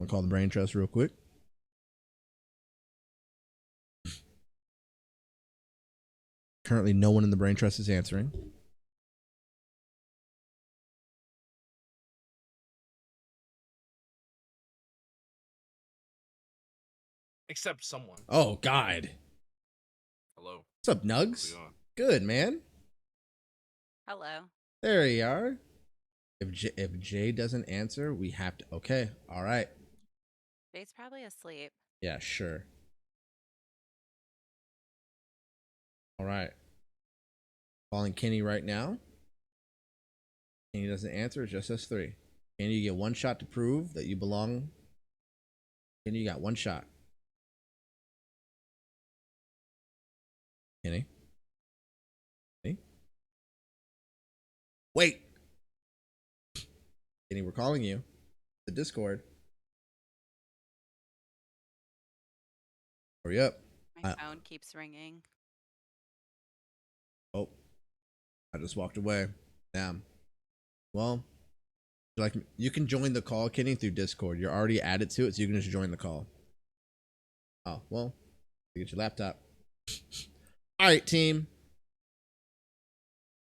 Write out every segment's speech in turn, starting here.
I'll call the brain trust real quick. Currently, no one in the brain trust is answering. Except someone. Oh, God. Hello. What's up, Nuggs? Good, man. Hello. There you are. If Jay doesn't answer, we have to. Okay. All right. Jay's probably asleep. Yeah, sure. All right. Calling Kenny right now. Kenny doesn't answer. It's just us three. Kenny, you get one shot to prove that you belong. Kenny, you got one shot. Kenny. Kenny. Wait. Kenny, we're calling you. The Discord. Hurry up. My phone keeps ringing. Oh, I just walked away. Damn. Well, like you can join the call, Kenny, through Discord. You're already added to it, so you can just join the call. Oh, well, you get your laptop. All right, team.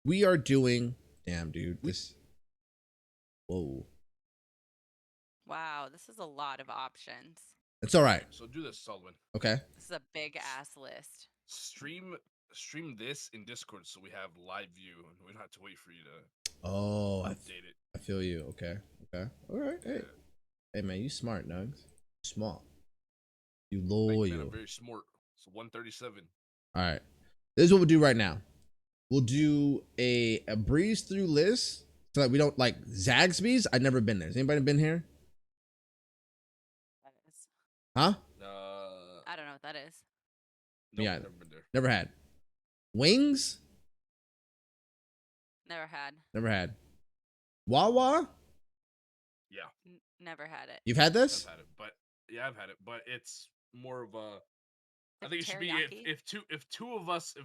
We are doing. Damn, dude. This. Whoa. Wow, this is a lot of options. It's all right. So do this, Sullivan. Okay. This is a big ass list. Stream this in Discord so we have live view and we don't have to wait for you to update it. I feel you. Okay. Okay. All right. Hey. Yeah. Hey, man, you smart, Nuggs. Smart. You loyal. Man, I'm very smart. So 137. All right. This is what we'll do right now. We'll do a breeze through list so that we don't like Zaxby's. I've never been there. Has anybody been here? That is. Huh? I don't know what that is. Nope, Yeah. never been there. Never had. Wings? Never had. Never had. Wawa? Yeah. Never had it. You've had this? I've had it, but yeah, I've had it, but it's more of a. I Like think it should be teriyaki? if two of us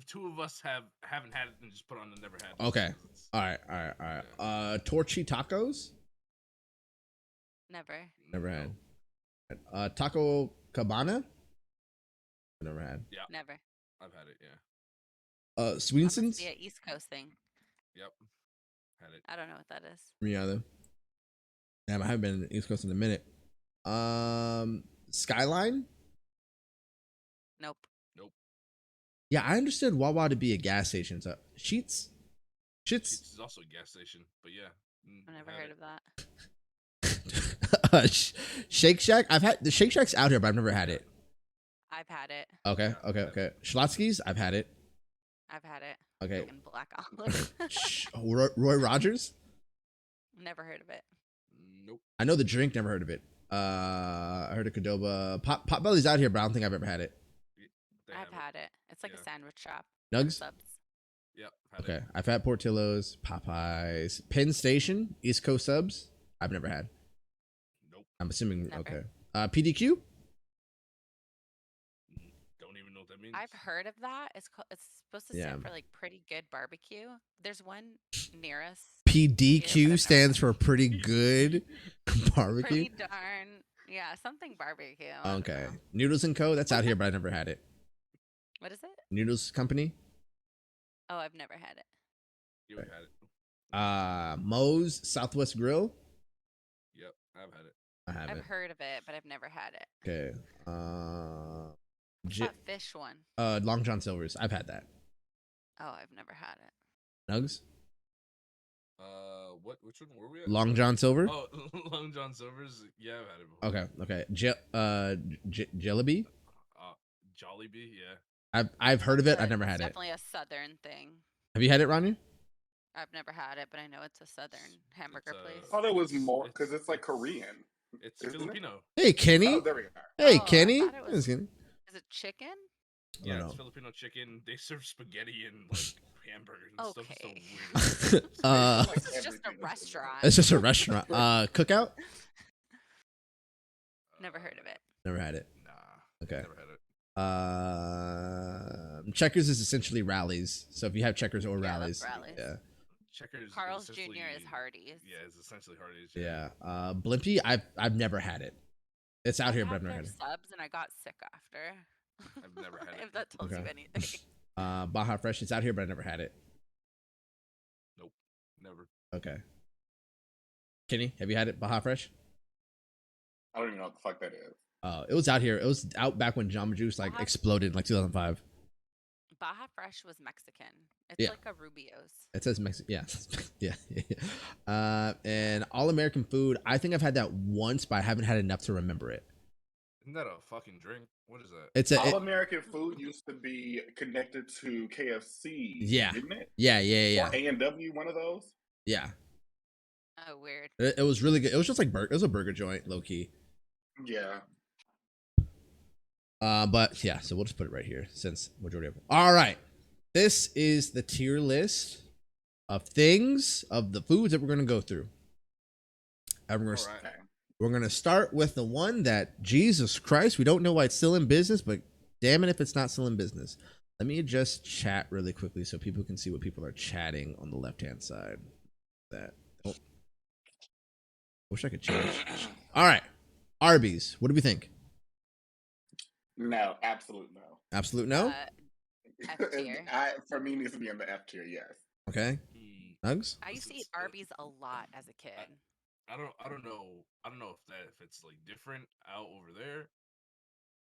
haven't had it, then just put on the never had. it. Okay. It's- All right. Torchy tacos? Never. Never no. had. Taco cabana? Never had. Yeah, Never. I've had it. Yeah. That must Sweensons? be an East Coast thing. Yep. Had it. I don't know what that is. Me either. Damn, I haven't been in the East Coast in a minute. Skyline? Nope. Yeah, I understood Wawa to be a gas station. So Sheets? This is also a gas station, but yeah. I've never heard of that. Shake Shack? I've had the Shake Shack's out here, but I've never had it. I've had it. Okay. Schlotsky's? I've had it. I've had it. Okay. In Black Olive. Roy Rogers? Never heard of it. Nope. I know the drink, never heard of it. I heard of Qdoba. Potbelly's out here, but I don't think I've ever had it. I've had it. It's like a sandwich shop. Nuggs? Subs. Yep. Okay. I've had Portillo's, Popeyes, Penn Station, East Coast Subs. I've never had. Nope. I'm assuming. Never. Okay. PDQ? Don't even know what that means. I've heard of that. It's supposed to stand for like pretty good barbecue. There's one near us. PDQ stands for pretty good barbecue. Pretty darn. Yeah, something barbecue. Okay. Noodles and Co. That's out here, but I never had it. What is it? Noodles Company. Oh, I've never had it. You've had it. Moe's Southwest Grill. Yep. I've had it. I haven't. I've heard of it, but I've never had it. Okay. What's that fish one? Long John Silver's. I've had that. Oh, I've never had it. Nuggs. Which one were we at? Long John Silver. Oh, Long John Silver's. Yeah, I've had it before. Okay. Jellyby. Jollibee. Yeah. I've heard of it. I've never had it. Definitely a southern thing. Have you had it, Rania? I've never had it, but I know it's a southern hamburger place. I thought it was more because it's like Korean. It's Isn't Filipino. Hey, Kenny. Oh, there we are. Hey, Oh, I Kenny. thought it was- Hey, Kenny. Is it chicken? Yeah, no. it's Filipino chicken. They serve spaghetti and like hamburgers and Okay. stuff. So weird. It's just a restaurant. It's just a restaurant. Cookout. Never heard of it. Never had it. Nah. Okay. Never had it. Checkers is essentially Rallies. So if you have Checkers or Yeah, Rallies, that's Rallies. yeah, Checkers. Carl's Jr. essentially- is Hardee's. Yeah, it's essentially Hardee's. yeah. Blimpie, I've never had it. It's out here, but I I've had never their had it. subs and I got sick after. I've never had If it. that tells you Okay. anything. Baja Fresh. It's out here, but I never had it. Nope, never. Okay. Kenny, have you had it? Baja Fresh? I don't even know what the fuck that is. It was out here. It was out back when Jamba Juice like Baja- exploded in like 2005. Baja Fresh was Mexican. It's Yeah. like a Rubio's. It says Mexican. Yeah. Yeah. And all American food. I think I've had that once, but I haven't had enough to remember it. Isn't that a fucking drink? What is that? It's a. All American food used to be connected to KFC. Yeah. Didn't it? Yeah. Or A&W, one of those. Yeah. Oh, weird. It was really good. It was just like it was a burger joint, low key. Yeah. But yeah, so we'll just put it right here since majority of it. All right, this is the tier list of things of the foods that we're gonna go through. And we're gonna, All right. we're gonna start with the one that Jesus Christ, we don't know why it's still in business, but damn it if it's not still in business. Let me just chat really quickly so people can see what people are chatting on the left hand side. That wish I could change. All right, Arby's. What do we think? No, absolute no. Absolute no. F tier. For me, it needs to be in the F tier. Yes. Okay. Nugs. I used to eat Arby's a lot as a kid. I don't know if it's like different out over there,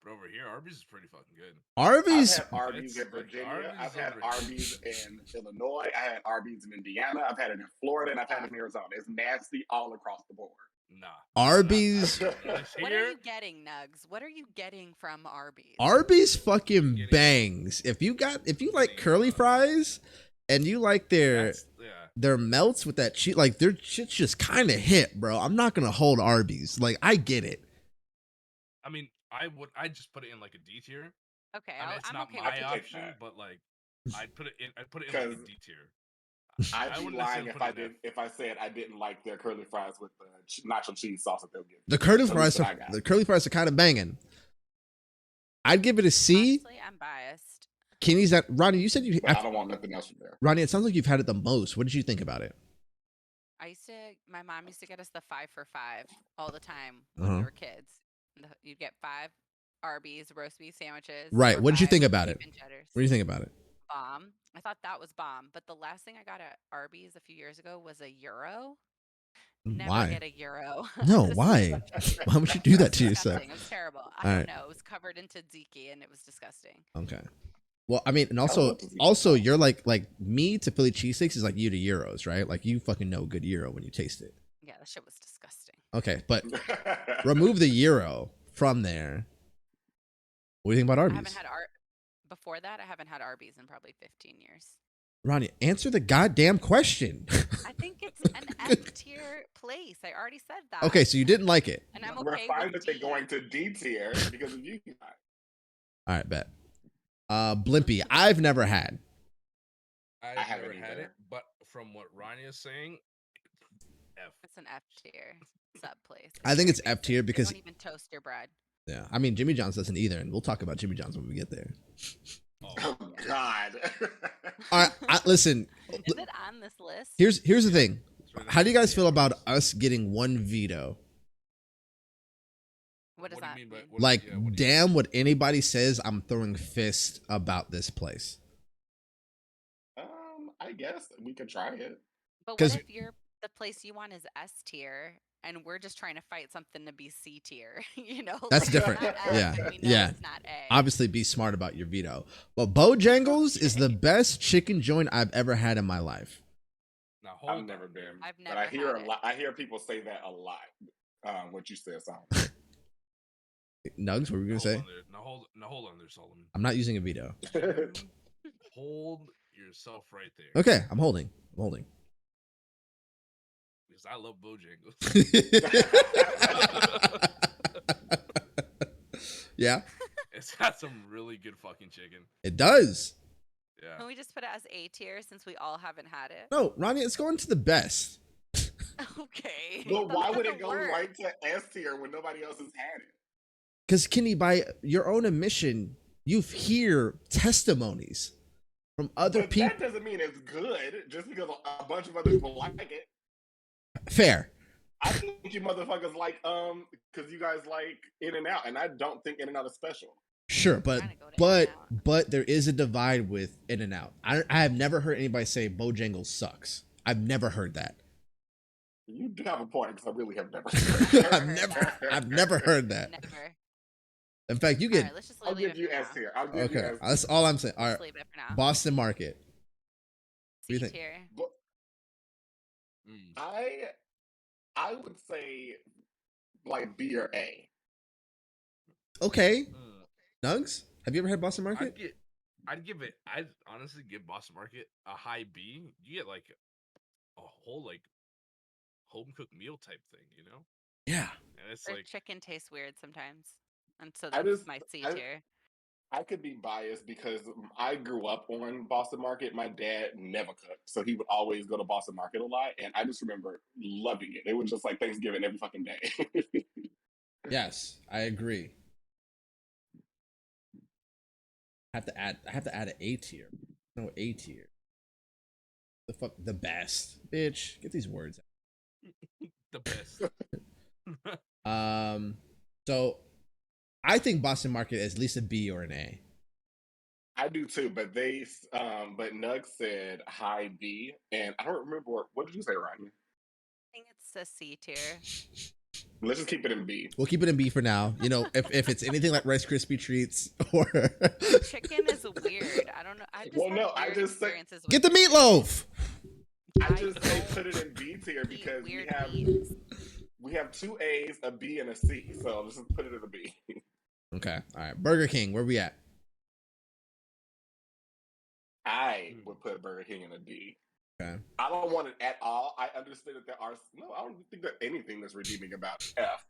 but over here Arby's is pretty fucking good. Arby's. I've had Arby's in It's like Virginia. Arby's I've had over- Arby's in Illinois. I had Arby's in Indiana. I've had it in Florida, and I've had it in Arizona. It's nasty all across the board. Nah. Arby's. This What are here, you getting, Nuggs? What are you getting from Arby's? Arby's fucking bangs. If you like curly fries and you like their melts with that cheese, like their shit's just kind of hit, bro. I'm not gonna hold Arby's. Like I get it. I mean, I just put it in like a D tier. Okay, I mean, it's I'm not okay with my I can that. take option, that. but like I'd put it in like a D tier. I'd be wouldn't lying necessarily if I said I didn't like their curly fries with the nacho cheese sauce that they'll give. The curly So fries, that's what I got. the curly fries are kind of banging. I'd give it a C. Honestly, I'm biased. Kenny's that Ronnie. You said you. But I don't want nothing else from there. Ronnie, it sounds like you've had it the most. What did you think about it? My mom used to get us the 5 for $5 all the time when we were kids. You'd get 5 Arby's roast beef sandwiches. Right. or What did you 5 think about it? beef and cheddars. What do you think about it? Bomb. I thought that was bomb. But the last thing I got at Arby's a few years ago was a euro. Never Why? get a euro. No, This why? Why would you do that to yourself? disgusting. It was terrible. I All don't right. know. It was covered in tzatziki and it was disgusting. Okay. Well, I mean, and love also, tzatziki. you're like me to Philly cheesesteaks is like you to gyros, right? Like you fucking know good gyro when you taste it. Yeah, that shit was disgusting. Okay, but remove the gyro from there. What do you think about I Arby's? haven't had before that. I haven't had Arby's in probably 15 years. Ronnie, answer the goddamn question. I think it's an F tier place. I already said that. Okay, so you didn't like it. And I'm We're okay fine with that they're D. going to D tier because of you guys. All right, bet. Blimpy, I've never had. I've haven't never had either. it, but from what Ronnie is saying, F. It's an F tier sub place. I think it's very F tier basic. They because don't even toast your bread. yeah, I mean Jimmy John's doesn't either, and we'll talk about Jimmy John's when we get there. Oh God. All right, listen. Is it on this list? Here's the thing. How do you guys feel about us getting one veto? What does What do that you mean by- mean? what- Like, yeah, what do you- damn what anybody says, I'm throwing fists about this place. I guess we could try it. But 'cause- what if the place you want is S tier and we're just trying to fight something to be C tier? You know, That's like, it's different. not F, Yeah, and we know yeah. It's not A. Obviously, be smart about your veto. But Bojangles is the best chicken joint I've ever had in my life. Now hold I've on. never been. I've But I never hear had a it. lot. I hear people say that a lot. What you said sounds. Nuggs, what were we gonna say? On there. Now hold on there, Solomon. I'm not using a veto. Hold yourself right there. Okay, I'm holding. Because I love Bojangles. Yeah, It's got some really good fucking chicken. it does. Yeah. Can we just put it as A tier since we all haven't had it? No, Ronnie, it's going to the best. Okay. Well, That why would doesn't it go work. right to S tier when nobody else has had it? Because Kenny, by your own admission, you hear testimonies from other But people. that doesn't mean it's good just because a bunch of other people like it. Fair. I think you motherfuckers like because you guys like In-N-Out, and I don't think In-N-Out is special. Sure, but Trying to go to but In-N-Out. but there is a divide with In-N-Out. I have never heard anybody say Bojangles sucks. I've never heard that. You do have a point because I really have never. I've never heard that. Never. In fact, you All get right, let's just I'll leave give it you for S now. tier. I'll give you okay. S. That's all I'm saying. All Let's right, leave it for now. Boston Market. do you C think? tier. But Mm. I would say like B or A. Okay, Mm. Nuggs. Have you ever had Boston Market? I'd honestly give Boston Market a high B. You get like a whole like home cooked meal type thing, you know? Yeah. And it's Their like chicken tastes weird sometimes, and so I that's just my C I, tier. I could be biased because I grew up on Boston Market. My dad never cooked, so he would always go to Boston Market a lot, and I just remember loving it. It was just like Thanksgiving every fucking day. Yes, I agree. I have to add an A tier. No A tier. The fuck the best, bitch. Get these words the best. out. So I think Boston Market is at least a B or an A. I do too, but but Nug said high B, and I don't remember what did you say, Ryan? I think it's a C tier. Let's just keep it in B. We'll keep it in B for now. You know, if it's anything like Rice Krispie treats or Chicken is weird. I don't know. I just have weird experiences with get the chicken. meatloaf. I just say don't put it in B tier eat because we weird have meats. two A's, a B, and a C. So let's just put it in a B. Okay, all right. Burger King, where we at? I would put Burger King in a D. Okay. I don't want it at all. I understand that I don't think that anything that's redeeming about F.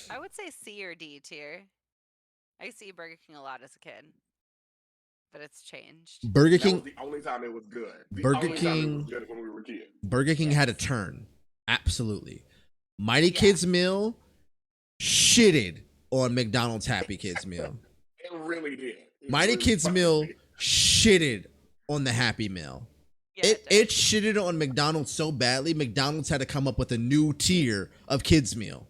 I would say C or D tier. I see Burger King a lot as a kid, but it's changed. Burger That King. was the only time it was good. Burger Time it King. was good when we were kids. Burger King had a turn. Absolutely. Mighty Kids Meal shitted on McDonald's Happy Kids Meal. It really did. Mighty Kids Meal shitted on the Happy Meal. Yeah, It shitted on McDonald's so badly, McDonald's had to come up with a new tier of kids meal.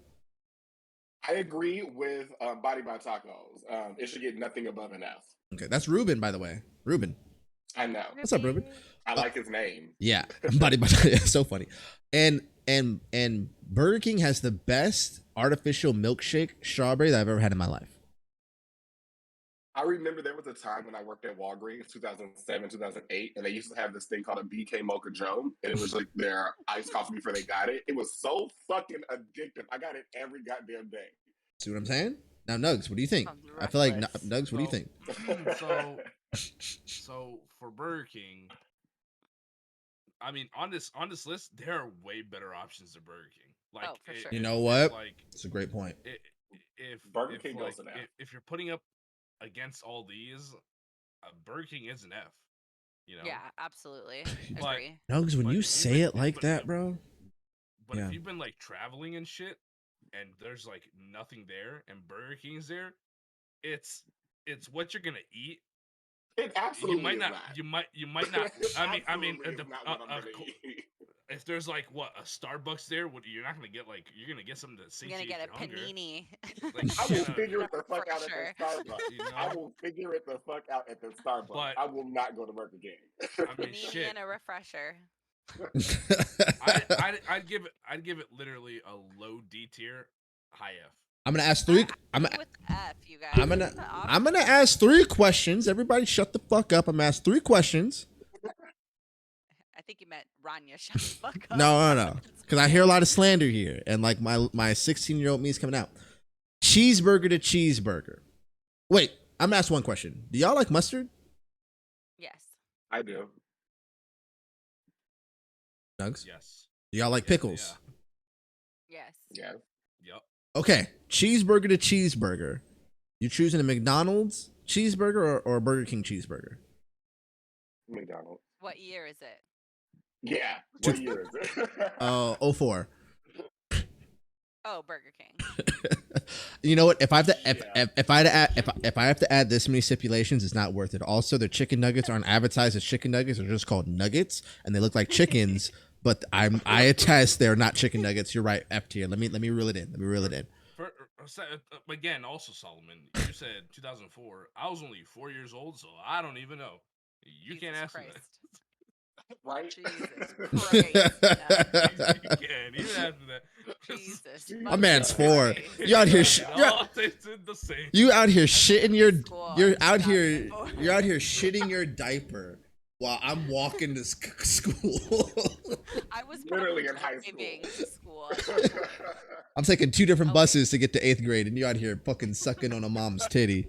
I agree with Body by Tacos. It should get nothing above an F. Okay, that's Ruben, by the way. Ruben. I know. What's up, Ruben? I like his name. Yeah, Body by Tacos. It's so funny. And Burger King has the best artificial milkshake strawberry that I've ever had in my life. I remember there was a time when I worked at Walgreens, 2007, 2008, and they used to have this thing called a BK Mocha Joe, and it was like their iced coffee before they got it. It was so fucking addictive. I got it every goddamn day. See what I'm saying? Now, Nuggs, what do you think? Sounds I feel like reckless. Nuggs, what do you think? So for Burger King, I mean, on this list, there are way better options than Burger King. Like, Oh, for sure. You know what? Like, It's a great point. Burger Burger King goes an F. if you're putting up against all these, Burger King is an F. You know. Yeah, absolutely. But- Agree. Nuggs, when But you if say you've it been- like but- that, bro. But Yeah. if you've been like traveling and shit, and there's like nothing there, and Burger King's there, it's what you're gonna eat. It absolutely You might is not. not. You might not. I mean, Absolutely is not what I'm gonna eat. if there's like a Starbucks there, you're not gonna get you're gonna get something to I'm satiate gonna get a your hunger. panini. Like, I will Yeah. figure it the fuck For out sure. at the Starbucks. You know? I will figure it the fuck out at the Starbucks. But- I will not go to Burger King. I mean, Panini shit. and a refresher. I'd give it literally a low D tier, high F. I'm gonna ask three. I'm with F, you guys. I'm gonna ask 3 questions. Everybody, shut the fuck up. I'm gonna ask 3 questions. I think you meant Rania. Shut the fuck up. No, because I hear a lot of slander here, and like my 16-year-old me is coming out. Cheeseburger to cheeseburger. Wait, I'm gonna ask one question. Do y'all like mustard? Yes. I do. Nuggs? Yes. Do y'all like pickles? Yes. Yeah. Yep. Okay, cheeseburger to cheeseburger. You choosing a McDonald's cheeseburger or a Burger King cheeseburger? McDonald's. What year is it? Yeah. What year is it? 04. Oh, go Burger King. You know what? If I have to, Yeah. if I had to add, if I have to add this many stipulations, it's not worth it. Also, their chicken nuggets aren't advertised as chicken nuggets; they're just called nuggets, and they look like chickens. But I attest they're not chicken nuggets. You're right. F tier. Let me reel it in. Let me reel it in. Again, also Solomon, you said 2004. I was only 4 years old, so I don't even know. You can't ask me that. Right? Jesus Christ. Nuggs. You can't even ask me that. Jesus. My man's fucking 4. Christ. You out here. It all tasted the same. You out here I was shitting in your. school You're in out here. 2004. You're out here shitting your diaper while I'm walking to school. I was Literally probably in high driving school. to school at that point. I'm taking 2 different Okay. buses to get to 8th grade, and you out here fucking sucking on a mom's titty.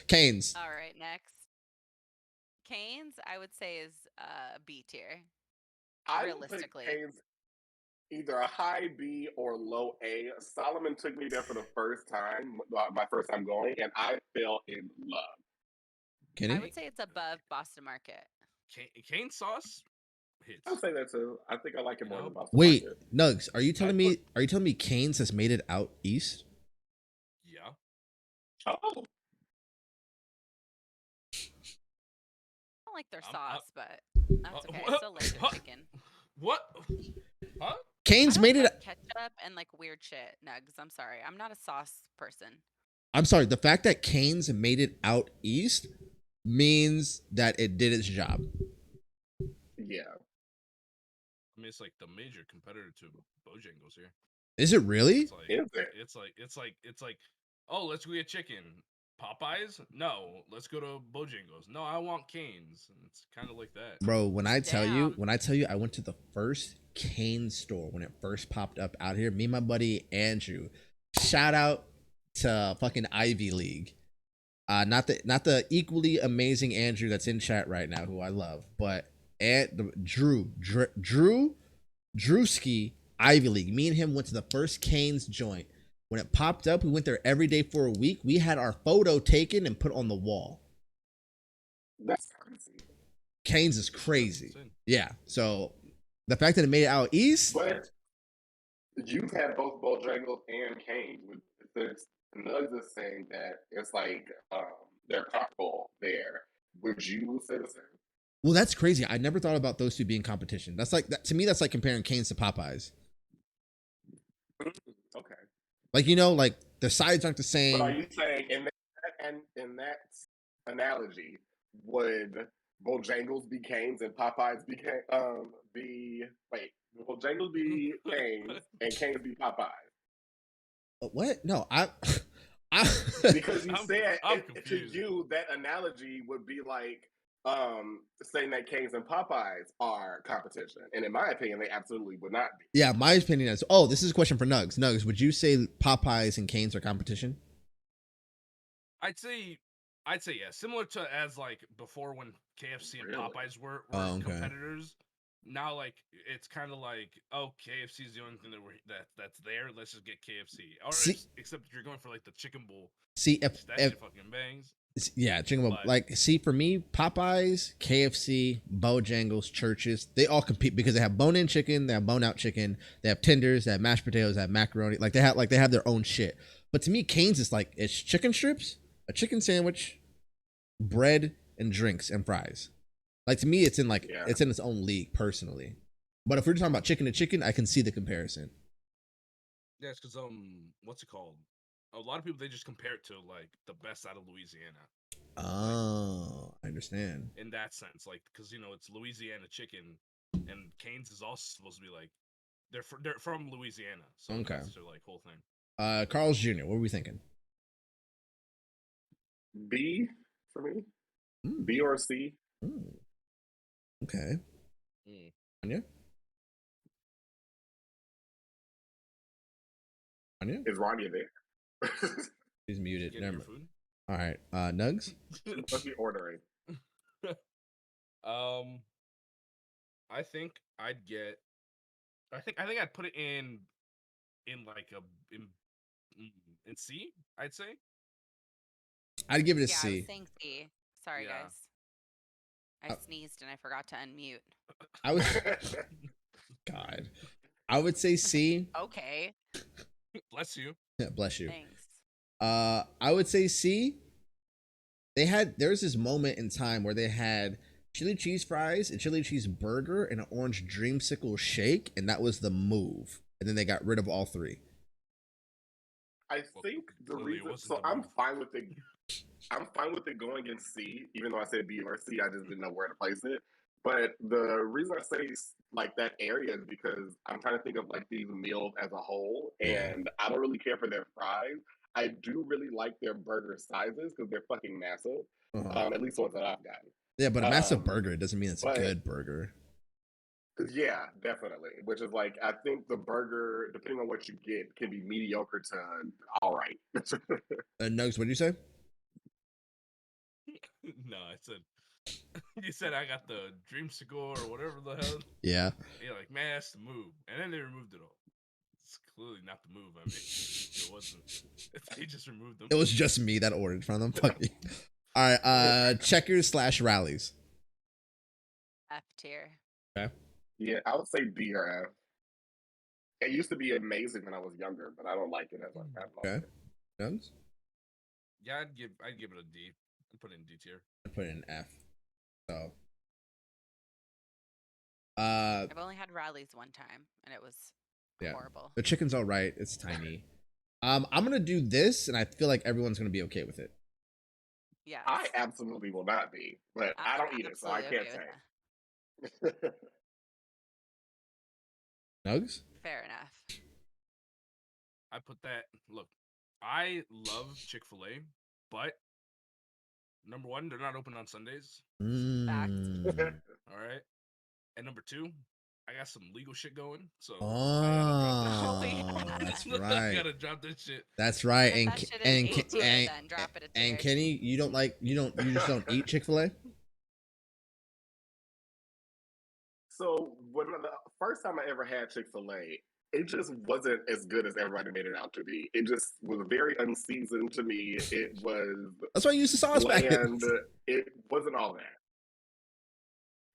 Canes. All right, next. Canes, I would say is B tier. I would put Realistically. Cane's either a high B or low A. Solomon took me there for the first time, my first time going, and I fell in love. Kenny? I would say it's above Boston Market. Cane sauce hits. I'll say that too. I think I like it more than Boston Wait, Market. Nuggs, are you telling I me Canes has made it out east? Yeah. Oh, I don't like their I'm- sauce, but that's okay. I what? still like their Huh? chicken. What? Huh? Canes I don't made it. like ketchup and like weird shit, Nuggs. I'm sorry. I'm not a sauce person. I'm sorry. The fact that Canes made it out east means that it did its job. yeah. I mean, it's like the major competitor to Bojangles here. Is it really? It's like, Is it? it's like, oh, let's go get chicken. Popeyes? No, let's go to Bojangles. No, I want Canes. And it's kind of like that. Bro, when I tell you, Damn. I went to the first Canes store when it first popped up out here. Me and my buddy Andrew. Shout out to fucking Ivy League. Not the equally amazing Andrew that's in chat right now, who I love, but Drewski, Ivy League. Me and him went to the first Canes joint. When it popped up, we went there every day for a week. We had our photo taken and put on the wall. That's crazy. Canes is crazy. Insane. Yeah. So the fact that it made it out east. But you've had both Bojangles and Cane's. Since Nuggs is saying that it's like they're comparable there, would you say the same? Well, that's crazy. I never thought about those two being competition. That's like that to me. That's like comparing Canes to Popeyes. Okay. Like, you know, like the sides aren't the same. But are you saying in that analogy, would Bojangles be Cane's and Popeyes be Bojangles be Cane's and Cane's be Popeyes? What? No, I Because you said I'm to confused. you that analogy would be like saying that Cane's and Popeyes are competition, and in my opinion, they absolutely would not be. Yeah, my opinion is. Oh, this is a question for Nuggs. Nuggs, would you say Popeyes and Canes are competition? I'd say yeah. Similar to as like before when KFC and Really? Popeyes were Oh, okay. competitors. Now like it's kind of like, oh, KFC is the only thing that's there. Let's just get KFC. Or See- except if you're going for like the chicken bowl. See, That shit fucking bangs. yeah, chicken. But- Like, see, for me, Popeyes, KFC, Bojangles, Churches, they all compete because they have bone-in chicken, they have bone-out chicken, they have tenders, they have mashed potatoes, they have macaroni. Like they have their own shit. But to me, Cane's is like it's chicken strips, a chicken sandwich, bread, and drinks and fries. Like to me, it's in it's in its own league personally. But if we're talking about chicken to chicken, I can see the comparison. Yeah, it's because what's it called? A lot of people they just compare it to like the best out of Louisiana. Oh, I understand. In that sense, like because it's Louisiana chicken, and Cane's is also supposed to be like they're from Louisiana, so Okay. that's their like whole thing. Carl's Jr., what were we thinking? B for me, Mm. B or C. Mm. Okay. Mm. Anya? Anya? Is Rania there? She's muted. Getting Never your mind. food? All right. Nuggs? Must be ordering. I think I'd get. I think I'd put it in like in C. I'd say. I'd give it a Yeah, I C. was saying C. Sorry, Yeah. guys. I sneezed and I forgot to unmute. I was God. I would say C. Okay. Bless you. Bless you. Thanks. I would say C. There's this moment in time where they had chili cheese fries, a chili cheese burger, and an orange dreamsicle shake, and that was the move. And then they got rid of all three. I Well, think the clearly it reason. wasn't So the I'm move. fine with it. I'm fine with it going in C, even though I said B or C. I just didn't know where to place it. But the reason I say like that area is because I'm trying to think of like these meals as a whole, Yeah. and I don't really care for their fries. I do really like their burger sizes because they're fucking massive. At least ones that I've gotten. Yeah, but a massive burger doesn't mean it's a but- good burger. Yeah, definitely. Which is like I think the burger, depending on what you get, can be mediocre to all right. Nuggs, what did you say? No, I said you said I got the dreamsicle or whatever the hell. Yeah. You're like, man, that's the move, and then they removed it all. It's clearly not the move. I mean, it wasn't. They just removed them. It was just me that ordered from them. Fuck me. All right. Checkers / rallies. F tier. Okay. Yeah, I would say D or F. It used to be amazing when I was younger, but I don't like it as I've gotten older. Okay. Nuggs? Yeah, I'd give it a D. I'd put it in D tier. I put it in F. So. I've only had rallies one time, and it was horrible. The chicken's all right. It's tiny. I'm gonna do this, and I feel like everyone's gonna be okay with it. Yes. I absolutely will not be, but I don't eat it, so I can't say. Nuggs? Fair enough. I put that. Look, I love Chick-fil-A, but number one, they're not open on Sundays. Mm. All right, and number two, I got some legal shit going, so Oh, that's I right. gotta drop this shit. That's right. Put And that shit in and A tier, then drop it a and tier. Kenny, you just don't eat Chick-fil-A? So when the first time I ever had Chick-fil-A, it just wasn't as good as everybody made it out to be. It just was very unseasoned to me. It was That's why I used the sauce back then. bland. It wasn't all that.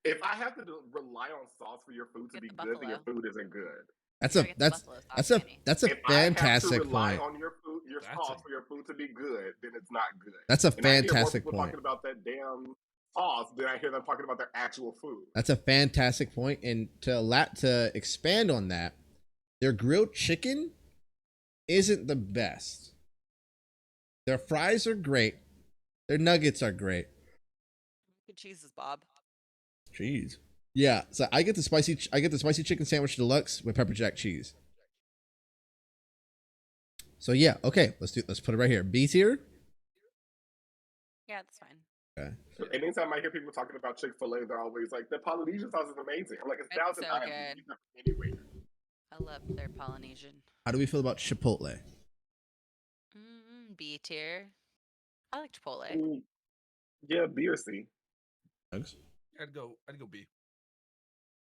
If I have to rely on sauce for your food to Get be the good, then your buffalo. food isn't good. That's Gotta a get the that's buffalo sauce, that's a Kenny. that's a If I have fantastic to rely point. on your food, your That's sauce a- for your food to be good, then it's not good. That's a And I hear more fantastic people point. talking about that damn sauce than I hear them talking about their actual food. That's a fantastic point. And to expand on that, their grilled chicken isn't the best. Their fries are great. Their nuggets are great. Good cheeses, Bob. Cheese. Yeah, so I get the spicy chicken sandwich deluxe with pepper jack cheese. So yeah, okay, let's put it right here. B tier. Yeah, that's fine. Okay. Anytime I hear people talking about Chick-fil-A, they're always like, the Polynesian sauce is amazing. I'm like, it's It's Thousand so Island. good. You can get it anywhere. I love their Polynesian. How do we feel about Chipotle? B tier. I like Chipotle. Ooh, yeah, B or C. Nuggs? I'd go B.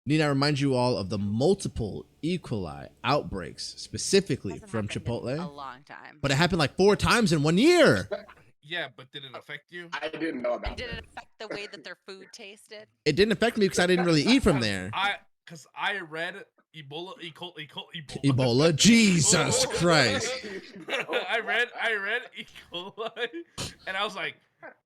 Need I remind you all of the multiple E. coli outbreaks, specifically Hasn't from happened in Chipotle? a long time. But it happened like 4 times in 1 year. Yeah, but did it affect you? I didn't know about And did that. it affect the way that their food tasted? It didn't affect me because I didn't really eat from there. Because I read Ebola. Ebola, Jesus Christ! I read E. coli, and I was like,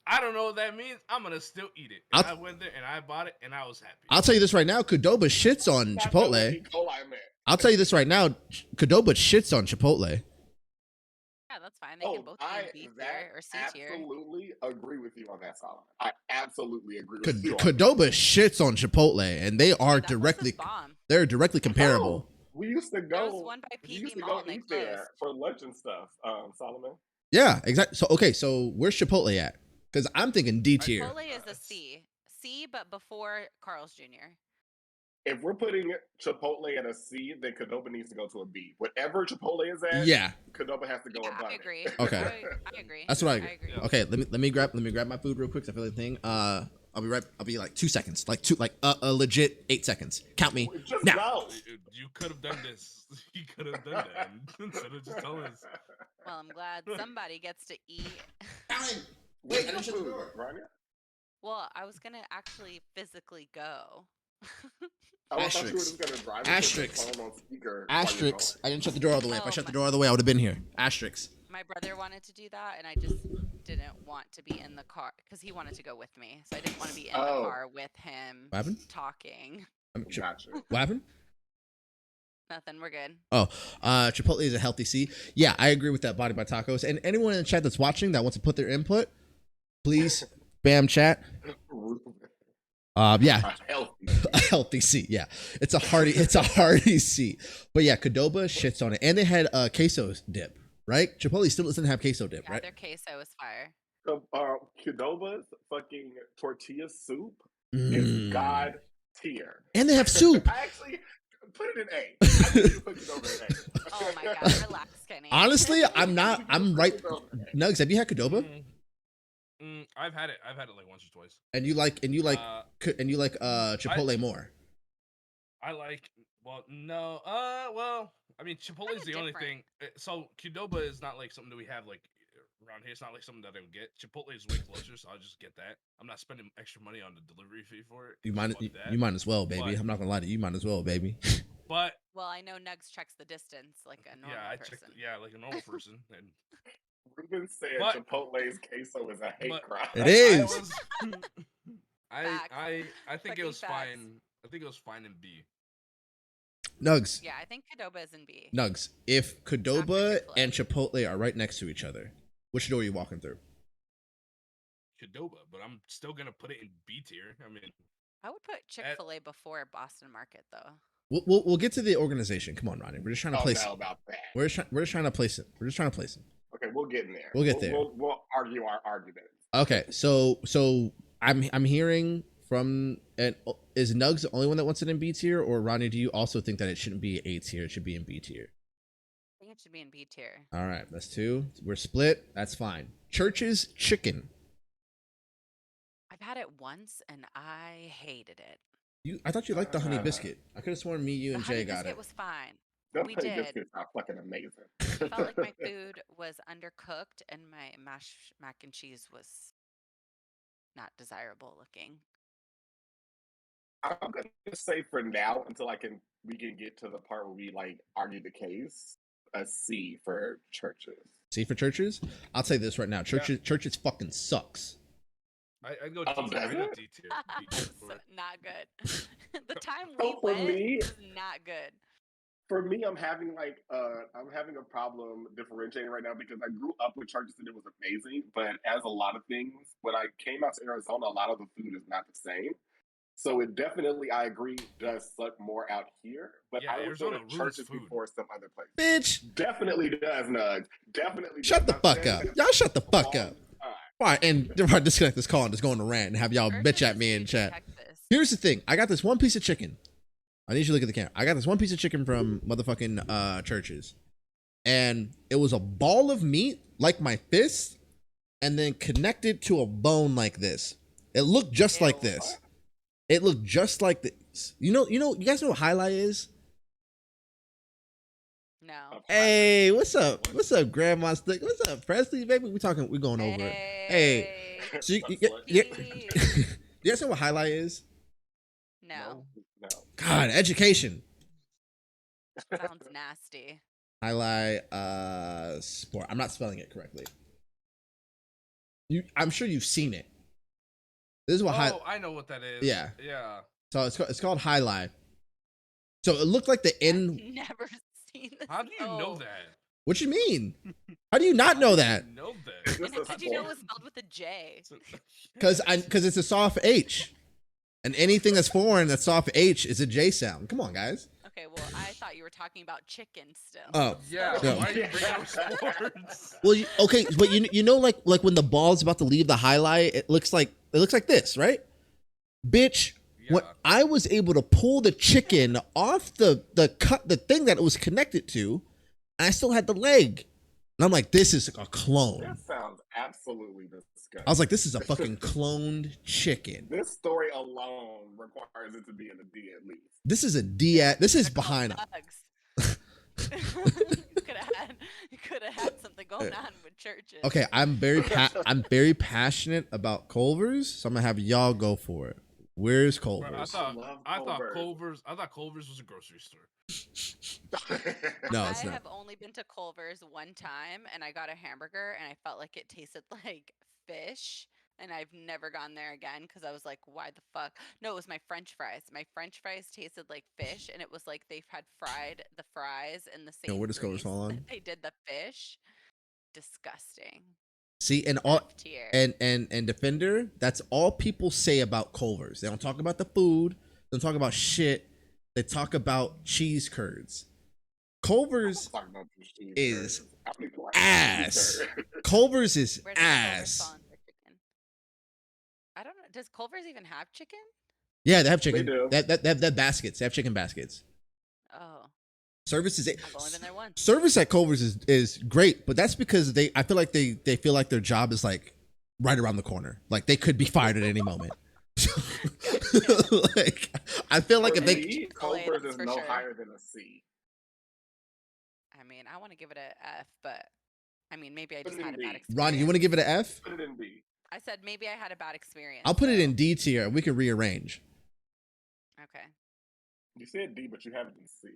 I don't know what that means. I'm gonna still eat it. And I went there and I bought it, and I was happy. I'll tell you this right now: Qdoba shits on That's not what Chipotle. E. coli meant. I'll tell you this right now: Qdoba shits on Chipotle. Yeah, that's fine. They can both be in B tier or C tier. absolutely agree with you on that, Solomon. I absolutely agree with you. On Qdoba shits on Chipotle, and they are That was directly his bomb. they're directly comparable. We used to There was go. one by We PV used to Mall go and they eat closed. there for lunch and stuff. Solomon. Yeah, exactly. So where's Chipotle at? Because I'm thinking D tier. Chipotle is a C. C, but before Carl's Jr. If we're putting Chipotle at a C, then Qdoba needs to go to a B. Whatever Chipotle is at, Yeah. Qdoba has to go Yeah, above I it. agree. Okay. I agree. That's what I agree. Yeah. Okay, let me grab my food real quick. 'Cause I feel like the thing. I'll be like 2 seconds, a legit 8 seconds. Count me Just now. go. You could have done this. You could have done that instead of just telling us. Well, I'm glad somebody gets to eat. Wait, I didn't shut the door. Rania? Well, I was gonna actually physically go. I thought you were Asterisks. just gonna drive Asterisks. with your phone on speaker. while you're Asterisks. going. I didn't shut the door all the way. If I Oh, shut the my- door all the way, I would have been here. Asterisks. My brother wanted to do that, and I just didn't want to be in the car because he wanted to go with me. So I didn't want to be in the Oh. car with him What happened? talking. Gotcha. What happened? Nothing. We're good. Oh, Chipotle is a healthy C. Yeah, I agree with that. Body by Tacos. And anyone in the chat that's watching that wants to put their input, please spam chat. Yeah, Healthy. a healthy C. Yeah, it's a hearty C. But yeah, Qdoba shits on it, and they had queso dip, right? Chipotle still doesn't have queso dip, Yeah, right? their queso is fire. Qdoba's fucking tortilla soup Mm. is god tier. And they have soup. I actually put it in A. I think you put Qdoba in A. Oh my god, relax, Kenny. Honestly, I'm not. I'm right. Nuggs, have you had Qdoba? I've had it like once or twice. And you like Chipotle more. I like. Well, no. Well, I mean, Chipotle is the only thing. So Qdoba is not like something that we have like around here. It's not like something that I would get. Chipotle is way closer, so I'll just get that. I'm not spending extra money on the delivery fee for it. You 'cause might fuck that. you might as well, baby. But- I'm not gonna lie to you. You might as well, baby. But Well, I know Nuggs checks the distance like a normal yeah, I person. checked. Yeah, like a normal person. And Ruben said But- Chipotle's queso is a hate but- crime. It is. Facts. I think Fucking it was facts. fine. I think it was fine in B. Nuggs. Yeah, I think Qdoba is in B. Nuggs. If Qdoba Chick-fil-A. and Chipotle are right next to each other, which door are you walking through? Qdoba, but I'm still gonna put it in B tier. I mean, I would put Chick-fil-A before Boston Market though. We'll get to the organization. Come on, Ronnie. We're just trying to I place don't know it. about that. We're just trying to place it. We're just trying to place it. Okay, we'll get in there. We'll get there. We'll argue our arguments. Okay, so I'm hearing from, and is Nuggs the only one that wants it in B tier, or Ronnie, do you also think that it shouldn't be A tier? It should be in B tier. I think it should be in B tier. All right, that's two. We're split. That's fine. Church's chicken. I've had it once and I hated it. I thought you liked the honey biscuit. I could have sworn me, you, The and honey Jay got biscuit it. was fine. Those We honey did. biscuits are fucking amazing. I felt like my food was undercooked and my mac and cheese was not desirable looking. I'm gonna say for now until we can get to the part where we like argue the case. A C for churches. See, for churches, I'll tell you this right now. Churches fucking sucks. I go D tier. I go D tier. B tier So, for it. not good. The time we So for went me- was not good. For me, I'm having a problem differentiating right now because I grew up with churches and it was amazing. But as a lot of things, when I came out to Arizona, a lot of the food is not the same. So it definitely, I agree, does suck more out here. But Yeah, I would go Arizona to ruins churches food. before some other place. Bitch, Definitely does, Nuggs. Definitely. shut the does. fuck up. Y'all shut the fuck up. All right, and they're about to disconnect this call and just go on a rant and have y'all Churches bitch at is me in huge chat. Texas. Here's the thing. I got this one piece of chicken. I need you to look at the camera. I got this one piece of chicken from motherfucking churches. And it was a ball of meat like my fist and then connected to a bone like this. It looked just like Ew. this. It looked just like this. You guys know what highlight is? No. Hey, what's up? What's up, Grandma Stick? What's up, Presley, baby? We're going over it. Hey. So you guys know what highlight is? No. No. God, education. Sounds nasty. Highlight sport. I'm not spelling it correctly. I'm sure you've seen it. This is what I know what that is. Yeah. Yeah. So it's called highlight. So it looked like the end. I've never seen this. How do you know Oh. that? What you mean? How do you not know that? You know that. And how did you know it was spelled with a J? Because it's a soft H, and anything that's foreign that's soft H is a J sound. Come on, guys. Okay, well, I thought you were talking about chicken still. Oh. Yeah. No. Why are you bringing up sports? Well, okay, but you know, like when the ball's about to leave the highlight, it looks like this, right? Bitch, when Yeah. I was able to pull the chicken off the thing that it was connected to, I still had the leg. And I'm like, this is a clone. That sounds absolutely disgusting. I was like, this is a fucking cloned chicken. This story alone requires it to be in the D at least. This is a D. This is behind. Nuggs. you could have had something going on with churches. Okay, I'm very passionate about Culver's, so I'm gonna have y'all go for it. Where's Bro, Culver's? love I thought Culver's. Culver's was a grocery store. No, it's I not. have only been to Culver's one time, and I got a hamburger, and I felt like it tasted like fish. And I've never gone there again because I was like, why the fuck? No, it was my French fries. My French fries tasted like fish, and it was like they had fried the fries in the Yo, same where does Culver's grease fall that on? they did the fish. Disgusting. See, and all F tier. and Defender, that's all people say about Culver's. They don't talk about the food, they don't talk about shit. They talk about cheese curds. Culver's is ass. Culver's is Where does Culver's ass. fall under chicken? I don't know. Does Culver's even have chicken? Yeah, they have chicken. They do. They have baskets. They have chicken baskets. Oh, Service is I've only been there once. service at Culver's is great, but that's because I feel like they feel like their job is like right around the corner. Like they could be fired at any moment. Like I feel like For if they me, Culver's is no higher than a C. I mean, I want to give it a F, but I mean, maybe I Put just it had in a bad D. experience. Ronnie, you want to give it an F? Put it in D. I said maybe I had a bad experience. I'll put it so- in D tier. We can rearrange. Okay. You said D, but you have it in C.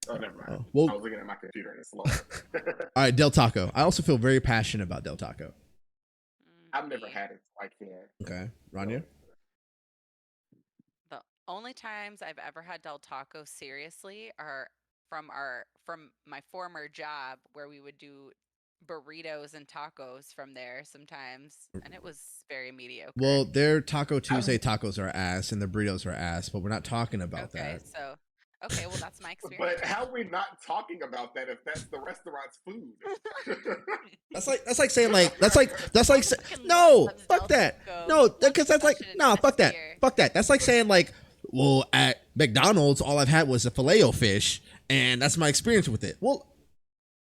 Oh, never mind. Oh, well, I was looking at my computer and it's slow. all right, Del Taco. I also feel very passionate about Del Taco. I've never D. had it, so I can't. Okay, Rania. The only times I've ever had Del Taco seriously are from my former job where we would do burritos and tacos from there sometimes, and it was very mediocre. Well, their Taco Tuesday tacos are ass and the burritos are ass, but we're not talking about okay, that. so okay, well that's my experience. But how are we not talking about that if that's the restaurant's food? That's like saying like that's like Fucking no, loves fuck Del that. Taco. No, because that's like Discussion no, and fuck that. atmosphere. Fuck that. That's like saying like, well, at McDonald's all I've had was a filet-o-fish and that's my experience with it. Well,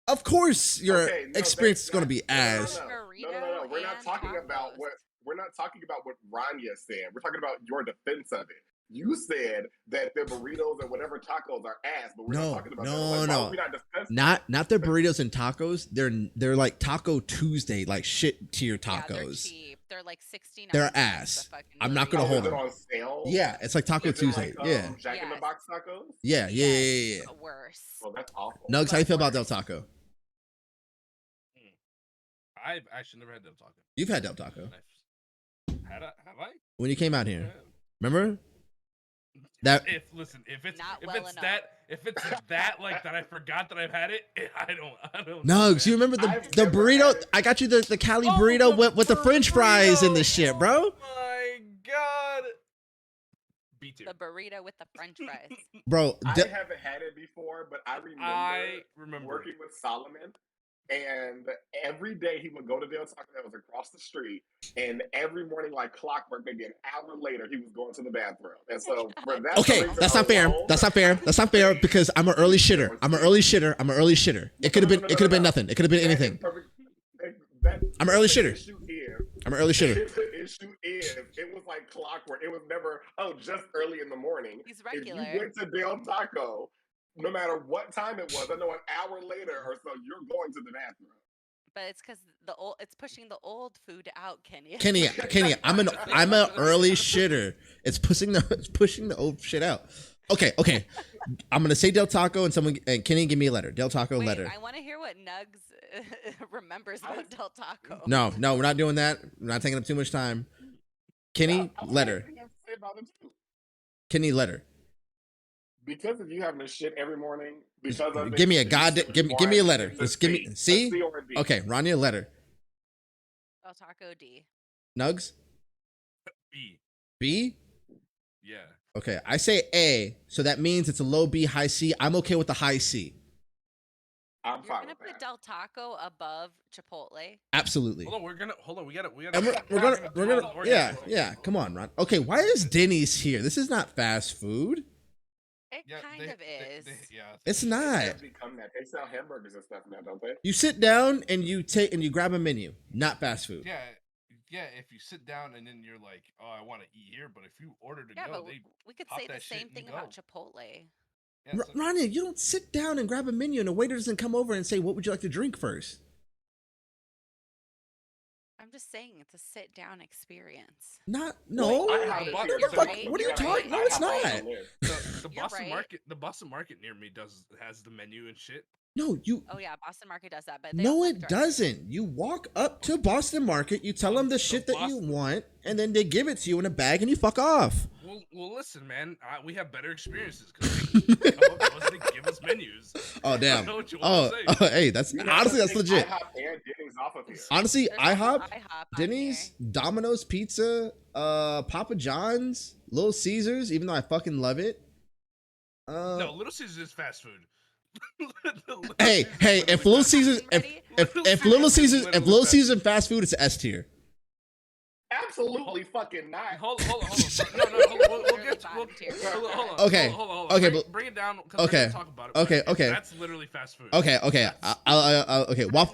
of course your Okay, no, experience is going to be no, ass. No. Burrito We're not and talking about tacos. we're not talking about what Rania said. We're talking about your defense of it. You said that the burritos and whatever tacos are ass, but we're not talking about that. Like, why would we not discuss that? Not their burritos and tacos. They're like Taco Tuesday, like shit tier Yeah, they're tacos. cheap. They're like 69. They're cents a ass. fucking I'm not gonna Oh, hold is it them. on sale? Yeah, it's like Taco Is it Tuesday. like, Yeah. Jack in the Yes. Box tacos? Yeah. Yes, worse. Well, that's awful. Nugs, how you But feel about Del worse. Taco? I've actually never had Del Taco. You've had Del Taco Have I? when you came out here. Yeah. Remember? That If it's Not if well it's enough. that like that I forgot that I've had it, I don't. Nugs, you man. remember I've the never burrito? had it. I got you the Cali Oh, burrito the with the French fries and the burrito! shit, bro. Oh my god. B tier. The burrito with the French fries. Bro, I De- haven't had it before, but I remember working with Solomon, and every day he would go to Del Taco that was across the street, and every morning, like clockwork, maybe an hour later, he was going to the bathroom. And so, for that okay, reason that's not fair. alone- That's not fair. That's not fair because I'm an early shitter. I'm an early shitter. It could have been. It could have been nothing. It could have been That is anything. perfect. I'm an early the shitter. issue is- I'm an early shitter. The issue is, it was like clockwork. It was never, just early in the morning. He's If regular. you went to Del Taco, no matter what time it was, I know an hour later or so, you're going to the bathroom. But it's because it's pushing the old food out, Kenny. Kenny, I'm an early shitter. It's pushing the old shit out. Okay. I'm gonna say Del Taco and Kenny give me a letter. Del Taco Wait, letter. I want to hear what Nuggs remembers about Del Taco. No, we're not doing that. We're not taking up too much time. Kenny, letter. Kenny, letter. Because of you having to shit every morning, because of Give me a it, goddamn. you Give me a letter. it's Just give me. C. See? A C or a D. Okay, Ronnie, a letter. Del Taco D. Nugs. B. B. Yeah. Okay, I say A, so that means it's a low B, high C. I'm okay with the high C. I'm You're fine gonna with put that. Del Taco above Chipotle. Absolutely. Hold on, we gotta. And we're gonna yeah. Come on, Ron. Okay, why is Denny's here? This is not fast food. It kind of is. It's They not. have become that. They sell hamburgers and stuff now, don't they? You sit down and you grab a menu, not fast food. Yeah. If you sit down and then you're like, oh, I want to eat here, but if you order to Yeah, go, but they we could pop say the that shit same and thing go. about Chipotle. Yeah, so- Ronnie, you don't sit down and grab a menu and a waiter doesn't come over and say, "What would you like to drink first?" I'm just saying it's a sit down experience. Not Well, no. I You're have right. the No, tier the You're fuck. right. What are you You're talking? right. No, it's I have not. on the list. The You're Boston right. market, the Boston market near me has the menu and shit. No, you. Oh yeah, Boston Market does that, but they No, also have a it drive-thru. doesn't. You walk up to Boston Market, you tell them the shit that you want, and then they give it to you in a bag, and you fuck off. Well, listen, man. We have better experiences because they come up to us and they give us menus. Oh I damn. know what you want to say. Hey, that's You know, honestly that's take legit. IHOP and Denny's off of here. Honestly, There's also IHOP, IHOP on Denny's, here. Domino's Pizza, Papa John's, Little Caesars, even though I fucking love it. No, Little Caesars is fast food. Little Hey, Caesars hey, is if literally Little fast food. Caesars, Ready? if Little Caesars, if Literally Little fast Caesars food. and fast food, it's S tier. Absolutely fucking not. Hold on. No, hold on. We'll Literally get. bottom tier. Hold on. Okay, Hold on. okay, Bring it down. 'Cause okay, we're gonna talk about it. okay, but okay. That's literally fast food. Okay, That's- okay. I'm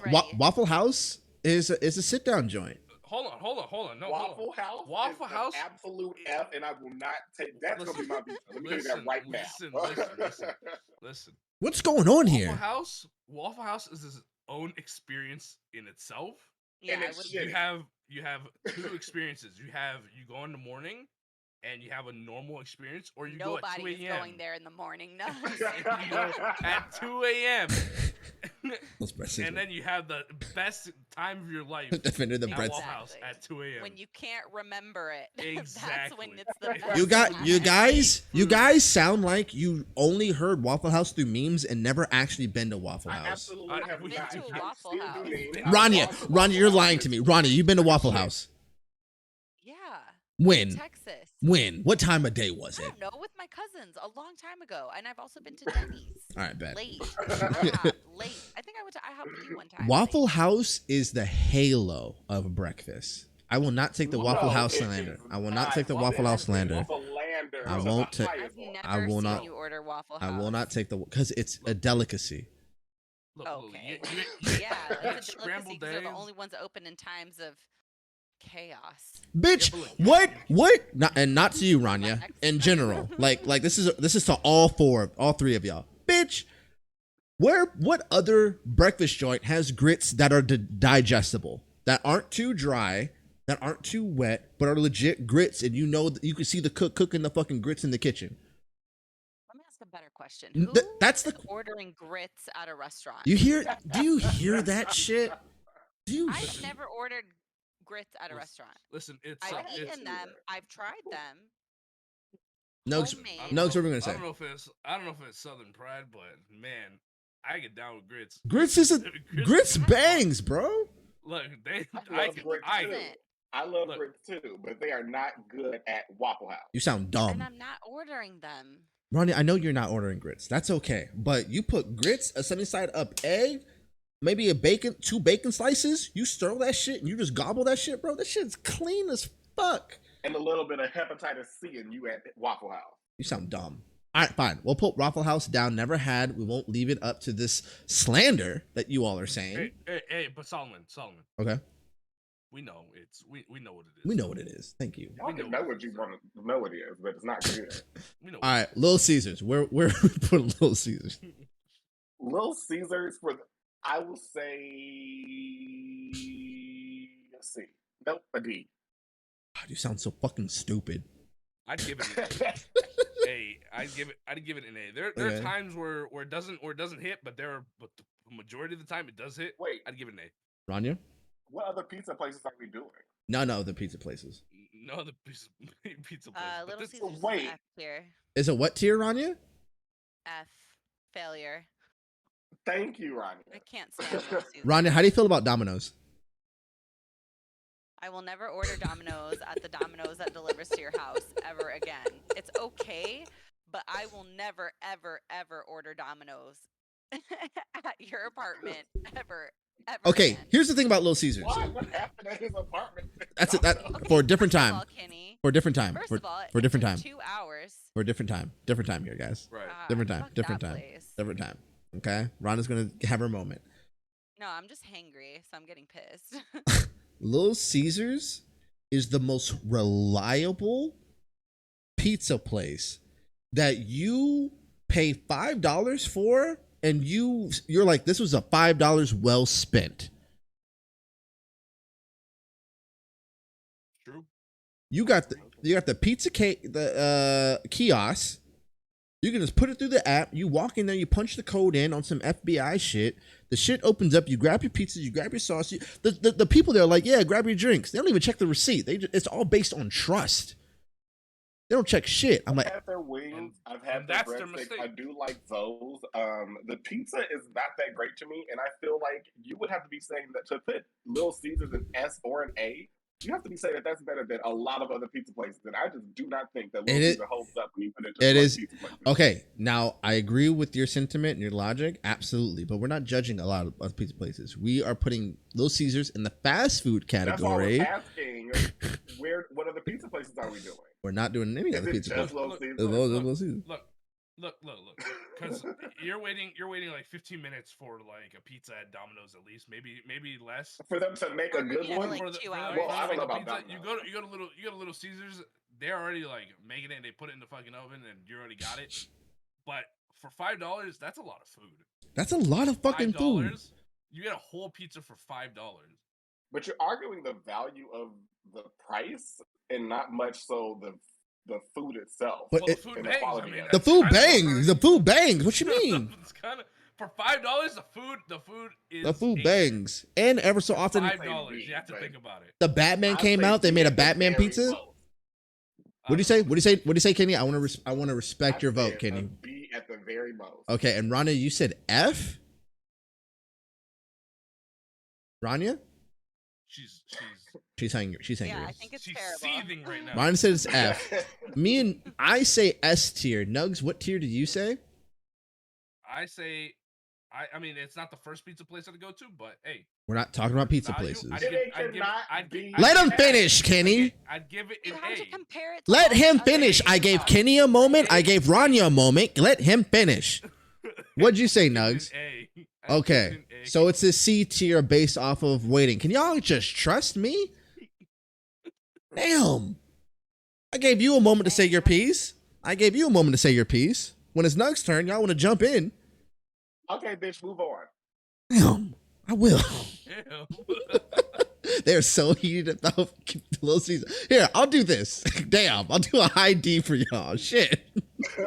ready. Waffle House is a sit down joint. Hold on. No, hold on. Waffle House. Waffle is House. An absolute F, and I will not take. That's gonna be my pizza. Let me tell you that Listen, right now. listen. What's going on here? Waffle House is its own experience in itself. Yeah, And I it's would. shit. You have two experiences. You go in the morning, and you have a normal experience, or you go at 2 Nobody's a.m. going there in the morning. No. You go at 2 a.m. Let's press and then you have the best time of your life defended the at bread. Waffle House at 2 a.m. When you can't remember it, that's when Exactly. it's the best. You guys sound like you only heard Waffle House through memes and never actually been to Waffle I House. absolutely I've have been not. to a I Waffle still House. do need- Rania, you're lying to me. Rania, you've been to Waffle House. Yeah. When? Texas. When? What time of day was I it? don't know, with my cousins a long time ago, and I've also been to Denny's. All right, bet. Late. IHOP, late. I think I went to IHOP with you one time. Waffle late. House is the halo of breakfast. I will not take the Waffle No, House it slander. is I will not not. take the Waffle Waffle House House is slander. Waffle-lander I of won't the ta- I've highest order. never will seen not- you order Waffle House. I will not take the because it's a delicacy. Look, Okay. you Yeah, it's a delicacy scrambled 'cause they're the eggs. only ones open in times of chaos. Bitch, Yeah, but look, what? Not to you, Rania. In general, like this is to all three of y'all. Bitch, what other breakfast joint has grits that are digestible, that aren't too dry, that aren't too wet, but are legit grits, and you know that you can see the cook cooking the fucking grits in the kitchen. Let me ask a better question. N- Who th- that's the- is ordering grits at a restaurant? Do you hear that shit? I've never ordered grits at a restaurant. Listen, it's I've it's eaten them. I've tried them. Nuggs, Homemade. Nuggs, what are we gonna I say? don't know if it's Southern pride, but man, I get down with grits. Grits is grits bangs, bro. Look, I love grits too. Listen, I love Look. grits too, but they are not good at Waffle House. You sound and dumb. I'm not ordering them. Ronnie, I know you're not ordering grits. That's okay. But you put grits, a sunny side up egg, maybe two bacon slices, you stir that shit and you just gobble that shit, bro. That shit's clean as fuck. And a little bit of hepatitis C and you at Waffle House. You sound dumb. All right, fine. We'll put Waffle House down. Never had. We won't leave it up to this slander that you all are saying. Hey, but Solomon, Okay. we know we know what it is. We know what it is. Thank you. Y'all can know what you want to know it is, but it's not good. We know. All right, Little Caesars. Where we put Little Caesars? Little Caesars I will say, let's see. Nope, a D. God, you sound so fucking stupid. I'd give it an A. I'd give it an A. There Okay. are times where it doesn't hit, but the majority of the time it does hit. Wait, I'd give it an A. Rania? what other pizza places are we doing? No, the pizza places. No other pizza place. but Little this- Caesars is wait. an F tier. Is it what tier, Rania? F. Failure. Thank you, Ronnie. I can't stand Little Caesars. Rania, how do you feel about Domino's? I will never order Domino's at the Domino's that delivers to your house ever again. It's okay, but I will never, ever, ever order Domino's at your apartment ever. Okay, again. here's the thing about Little Caesars. What happened at his apartment? That's it. That Okay, for a different first of time. all, Kenny, For a different time. First For of all, a different it time. took 2 hours. For a different time. Different time here, guys. Right. Different time. Fuck Different that time. place. Different time. Okay, Rhonda's gonna have her moment. No, I'm just hangry, so I'm getting pissed. Little Caesars is the most reliable pizza place that you pay $5 for, and you're like, this was a $5 well spent. You got the pizza cake, the kiosk. You can just put it through the app. You walk in there, you punch the code in on some FBI shit. The shit opens up. You grab your pizzas, you grab your sauce. The people there are like, yeah, grab your drinks. They don't even check the receipt. It's all based on trust. They don't check shit. I'm like, I've had their wings. I've had their that's their breadsticks. mistake. I do like those. The pizza is not that great to me, and I feel like you would have to be saying that to put Little Caesars an S or an A. You have to be saying that that's better than a lot of other pizza places, and I just do not think that Little Caesar holds up when you put it to it is pizza places. okay. Now I agree with your sentiment and your logic, absolutely. But we're not judging a lot of pizza places. We are putting Little Caesars in the fast food category. That's why I was asking, what other pizza places are we doing? We're not doing any other pizza places. Little Caesar? Little Caesars. Look. Because you're waiting like 15 minutes for like a pizza at Domino's at least, maybe less. For them to make a good one. Like 2 hours. Well, I don't know about pizza, Domino's. you go to Little Caesars. They're already like making it. And they put it in the fucking oven, and you already got it. But for $5, that's a lot of food. That's a lot of fucking food. You get a whole pizza for $5. But you're arguing the value of the price and not much so the food itself. But the food bangs. I mean, the food bangs. The food bangs. What you mean? It's kind of for $5. The food is the food bangs. And ever so often, $5. You have to think about it. The Batman came out. They made a Batman pizza. What do you say? What do you say, Kenny? I want to respect your vote, Kenny. B at the very most. Okay, and Rania, you said F. Rania? She's angry. She's angry. Yeah, I think it's She's terrible. seething right now. Rania said it's F. I say S tier. Nuggs, what tier did you say? I say, I mean, it's not the first pizza place I'd go to, but hey, we're not talking about pizza value, places. Let him finish, Kenny. I'd give it You an have to A. compare it to Let all him the other finish. I gave pizzas. Kenny a moment. I gave Rania a moment. Let him finish. What'd you say, Nuggs? Okay, so it's a C tier based off of waiting. Can y'all just trust me? Damn. I gave you a moment to say your piece. When it's Nuggs' turn, y'all want to jump in. Okay, bitch, move on. Damn, I will. Damn. They're so heated about Little Caesar. Here, I'll do this. Damn, I'll do a high D for y'all. Shit. No,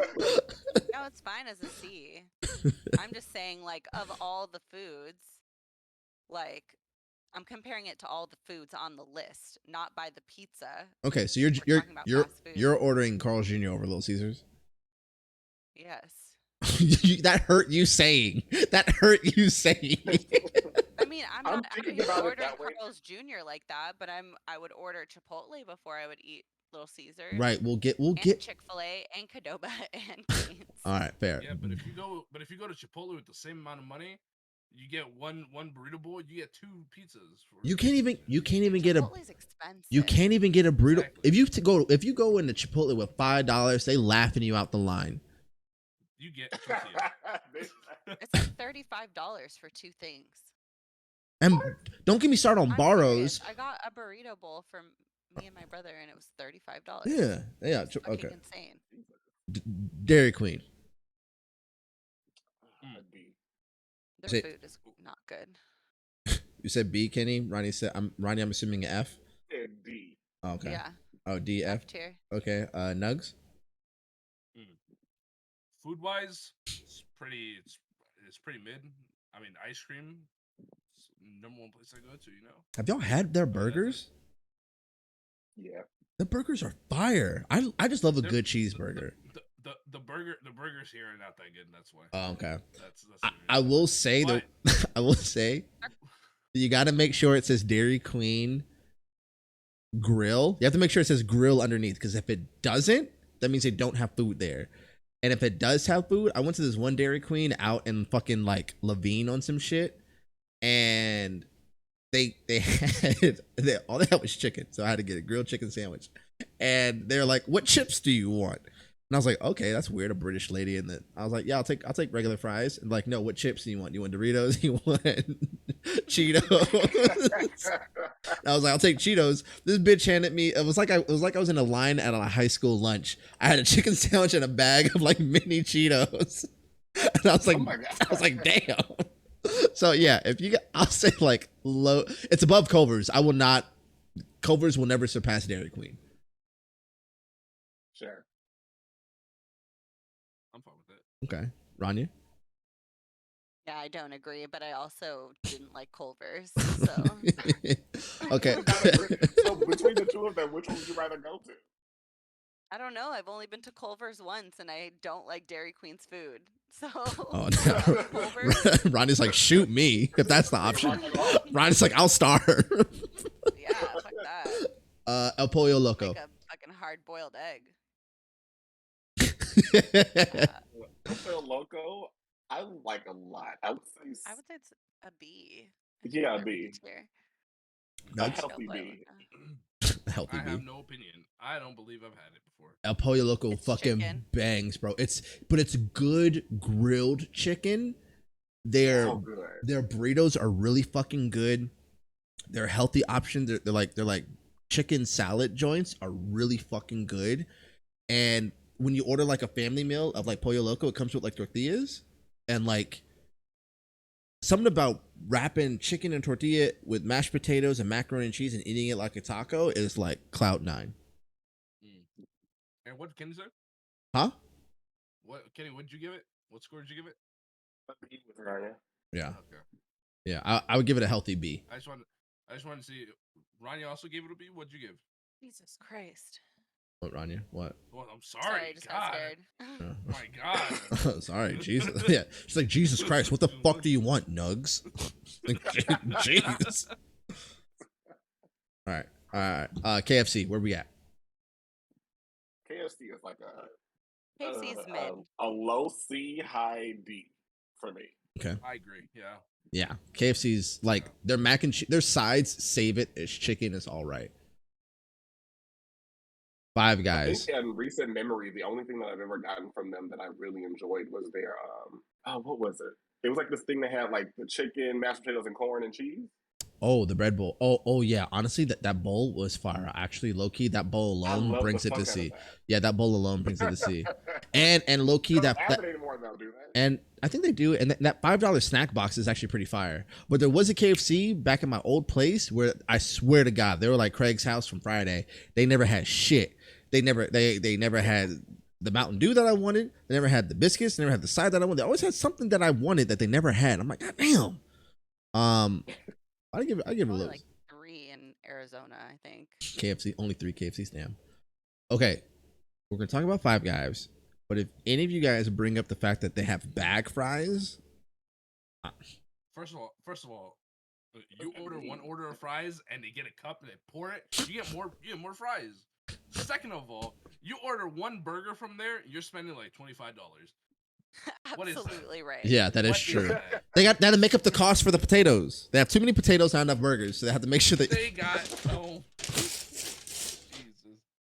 it's fine as a C. I'm just saying, like, of all the foods, like, I'm comparing it to all the foods on the list, not by the pizza. Okay, so We're talking about fast food. you're ordering Carl's Jr. over Little Caesars. Yes. That hurt you saying. I mean, I'm not thinking out here about it ordering that way. Carl's Jr. like that, but I would order Chipotle before I would eat Little Caesar. Right, we'll get Chick-fil-A and Qdoba and Queens. All right, fair. Yeah, but if you go to Chipotle with the same amount of money, you get one burrito bowl, you get 2 pizzas. You can't even get a Chipotle's expensive. you can't even get a burrito. Exactly. If you go into Chipotle with $5, they laughing you out the line. You get 2 tiers. It's like $35 for 2 things. And don't get me started on I'm Barrows. serious. I got a burrito bowl from me and my brother, and it was $35. Yeah. It's fucking Okay. insane. Dairy Queen. Their Say- food is not good. You said B, Kenny. Ronnie said I'm assuming F. D. Oh, okay. Yeah. Oh, D, F. F tier. Okay. Nuggs. Food wise, it's pretty mid. I mean, ice cream, it's the number one place I go to. Have y'all had their burgers? Yeah. The burgers are fire. I just love a good cheeseburger. The burgers here are not that good. And that's why. Oh, okay. That's I will say though. I will say, you got to make sure it says Dairy Queen grill. You have to make sure it says grill underneath, because if it doesn't, that means they don't have food there. And if it does have food, I went to this one Dairy Queen out in fucking like Levine on some shit, and they had all they had was chicken, so I had to get a grilled chicken sandwich. And they're like, "What chips do you want?" And I was like, "Okay, that's weird." A British lady in the, I was like, "Yeah, I'll take regular fries." And like, "No, what chips do you want? You want Doritos? You want Cheetos?" I was like, "I'll take Cheetos." This bitch handed me. It was like I was in a line at a high school lunch. I had a chicken sandwich and a bag of like mini Cheetos, and I was like, Oh my God. I was like, "Damn." So yeah, if you, I'll say like low. It's above Culver's. Culver's will never surpass Dairy Queen. Sure. I'm fine with it. Okay, Rania. Yeah, I don't agree, but I also didn't like Culver's, so Okay. So between the two of them, which one would you rather go to? I don't know. I've only been to Culver's once, and I don't like Dairy Queen's food. So Oh no. Culver's. Ronnie's like, shoot me if that's the option. Ronnie's like, I'll starve. Yeah, fuck that. El Pollo Loco. Like a fucking hard-boiled egg. Hotel Loco, I like a lot. I would say, I would say it's a B. Yeah, a Or B. tier. A Nuggs? healthy Boil B. Healthy I have B. no opinion. I don't believe I've had it before. El Pollo Loco It's fucking chicken. bangs, bro. It's good grilled chicken. Their So good. their burritos are really fucking good. Their healthy options, they're like chicken salad joints are really fucking good. And when you order like a family meal of like Pollo Loco, it comes with like tortillas and like something about wrapping chicken and tortilla with mashed potatoes and macaroni and cheese and eating it like a taco is like cloud nine. And what Kenny say? Huh? What Kenny? What'd you give it? What score did you give it? A B with Rania. Yeah. Okay. Yeah. I would give it a healthy B. I just want to see. Ronnie also gave it a B. What'd you give? Jesus Christ. What, Rania? What? Well, I'm Sorry, sorry. I just got God. scared. Oh My God. Sorry, Jesus. Yeah. She's like, Jesus Christ, what the fuck do you want, Nuggs? Like, jeez. All right. KFC, where we at? KFC is like KFC's mid. a low C, high D for me. Okay. I agree. Yeah. Yeah. KFC's like their mac and cheese, their sides, save it. Its chicken is all right. Five I Guys. think in recent memory, the only thing that I've ever gotten from them that I really enjoyed was their what was it? It was like this thing that had like the chicken, mashed potatoes, and corn and cheese. Oh, the bread bowl. Oh yeah. Honestly, that bowl was fire. Actually, low key, that bowl I alone love brings the it to fuck out of C. that. Yeah, that bowl alone brings it to C. And low key They that, don't that have it anymore though, do they? and I think they do. And that $5 snack box is actually pretty fire. But there was a KFC back in my old place where I swear to God, they were like Craig's house from Friday. They never had shit. They never had the Mountain Dew that I wanted. They never had the biscuits. They never had the side that I wanted. They always had something that I wanted that they never had. I'm like, God damn. I give it a Only little. like 3 in Arizona, I think. KFC, only 3 KFCs, damn. Okay, we're gonna talk about Five Guys, but if any of you guys bring up the fact that they have bag fries, First of all, you order one order of fries and they get a cup and they pour it. You get more fries. Second of all, you order one burger from there, you're spending like $25. What is that? Absolutely right. yeah, that is What is true. that? They got to make up the cost for the potatoes. They have too many potatoes, not enough burgers, so they have to make sure that. They got no. Jesus.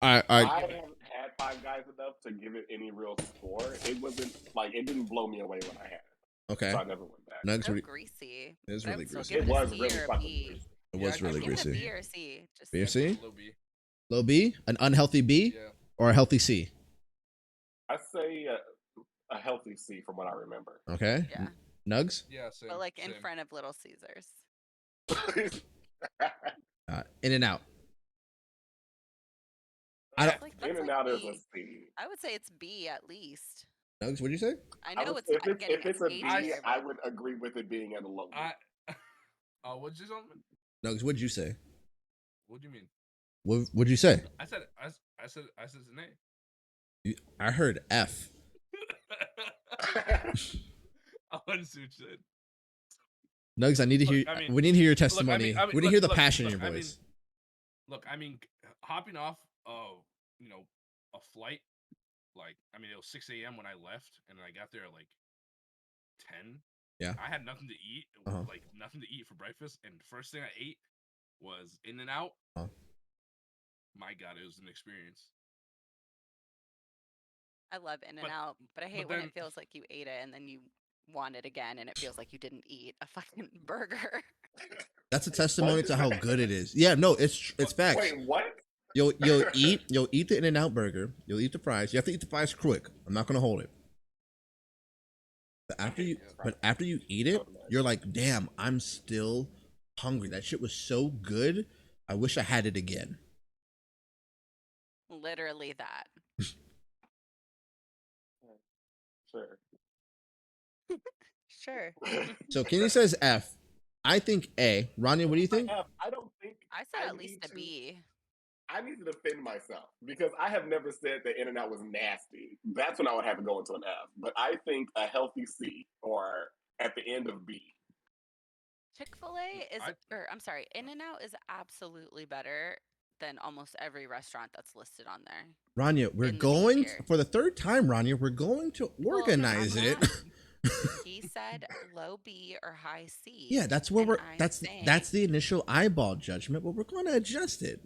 All right. I haven't had Five Guys enough to give it any real score. It wasn't like it didn't blow me away when I had it, Okay, so I never went back. Nugs, So what do greasy. It is but I really would still greasy. give It a was C really or a fucking B. greasy. it Yeah, was I'd really give it Give it a greasy. B or C. Just B or Yeah, C? Low B. Low B, an unhealthy B, Yeah. or a healthy C? I say a healthy C from what I remember. Okay, Yeah. Nugs, Yeah, same. But like in same. front of Little Caesars. In and out. I don't. Like, In that's and like out is a B. C. I would say it's B at least. Nugs, what'd you say? I I know would- it's if not getting it's a its B, A tier, I but would agree with it being at a low B. What'd you say? Something? Nugs, what'd you say? What do you mean? What'd you say? I said it's an A. I heard F. I want to see what you said. Nugs, I need to hear. Look, I mean- we need to hear your Look, testimony. I mean, we need to look, hear the look, passion look, in your I mean, voice. Look, I mean, hopping off, a flight, it was 6 a.m. when I left, and I got there at like 10. Yeah. I had nothing to eat, like nothing to eat for breakfast, and the first thing I ate was In and Out. Uh-huh. My God, it was an experience. I love In and But- Out, but I hate when then- it feels like you ate it and then you want it again and it feels like you didn't eat a fucking burger. That's a testimony to how good it is. Yeah, no, it's facts. Wait, what? You'll eat the In and Out burger. You'll eat the fries. You have to eat the fries quick. I'm not gonna hold it. But after you eat it, you're like, damn, I'm still hungry. That shit was so good. I wish I had it again. Literally that. Sure. Sure. So Kenny says F. I think A. Ronnie, what do you think? I don't think I said I at least need a to. B. I need to defend myself because I have never said that In-N-Out was nasty. That's when I would have to go into an F. But I think a healthy C or at the end of B. Chick-fil-A is, I or I'm sorry, In-N-Out is absolutely better than almost every restaurant that's listed on there. Rania, we're In the B going tier. for the third time, Rania. We're going to Well, organize I'm it. not. He said low B or high C. Yeah, that's where and we're. I'm That's saying, the initial eyeball judgment, but we're going to adjust it.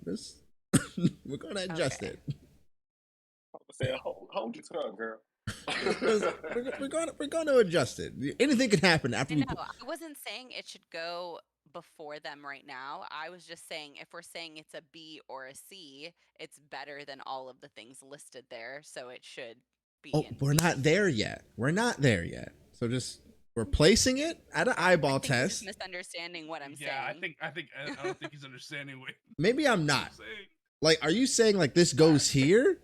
We're going to adjust Okay. it. I would say, hold your tongue, girl. We're going to adjust it. Anything can happen after I we. know. I wasn't saying it should go before them right now. I was just saying if we're saying it's a B or a C, it's better than all of the things listed there, so it should be Oh, in we're B. not there yet. We're not there yet. So just we're placing it at an eyeball I think you're just test. misunderstanding what I'm saying. yeah, I don't think he's understanding what Maybe I'm I'm not. saying. Like, are you saying like this goes here?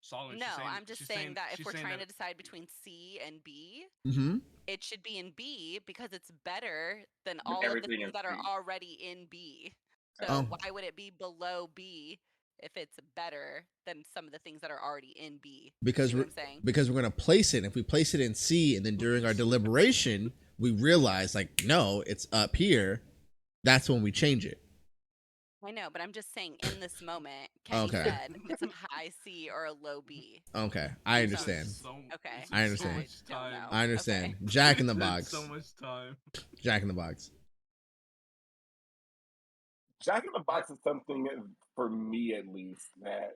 Solomon, No, she's saying, I'm just she's saying that if she's we're saying trying that to decide between C and B, Mm-hmm. it should be in B because it's better than But all of the everything things is that are C. already in B. So Oh, why would it be below B if it's better than some of the things that are already in B? You because see what I'm saying? we're gonna place it. If we place it in C, and then during our deliberation we realize like no, it's up here. That's when we change it. I know, but I'm just saying in this moment, Kenny Okay. said it's a high C or a low B. Okay, I it took understand. Okay. it took I so understand. much Don't time. know. I understand. Okay. Jack in the It took box. so much time. Jack in the box. Jack in the I Box is something, for me at least, that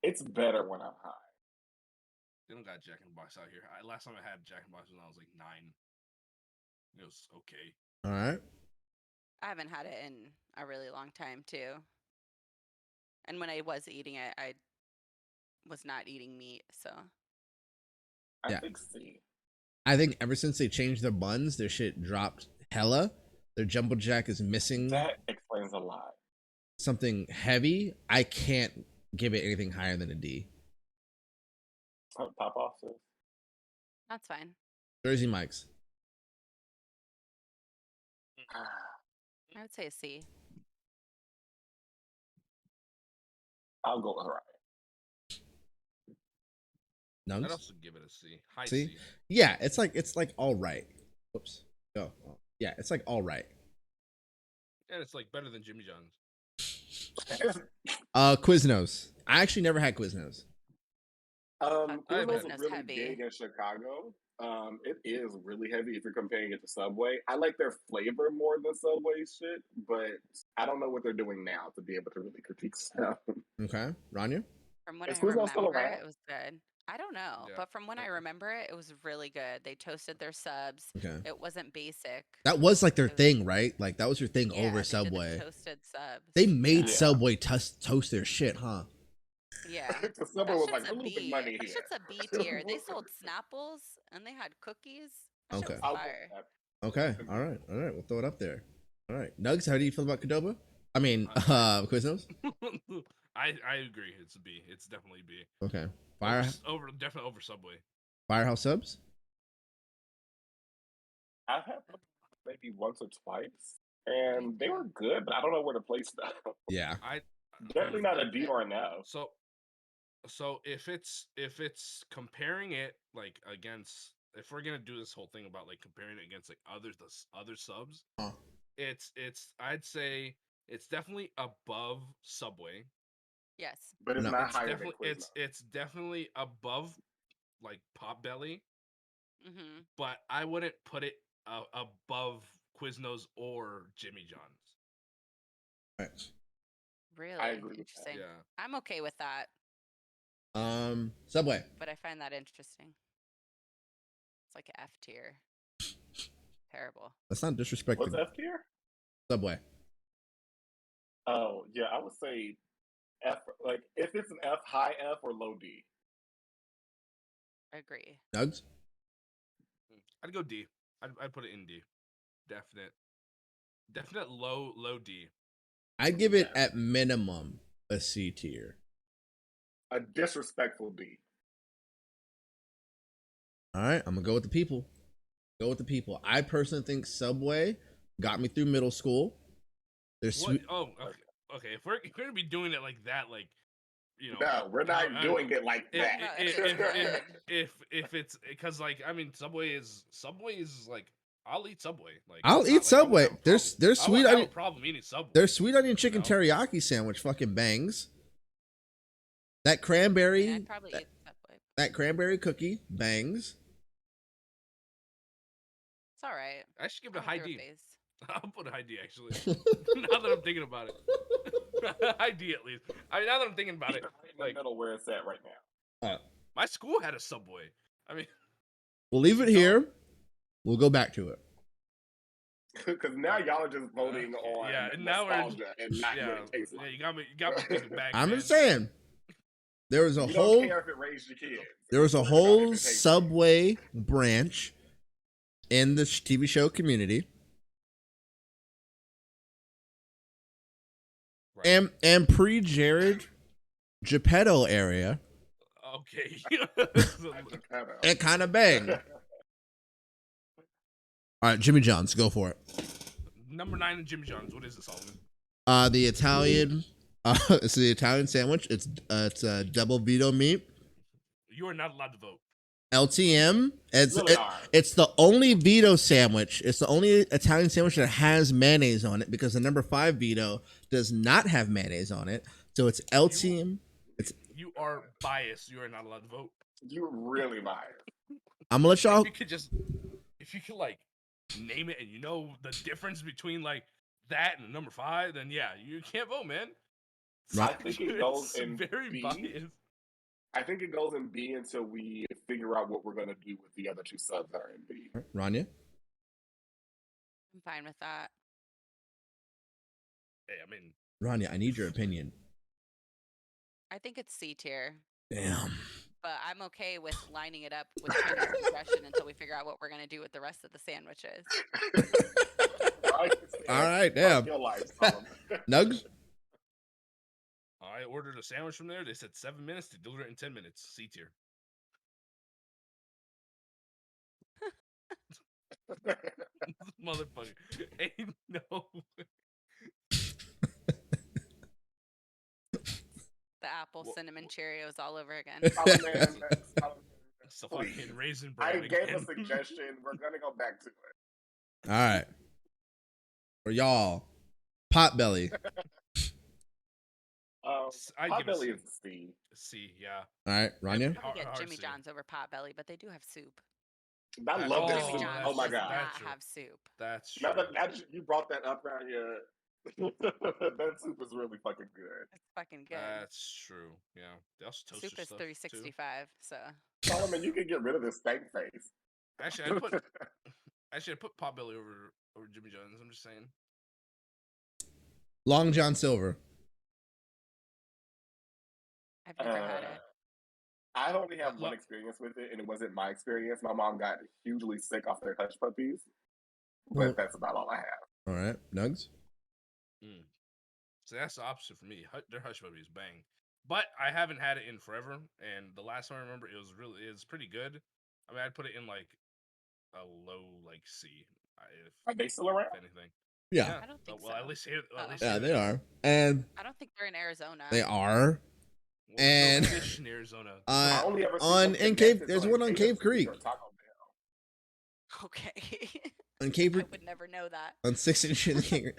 it's better when I'm high. they don't got Jack in the Box out here. Last time I had Jack in the Box was when I was like 9. It was okay. All right. I haven't had it in a really long time too. And when I was eating it, I was not eating meat, so I Yeah. think C. I think ever since they changed their buns, their shit dropped hella. Their jumbo jack is missing That explains a lot. something heavy. I can't give it anything higher than a D. Top off, sis. that's fine. Jersey Mike's. I would say a C. I'll go with her. I'd Nuggs. also give it a C. High See? C. Yeah, it's like all right. Whoops. Go. Oh, yeah, it's like all right. And it's like better than Jimmy John's. Quiznos. I actually never had Quiznos. I've had Quiznos it. is really Heavy. big in Chicago. It is really heavy if you're comparing it to Subway. I like their flavor more than Subway shit, but I don't know what they're doing now to be able to really critique stuff. Okay, Rania. From what Is I Quiznos still remember, around? it was good. I don't know, Yeah. but from when I remember it, it was really good. They toasted their subs. Okay, It wasn't basic. that was like their It was, thing, right? Like that was your thing yeah, over they did Subway. the toasted subs. They made Yeah. Yeah. Subway toast their shit, huh? Yeah. The Subway That was shit's like, a we're losing B. money That here. shit's a B tier. They sold Snapples and they had cookies. That shit Okay. was I'll go fire. with Okay. All right. All right. We'll throw it up there. All right. Nugs, how do you feel about Qdoba? I mean, Quiznos. I agree. It's a B. It's definitely B. Okay. Definitely over Subway. Firehouse subs. I've had them maybe once or twice, and they were good, but I don't know where to place them. Yeah. I Definitely not a D or an F. So if it's comparing it like against, if we're gonna do this whole thing about like comparing it against like other subs, Huh. it's I'd say it's definitely above Subway. Yes. But it's No. not It's higher than definitely Quiznos. it's definitely above like Potbelly, Mm-hmm. but I wouldn't put it above Quiznos or Jimmy John's. Right. Really agree with that. interesting. Yeah. I'm okay with that, Subway. but I find that interesting. It's like F tier. Terrible. Let's not disrespect What's the F tier? Subway. Oh, yeah, I would say F. Like, if it's an F, high F or low D. Agree. Nugs. I'd go D. I'd put it in D. Definite low D. I'd give it at minimum a C tier. A disrespectful D. All right, I'm gonna go with the people. Go with the people. I personally think Subway got me through middle school. There's What? sweet. Oh, okay. If we're gonna be doing it like that, like No, we're not doing it like if that. No, it is good. if it's because like I mean Subway is like I'll eat Subway. Like I'll it's eat not like I won't Subway. have a There's problem. I sweet won't have a onion. problem eating Subway. Their sweet onion chicken know? teriyaki sandwich fucking bangs. That I mean, cranberry, I'd probably eat Subway. that cranberry cookie bangs. It's all right. I should give it a I'm high through D. phase. I'll put a high D actually. Now that I'm thinking about it, high D at least. I mean, now that I'm thinking about it, In the like middle where it's at right now. my school had a Subway. I mean, We'll leave it here. We'll go back to it. Because now y'all are just voting on yeah, and now we're nostalgia and not yeah, what it tastes yeah. like. You got me thinking back. I'm man. just saying. There was a You whole don't care if it raised your kids. there was a Worry about if whole it tastes good. Subway branch in the TV show Community. Right. And pre-Jared Geppetto area, Okay. it kind of banged. All right, Jimmy John's, go for it. Number 9 in Jimmy John's. What is it, Solomon? The Italian, it's the Italian sandwich. It's double veto meat. You are not allowed to vote. LTM. Really are. It's the only veto sandwich. It's the only Italian sandwich that has mayonnaise on it because the number 5 veto does not have mayonnaise on it. So it's LTM. You are biased. You are not allowed to vote. You really liar. I'm gonna let y'all. If you could like name it and you know the difference between like that and number 5, then yeah, you can't vote, man. Right. I think it goes It's in very B. biased. I think it goes in B until we figure out what we're going to do with the other 2 subs that are in B. Rania. I'm fine with that. Hey, I mean, Rania, I need your opinion. I think it's C tier, Damn. but I'm okay with lining it up with Kenny's suggestion until we figure out what we're gonna do with the rest of the sandwiches. All right, damn. Your life, Solomon. Nuggs. I ordered a sandwich from there. They said 7 minutes. They delivered it in 10 minutes. C tier. Motherfucker. Ain't no way. The apple cinnamon Cheerios all over again. Solomon, It's a please. fucking raisin I bread. gave again. a suggestion. We're going to go back to it. All right. For y'all, Potbelly. I'd give it Potbelly C. is C. C, yeah. All right, Rania. I Hard- get hard Jimmy C. John's over Potbelly, but they do have soup. I love their Oh, Jimmy soup. John's Oh my does god. not That's true. have soup. That's true. Now that you brought that up, Rania, that soup is really fucking good. It's fucking good. That's true. Yeah. They also toast Soup their is stuff, too. $3.65, so Solomon, you can get rid of this stank face. Actually, I put Potbelly over Jimmy John's. I'm just saying. Long John Silver. I've never had it. I only have Look- one experience with it, and it wasn't my experience. My mom got hugely sick off their hush puppies, but Well- that's about all I have. All right, Nuggs. So that's the opposite for me. Their hush puppies bang, but I haven't had it in forever. And the last time I remember, it's pretty good. I mean, I'd put it in like a low like C. Are they still around? If anything. Yeah. I don't think well, so. at least here. At least Yeah, here they are. And I don't think they're in Arizona. they are. Well, there's And- no fish in Arizona. I only ever see on them in connected Cave, there's to, one on like, Cave KFC Creek. or Taco Bell. Okay. On Cave I would never know that. on 6th and King.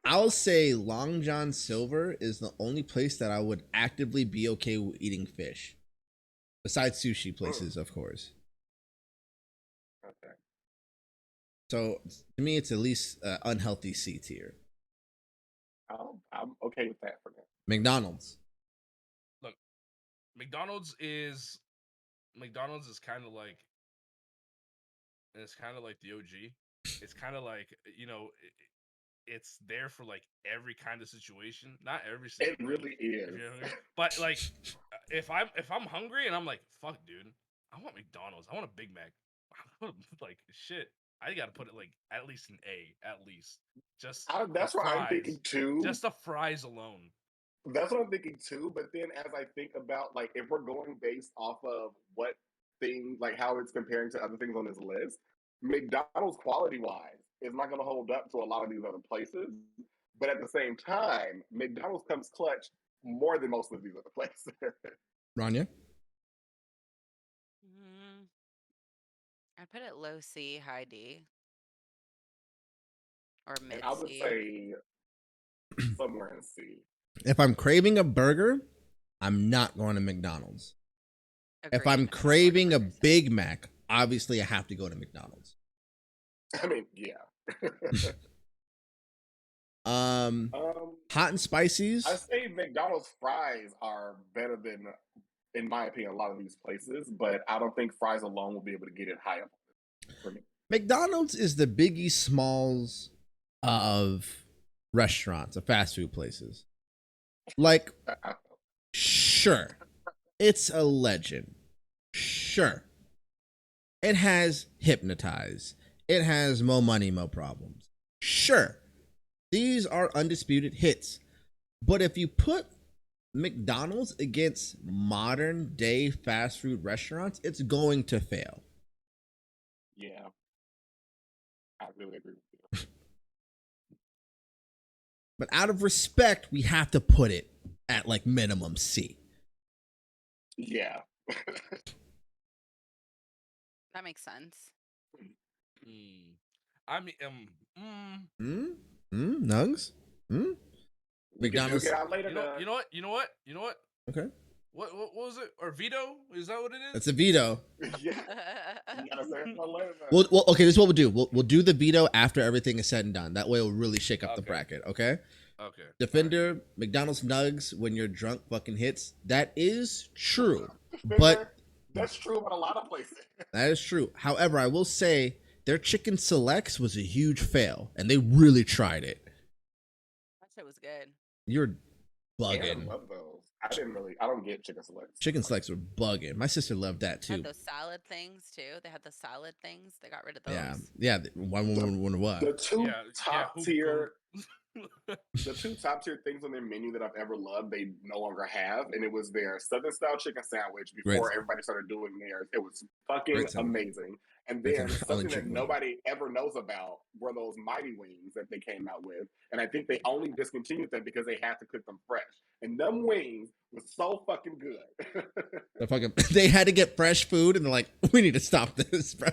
I'll say Long John Silver is the only place that I would actively be okay with eating fish. Besides sushi places, of course. Okay. So to me, it's at least unhealthy C tier. I'm okay with that for now. McDonald's. McDonald's is kind of like, it's kind of like the OG. It's kind of like, it's there for like every kind of situation. Not every single. It really is. If you're hungry. But like, if I'm hungry and I'm like, fuck, dude, I want McDonald's. I want a Big Mac. Like shit, I gotta put it like at least an A, at least. Just That's the what I'm fries. thinking too. Just the fries alone. That's what I'm thinking too. But then as I think about like if we're going based off of what things like how it's comparing to other things on this list, McDonald's quality wise is not gonna hold up to a lot of these other places. But at the same time, McDonald's comes clutch more than most of these other places. Rania? Mm, I put it low C, high D, or And mid I would C. say somewhere in C. If I'm craving a burger, I'm not going to McDonald's. If Agreed. I'm I don't order craving a burgers. Big Mac, obviously I have to go to McDonald's. I mean, yeah. Hot and spices. I say McDonald's fries are better than, in my opinion, a lot of these places, but I don't think fries alone will be able to get it high up for me. McDonald's is the Biggie Smalls of restaurants, of fast food places. Like, sure, it's a legend. Sure. It has Hypnotize. It has Mo Money, Mo Problems. Sure. These are undisputed hits. But if you put McDonald's against modern day fast food restaurants, it's going to fail. Yeah, I really agree with you. But out of respect, we have to put it at like minimum C. Yeah. That makes sense. I mean, Nuggs? We can McDonald's. figure it out later. you know what? Okay. What was it? Or veto? Is that what it is? That's a veto. Yeah. You gotta say it later. Well, okay, this is what we'll do. We'll do the veto after everything is said and done. That way it'll really shake up the Okay. bracket, okay? Okay. Defender, McDonald's Nugs when you're drunk fucking hits. That is true. Defender, But that's true about a lot of places. that is true. However, I will say their chicken selects was a huge fail, and they really tried it. That shit was good. You're Yeah, I bugging. love those. I don't get chicken selects. Chicken selects were bugging. My sister loved that They too. had those salad things too. They had the salad things. They got rid of those. Yeah. One woman what? The two Yeah, top who- tier the two top tier things on their menu that I've ever loved, they no longer have, and it was their Southern style chicken sandwich before Great. everybody started doing theirs. It was fucking Great sandwich. amazing. And Great then sandwich. I like something that chicken wing. nobody ever knows about were those mighty wings that they came out with, and I think they only discontinued them because they had to cook them fresh. And them wings was so fucking good. They had to get fresh food, and they're like, we need to stop this, bro.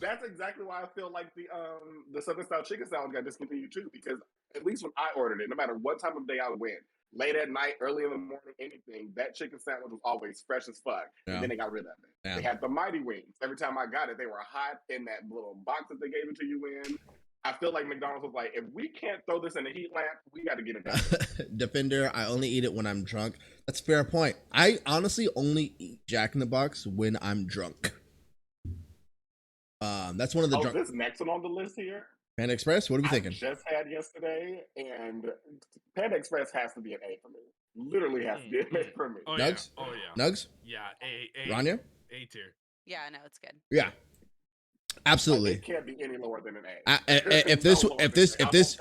That's exactly why I feel like the Southern style chicken sandwich got discontinued too, because at least when I ordered it, no matter what time of day I went, late at night, early in the morning, anything, that chicken sandwich was always fresh as fuck. Yeah. And then they got rid of it. Yeah. They had the mighty wings. Every time I got it, they were hot in that little box that they gave it to you in. I feel like McDonald's was like, if we can't throw this in a heat lamp, we got to get it out. Defender, I only eat it when I'm drunk. That's a fair point. I honestly only eat Jack in the Box when I'm drunk. That's one of the drunk. This next one on the list here, Panda Express. What are we thinking? just had yesterday, and Panda Express has to be an A for me. Literally has to be an A for me. Oh, Nuggs? Yeah. Oh yeah. Nugs? Yeah. A. Rania? A tier. Yeah, no, it's good. Yeah, absolutely. It can't be any lower than an A.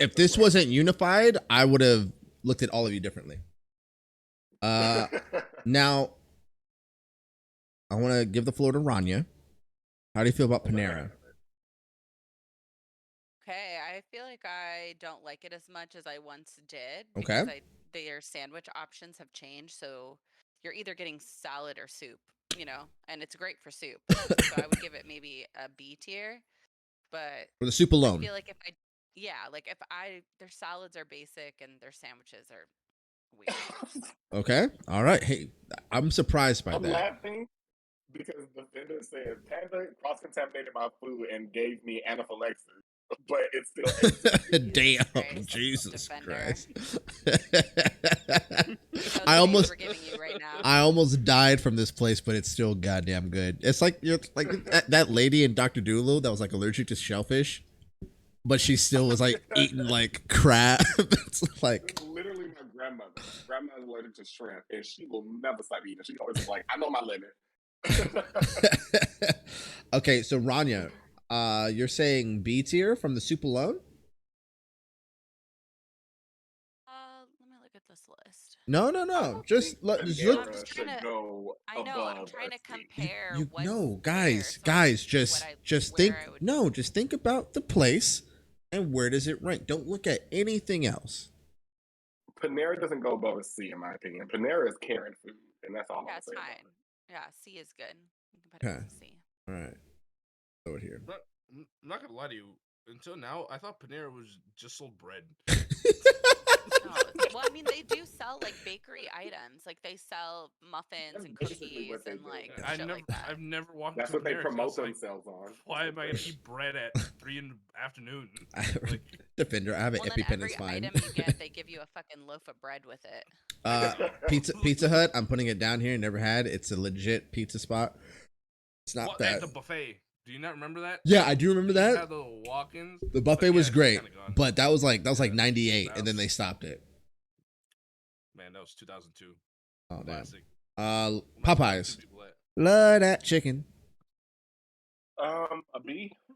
If this wasn't unified, I would have looked at all of you differently. Now, I want to give the floor to Rania. How do you feel about Panera? Okay, I feel like I don't like it as much as I once did. Okay. Because their sandwich options have changed, so you're either getting salad or soup, and it's great for soup. So I would give it maybe a B tier, but For the soup I alone. feel like their salads are basic and their sandwiches are weird. Okay. All right. Hey, I'm surprised by I'm that. laughing because the vendor said Panda cross-contaminated my food and gave me anaphylaxis, but it's still Damn, Christ, Jesus Defender. Christ. Those I names almost we're giving you right now. I almost died from this place, but it's still goddamn good. It's like you're like that lady in Dr. Dolittle that was like allergic to shellfish, but she still was like eating like crab. It's like literally my grandmother. Grandmother's allergic to shrimp, and she will never stop eating. She always is like, I know my limit. Okay, so Rania, you're saying B tier from the soup alone? Let me look at No. I don't Just think just look. I'm Panera just trying should to. go I know. I'm above trying a to C. compare You what's no, where, guys, so I can see just what I just where think. I would. No, just think about the place and where does it rank. Don't look at anything else. Panera doesn't go above a C in my opinion. Panera is Karen food, and that's all I'm Yeah, gonna it's say about fine. Yeah, C is good. You can put it Okay. as a C. All right. Over here. But I'm not gonna lie to you. Until now, I thought Panera was just sold bread. No, well, I mean, they do sell like bakery items. Like they sell muffins That's and basically cookies what they and do. like Yeah. shit like that. I've never walked That's into what they Panera 'cause I promote was like, themselves on. why am I gonna eat bread at 3 in the afternoon? Like, Defender, I have an Well, then EpiPen. every It's fine. item you get, they give you a fucking loaf of bread with it. Pizza Hut. I'm putting it down here. Never had. It's a legit pizza spot. It's not what bad. at the buffet? Do you not remember that? Yeah, I do remember You that. had the walk-ins. The but buffet yeah, was it's great, kinda gone. but that was like Yeah, 98, that and then was- they stopped it. Man, that was 2002. Oh damn. Classic. Popeyes. People at. Love that chicken. A B. I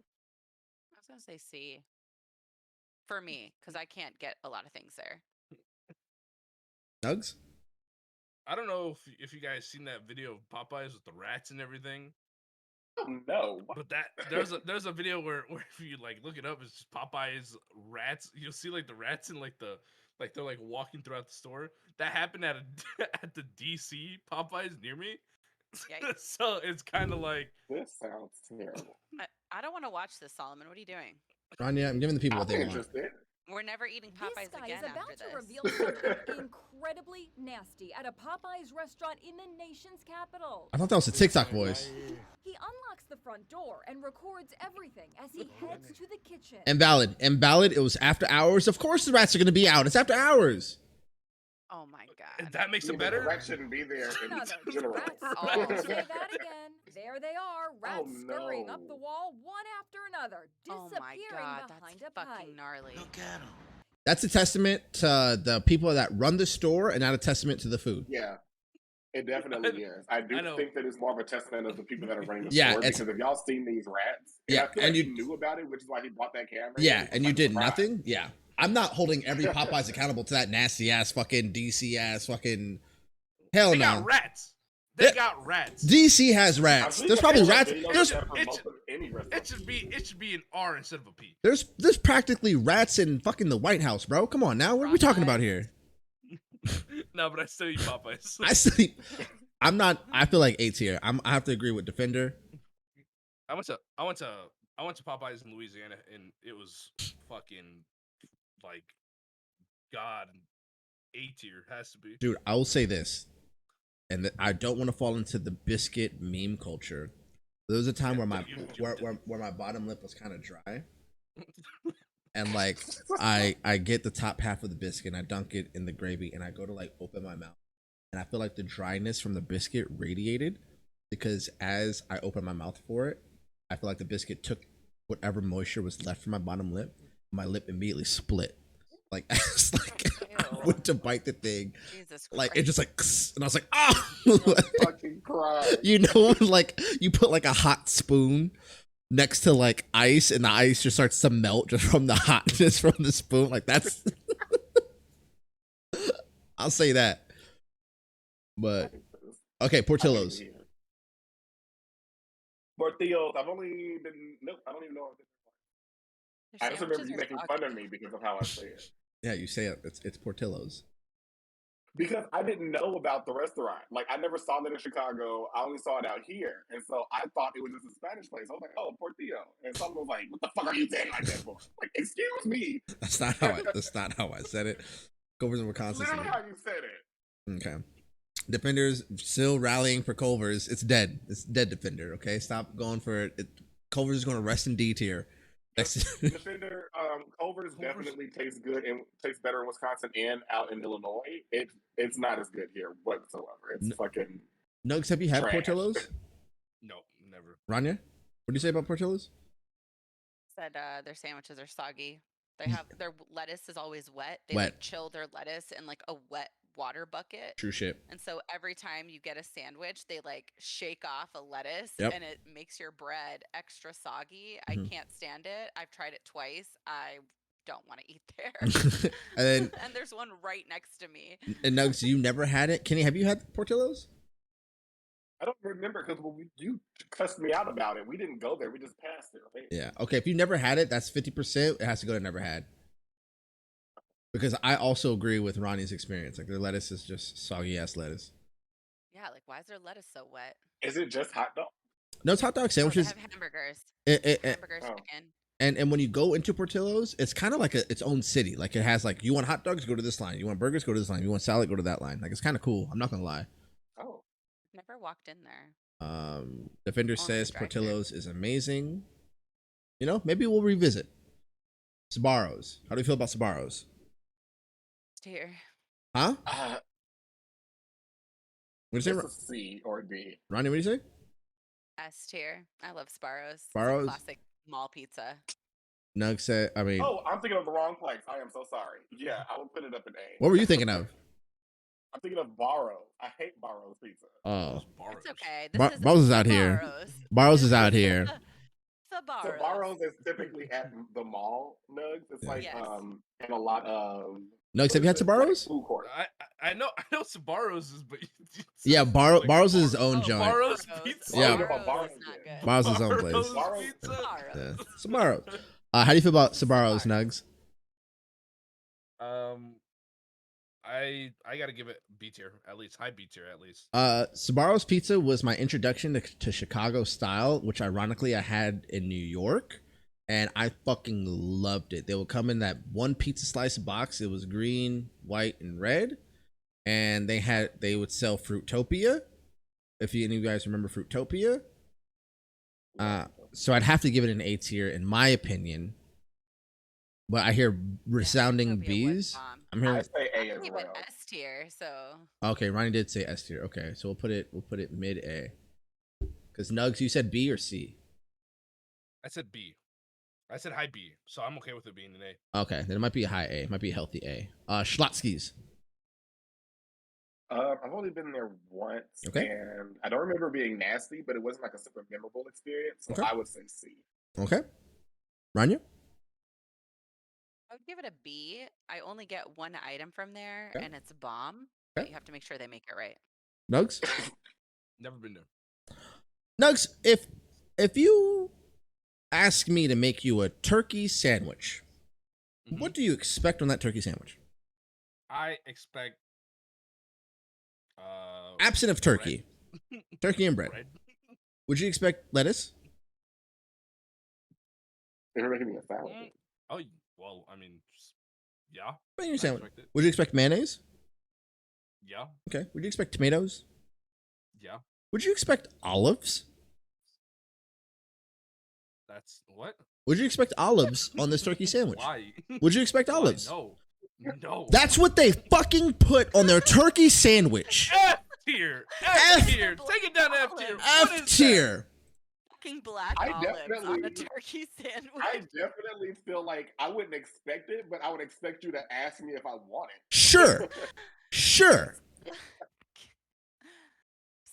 was gonna say C. For me, because I can't get a lot of things there. Nuggs. I don't know if you guys seen that video of Popeyes with the rats and everything. Oh no. But that there's a video where if you like look it up, it's just Popeyes rats. You'll see like the rats in like the like they're like walking throughout the store. That happened at at the DC Popeyes near me. Yikes. So it's kind of like This sounds terrible. I don't want to watch this, Solomon. What are you doing? Rania, I'm giving the people I'm what they want. interested. We're never eating Popeyes This guy again is about after to this. reveal something incredibly nasty at a Popeyes restaurant in the nation's capital. I thought that was a TikTok voice. He unlocks the front door and records everything as he heads to the kitchen. Invalid. It was after hours. Of course the rats are gonna be out. It's after hours. Oh my god. that makes it The better. rat shouldn't be there in Another general. rats. Oh. I'll say that again. There they are, rats scurrying up no. the wall one after another, Oh disappearing my god, behind that's a pipe. fucking gnarly. That's a testament to the people that run the store and not a testament to the food. Yeah, it definitely is. I do I know. think that it's more of a testament of the people that are running the Yeah, store it's- because if y'all seen these rats, Yeah, I feel and like you- he knew about it, which is why he bought that camera. Yeah, It was and you like a did surprise. nothing? Yeah. I'm not holding every Popeyes accountable to that nasty ass fucking DC ass fucking hell They no. got rats. They Yeah. got rats. DC has rats. There's probably rats. There's It should be an R instead of a P. there's practically rats in fucking the White House, bro. Come on now. What are we talking about here? No, but I still eat Popeyes. I sleep. I'm not. I feel like A tier. I have to agree with Defender. I went to Popeyes in Louisiana, and it was fucking like God. A tier has to be. Dude, I will say this, and I don't want to fall into the biscuit meme culture. There was a time where my where my bottom lip was kind of dry, and like I get the top half of the biscuit and I dunk it in the gravy and I go to like open my mouth and I feel like the dryness from the biscuit radiated because as I opened my mouth for it, I feel like the biscuit took whatever moisture was left from my bottom lip. My lip immediately split. Like I was like I went to bite the thing, Jesus Christ. like it just like, and I was like, ah. Fucking cry. You know, like you put like a hot spoon next to like ice, and the ice just starts to melt just from the hotness from the spoon. Like that's, I'll say that. But okay, Portillo's. Portillo's. I've only been. Nope, I don't even know. Their I just remember sandwiches you are making fucking- fun of me because of how I say it. Yeah, you say it. It's Portillo's. Because I didn't know about the restaurant. Like, I never saw that in Chicago. I only saw it out here. And so I thought it was just a Spanish place. I was like, oh, Portillo. And someone was like, what the fuck are you saying like that for? Like, excuse me. That's not how I said it. Culver's in Wisconsin. Literally how you said it. Okay. Defenders still rallying for Culver's. It's dead. It's dead, Defender. Okay, stop going for it. Culver's is going to rest in D tier. Defender, Culver's definitely tastes good and tastes better in Wisconsin and out in Illinois. It's not as good here whatsoever. It's fucking Nuggs, have you had trash. Portillo's? No, never. Rania, what do you say about Portillo's? Said their sandwiches are soggy. They have their lettuce is always wet. They Wet. like chill their lettuce in like a wet water bucket. True shit. And so every time you get a sandwich, they like shake off a lettuce Yep. and it makes your bread extra soggy. Mhm. I can't stand it. I've tried it twice. I don't want to eat there. And then and there's one right next to me. and Nuggs, you never had it. Kenny, have you had Portillo's? I don't remember because you cussed me out about it. We didn't go there. We just passed it. Right? Yeah. Okay. If you never had it, that's 50%. It has to go to never had. Because I also agree with Ronnie's experience. Like their lettuce is just soggy ass lettuce. Yeah, like why is their lettuce so wet? Is it just hot dog? No, it's hot dog Oh, they sandwiches. have hamburgers. Hamburgers, Oh. chicken. And when you go into Portillo's, it's kind of like its own city. Like it has like, you want hot dogs, go to this line. You want burgers, go to this line. You want salad, go to that line. Like it's kind of cool. I'm not gonna lie. Oh. Never walked in there. Defender Only says drive-thru. Portillo's is amazing. You know, maybe we'll revisit. Sbarro's. How do you feel about Sbarro's? Here. Huh? What do you It's say, a C or a D. Ronnie? What do you say? S tier. I love Sbarro's. It's a Sbarro's? classic mall pizza. Nug said, I mean, Oh, I'm thinking of the wrong place. I am so sorry. Yeah, I will put it up in A. what were you thinking of? I'm thinking of Barrow. I hate Barrow's pizza. Oh, It's okay. Barro's is out here. Barro's is out here. The So Barrows. Barrows is typically at the mall, Nuggs. It's Yeah. like Yes. and a lot of Nugs, have you had Sbarro's? food court. I know Sbarro's is, but Yeah, Barro's is his own joint. Barro's Barrows. pizza. Yeah. Barrows is not good. Barro's his own place. Barro's pizza. Yeah. Barrows. Sbarro's. How do you feel about Sbarro's, Nugs? I gotta give it B tier at least, high B tier at least. Sbarro's pizza was my introduction to Chicago style, which ironically I had in New York, and I fucking loved it. They would come in that one pizza slice box. It was green, white, and red, and they would sell Fruitopia. If any of you guys remember Fruitopia, so I'd have to give it an A tier in my opinion. But I hear resounding Fruitopia was B's. bomb. I'm I hearing. say A I as gave well. it S tier, so Okay, Ronnie did say S tier. Okay, so we'll put it mid A. Because Nugs, you said B or C? I said B. I said high B, so I'm okay with it being an A. Okay, then it might be a high A. It might be a healthy A. Schlotzsky's. I've only been there once, Okay. and I don't remember being nasty, but it wasn't like a super memorable experience. So Okay. I would say C. Okay. Rania? I would give it a B. I only get one item from there, Okay. and it's bomb. Okay. But you have to make sure they make it right. Nugs? Never been there. Nugs, if you ask me to make you a turkey sandwich, Mhm. what do you expect on that turkey sandwich? I expect Absent of turkey. Turkey and bread. bread. Would you expect lettuce? They're making me a salad. Oh well, I mean, yeah, What do you I sandwich? expect it. Would you expect mayonnaise? Yeah, Okay. Would you expect tomatoes? yeah. Would you expect olives? That's what? Would you expect olives on this turkey sandwich? Why? Would you expect Why? olives? No. That's what they fucking put on their turkey sandwich. F tier. F tier. Take it down to F tier. What is F that? tier. Fucking black I olives on a definitely- turkey sandwich. I definitely feel like I wouldn't expect it, but I would expect you to ask me if I want it. Sure. Sure.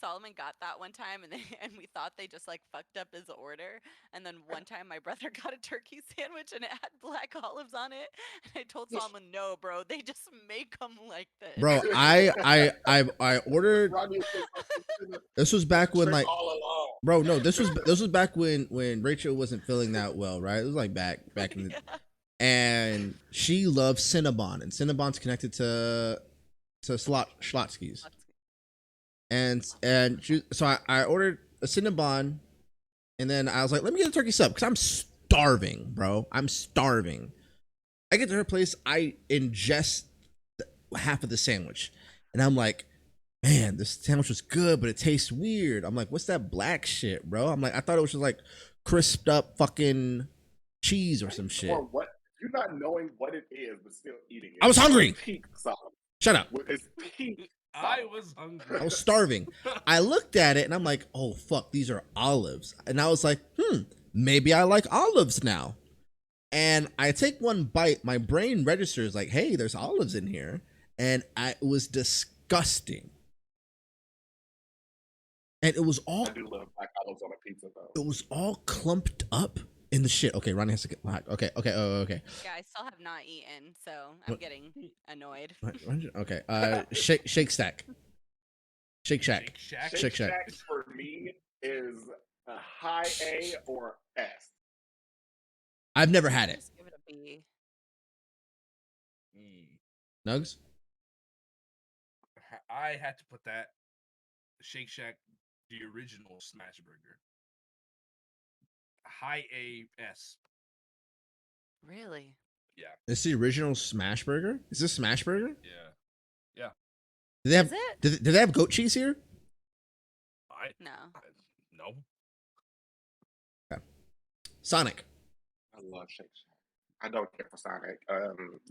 Solomon got that one time, and we thought they just like fucked up his order. And then one time, my brother got a turkey sandwich and it had black olives on it. And I told Solomon, "No, bro, they just make them like this." Bro, I ordered. Rodney was This was back when like, all along. bro, no, this was back when Rachel wasn't feeling that well, right? It was like back in the, Yeah. and she loves Cinnabon, and Cinnabon's connected to Schlotzsky's. And so I ordered a Cinnabon, and then I was like, let me get a turkey sub because I'm starving, bro. I'm starving. I get to her place, I ingest half of the sandwich, and I'm like, man, this sandwich was good, but it tastes weird. I'm like, what's that black shit, bro? I'm like, I thought it was just like crisped up fucking cheese or some shit. Or what? You're not knowing what it is, but still eating it. I was hungry. It's peak sauce. Shut up. It's peak. I was hungry. I was starving. I looked at it and I'm like, oh fuck, these are olives. And I was like, maybe I like olives now. And I take one bite, my brain registers like, hey, there's olives in here. And it was disgusting. And it was all I do love black olives on a pizza, though. it was all clumped up in the shit. Okay, Ronnie has to get. Okay, okay, oh, okay. Yeah, I still have not eaten, so I'm What? getting annoyed. Okay, Shake Stack. Shake Shack. Shake Shack. Shake Shake Shack. Shack for me is a high A or S. I've never had it. Just give it a B. Nuggs? I had to put that Shake Shack, the original smash burger. High A S. Really? Yeah. It's the original Smash Burger? Is this Smash Burger? Yeah. Do they have Is it? do they have goat cheese here? No. No. Sonic. I love Shake Shack. I don't care for Sonic.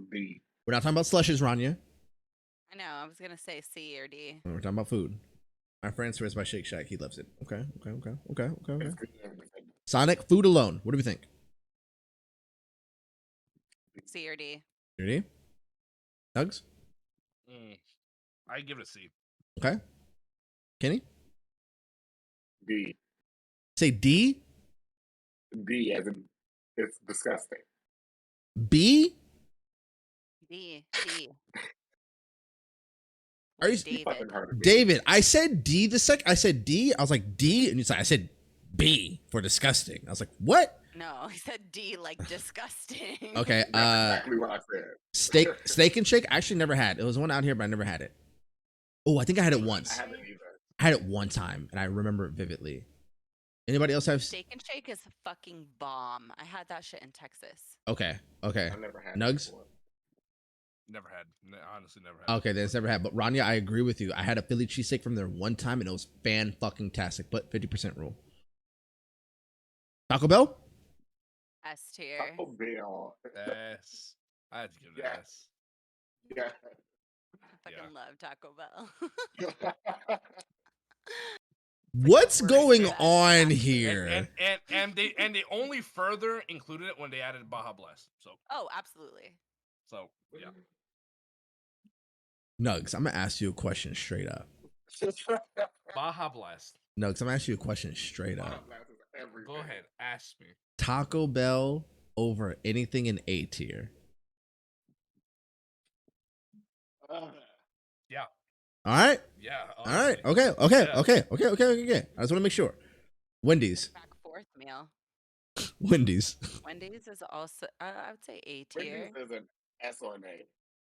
B. We're not talking about slushes, Rania. I know. I was gonna say C or D. We're talking about food. My friend swears by Shake Shack. He loves it. Okay. It's good. Sonic, food alone. What do we think? C or D. Ready? Nuggs? I give it a C. Okay. Kenny? B. Say D? B as in it's disgusting. B? D. D. Are you Like You fucking David? heard of me. David, I said D the second. I said D. I was like D, and you said I said B for disgusting. I was like, what? No, he said D like disgusting. Okay. That's exactly what I said. Steak and Shake. I actually never had. It was one out here, but I never had it. Oh, I think I had it once. I haven't either. I had it one time, and I remember it vividly. Anybody else have? Steak and Shake is a fucking bomb. I had that shit in Texas. Okay. Okay. I've never had Nuggs? it before. Never had. Honestly, never had. Okay, then it's never had. But Rania, I agree with you. I had a Philly cheesesteak from there one time, and it was fan-fucking-tastic. But 50% rule. Taco Bell? S tier. Taco Bell. S. I had to give it Yeah. an S. Yeah. I fucking love Taco Bell. What's worst going best on taco. here? And they only further included it when they added Baja Blast. Oh, absolutely. So yeah. Nuggs, I'm gonna ask you a question straight up. Baja Blast. Nuggs, I'm gonna ask you a question straight up. Go ahead, ask me. Taco Bell over anything in A tier. Yeah. All right. Yeah. All right. honestly. Okay. Yeah. Okay. I just want to make sure. Wendy's. Back fourth meal. Wendy's. Wendy's is also, I would say A tier. Wendy's is an S or an A.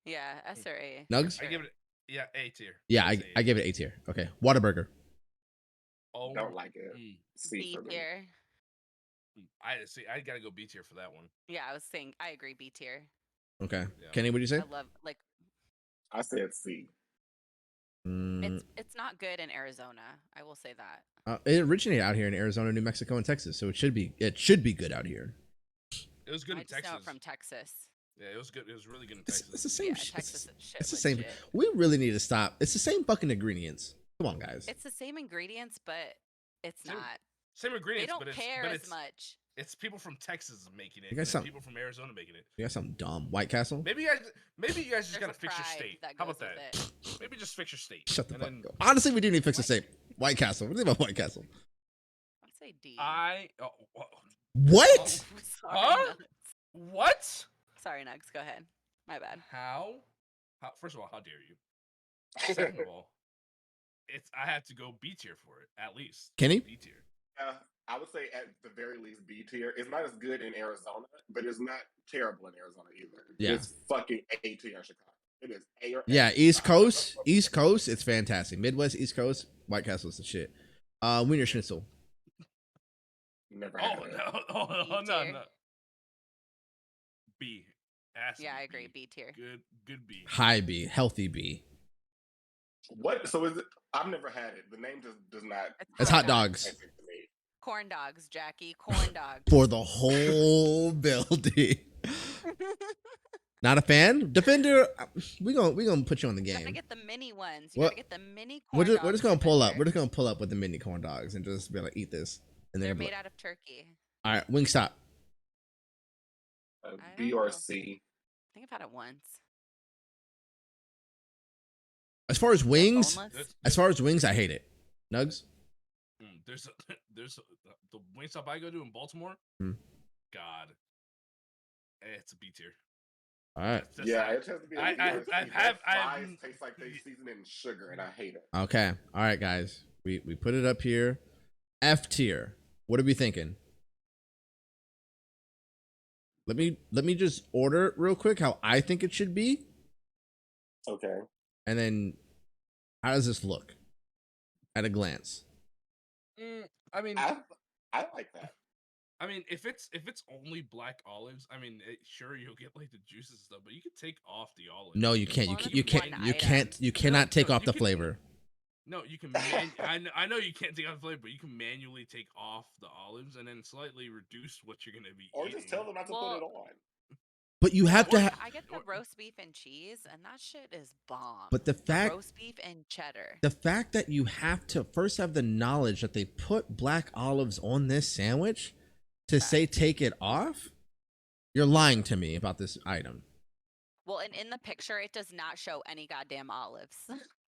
Yeah, S or A. Nugs. I give it. Yeah, A tier. Yeah, I'd say I give it A tier. Okay. Whataburger. Oh, Don't like it. mm, C B for me. tier. I see. I gotta go B tier for that one. Yeah, I was saying, I agree, B tier. Okay. Yeah. Kenny, what do you say? I love, like, I said C. it's not good in Arizona. I will say that. It originated out here in Arizona, New Mexico, and Texas, so it should be good out here. It was good I in just know Texas. it from Texas. Yeah, it was good. It was really good in It's Texas. the same. Yeah, shit. Texas shit It's the was same. shit. We really need to stop. It's the same fucking ingredients. Come on, guys. It's the same ingredients, but it's Same- not. Same They ingredients, don't but it's care but as it's much. it's people from Texas making it. You guys and some- people from Arizona making it. You got something dumb. White Castle. Maybe you guys just There's gotta a fix your pride state. that How goes about with that? it. Maybe just fix your state. Shut the and fuck then up. Honestly, we do need to fix the same. White Castle. What do you think about White Castle? I'd say D. What? Sorry, Huh? Nugs. What? Sorry, Nugs. Go ahead. My bad. How? First of all, how dare you? Second of all, I have to go B tier for it at least. Kenny? B tier. I would say at the very least B tier. It's not as good in Arizona, but it's not terrible in Arizona either. Yeah. It's fucking A tier in Chicago. It is A or Yeah, S. East Coast. East Coast, it's fantastic. Midwest, East Coast, White Castle's the shit. Wiener Schnitzel. Never had Oh it. no! Oh B no! tier. No. B. Has to Yeah, be I agree. B tier. Good B. High B, healthy B. What? So is it? I've never had it. The name just does not. It's hot dogs make sense to me. Corn dogs, Jackie. Corn dogs. for the whole building. Not a fan? Defender, we gonna put you on the You gotta game. get the mini ones. You What? gotta get the mini corn We're dogs. just gonna pull up. Defender. We're just gonna pull up with the mini corn dogs and just be like, eat this. And They're then made out of turkey. all right, Wingstop. I B don't or know. C. I think I've had it once. As far as wings, Boneless? as far as wings, I hate it. Nugs. There's the Wingstop I go to in Baltimore. Hmm. God, it's a B tier. All right. That's Yeah, not- it tends to be a I- B I- or a C. I've Their have- I've- fries taste like they season in sugar, and I hate it. Okay. All right, guys. We put it up here. F tier. What are we thinking? Let me just order it real quick how I think it should be, Okay. and then how does this look at a glance? I mean, I like that. I mean, if it's only black olives, I mean, sure you'll get like the juices and stuff, but you can take off the olives. No, you can't. Well, You that's can't. one You item. can't. You cannot No, take no, off you the can- flavor. No, you can. I know you can't take off the flavor, but you can manually take off the olives and then slightly reduce what you're gonna be Or eating. just tell them not to put it on. But you have to. Or have I get the or- roast beef and cheese, and that shit is bomb. But the fact roast beef and cheddar. that you have to first have the knowledge that they put black olives on this sandwich to say take it off, you're lying to me about this item. Well, and in the picture, it does not show any goddamn olives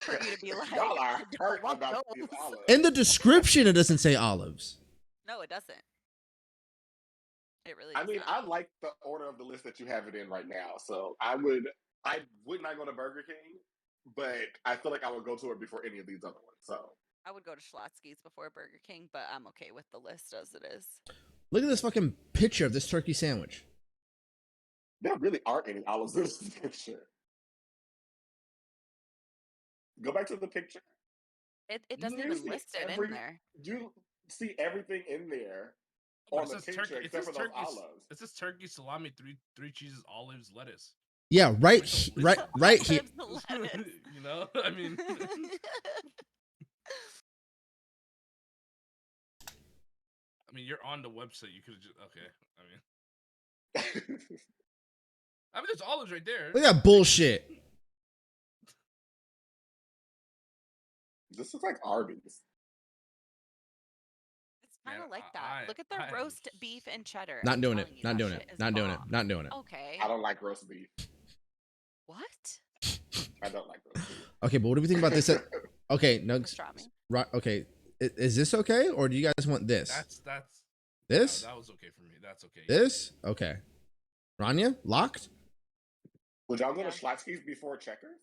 for you to be like, Y'all are "I don't hurt want about these those." olives. In the description, it doesn't say olives. No, it doesn't. It really. I Does mean, not. I like the order of the list that you have it in right now. So I would not go to Burger King, but I feel like I would go to it before any of these other ones. So I would go to Schlotzsky's before Burger King, but I'm okay with the list as it is. Look at this fucking picture of this turkey sandwich. there really aren't any olives in this picture. Go back to the picture. It You doesn't literally even see list it every- in there. You see everything in there But on it the says picture turkey. It except says for those turkey. olives. It says turkey, salami, three cheeses, olives, lettuce. Yeah, right, Where's the right, list? right here. Olives, lettuce. You know, I mean, you're on the website. You could have just okay. I mean, there's olives right there. Look at that bullshit. This looks like Arby's. It's kind Man, of like that. I- Look at their I am roast beef and cheddar. Not I'm doing it. telling you, Not that doing it. shit is Not doing it. bomb. Not doing it. Okay. I don't like roast beef. What? I don't like roast beef. Okay, but what do we think about this? Okay, Nuggs. Pastrami? Right. Okay, is this okay, or do you guys want this? That's This? that was okay for me. That's okay. This? Okay. Rania, locked? Would y'all go to Yeah. Schlotzsky's before Checkers?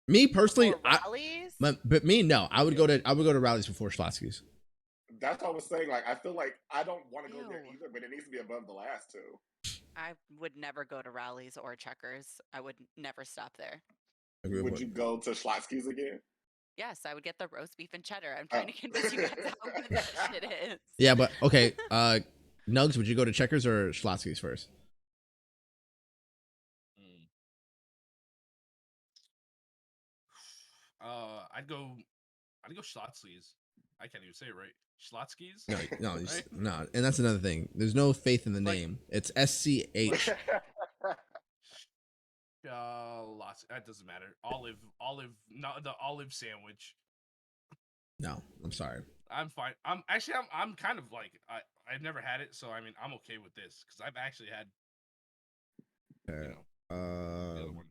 Me personally, Or rallies? but me, no. I would go to Rallies before Schlotzsky's. That's what I was saying. Like, I feel like I don't want to go there Ew. either, but it needs to be above the last two. I would never go to rallies or checkers. I would never stop there. Agree with Would you go to Schlotzsky's again? Yes, I would get the roast beef and cheddar. I'm trying to convince you guys how good that shit is. Yeah, but okay. Nuggs, would you go to Checkers or Schlotzsky's first? I'd go Schlotzsky's. I can't even say it right. Schlotzsky's? No, Right? no. And that's another thing. There's no faith in the Like- name. It's SCH. That doesn't matter. Olive, not the olive sandwich. No, I'm sorry. I'm fine. I'm kind of like I've never had it, so I mean I'm okay with this because I've actually had Okay. the other one.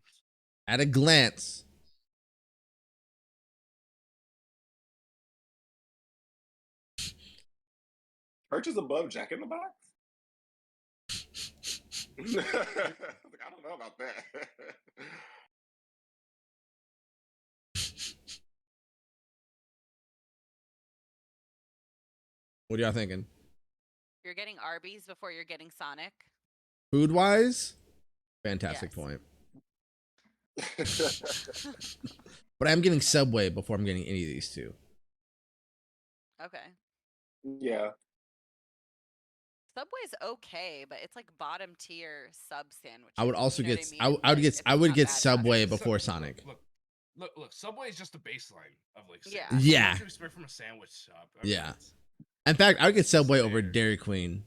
At a glance, Purchase above Jack in the Box? Like, I don't know about that. what are y'all thinking? You're getting Arby's before you're getting Sonic. Food wise, fantastic Yes. point. But I'm getting Subway before I'm getting any of these two. Okay. Yeah. Subway's okay, but it's like bottom tier sub sandwich. I would also you know get. what I, mean? I would Like, get. if I it's would not get bad, bad. Subway So- before Sonic. Look. Subway is just a baseline of like. Yeah. sandwiches. Yeah. What do you expect from a sandwich shop? I mean, Yeah. it's- In fact, I would get Subway over Fair. Dairy Queen.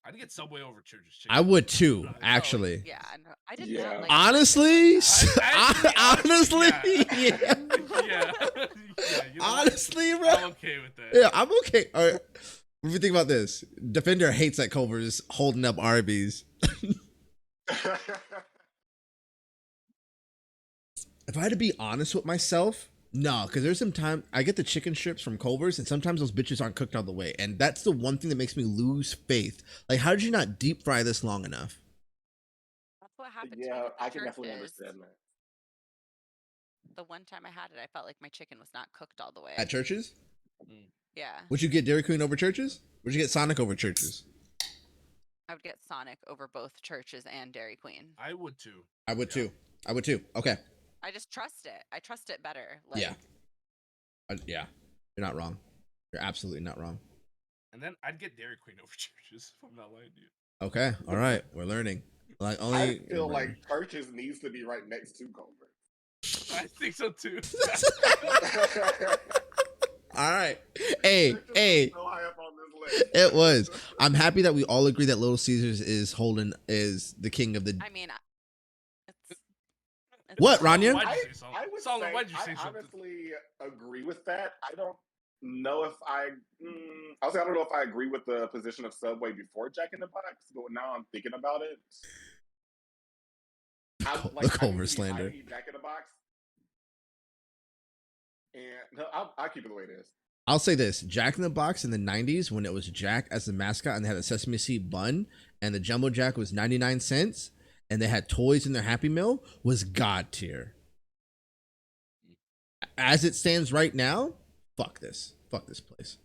I'd get Subway over Church's Chicken. I would too, Oh, actually. Yeah, I know. I did Yeah. not like Honestly, Honestly, honestly, yeah. yeah. You know what? Honestly, bro. I'm okay with that. Yeah, I'm okay. All right. What do you think about this? Defender hates that Culver's holding up Arby's. If I had to be honest with myself, No, because there's some time I get the chicken strips from Culver's, and sometimes those bitches aren't cooked all the way, and that's the one thing that makes me lose faith. Like, how did you not deep fry this long enough? That's what happened to me Yeah, with the I can definitely churches. understand that. The one time I had it, I felt like my chicken was not cooked all the way. At Churches? Yeah, Would you get Dairy Queen over Churches? Would you get Sonic over Churches? I would get Sonic over both churches and Dairy Queen. I would too. I would Yeah. too. I would too. Okay. I just trust it. I trust it better. Like, Yeah. Yeah. You're not wrong. You're absolutely not wrong. And then I'd get Dairy Queen over Churches. If I'm not lying to you. Okay. All right. We're learning. Like only. I feel like Churches needs to be right next to Culver's. I think so too. All right. Hey, Churches was hey. so high up on this list. It was. I'm happy that we all agree that Little Caesars is the king of the. I mean, it's What, fine. Rania? Why'd you say something? I would Solomon, say why'd you I say something? honestly agree with that. I don't know if I. I'll say I don't know if I agree with the position of Subway before Jack in the Box, but now I'm thinking about it. The Culver slander. I eat Jack in the Box, and no, I'll keep it the way it is. I'll say this: Jack in the Box in the '90s, when it was Jack as the mascot, and they had a sesame seed bun, and the Jumbo Jack was 99 cents, and they had toys in their Happy Meal, was god tier. As it stands right now, fuck this place.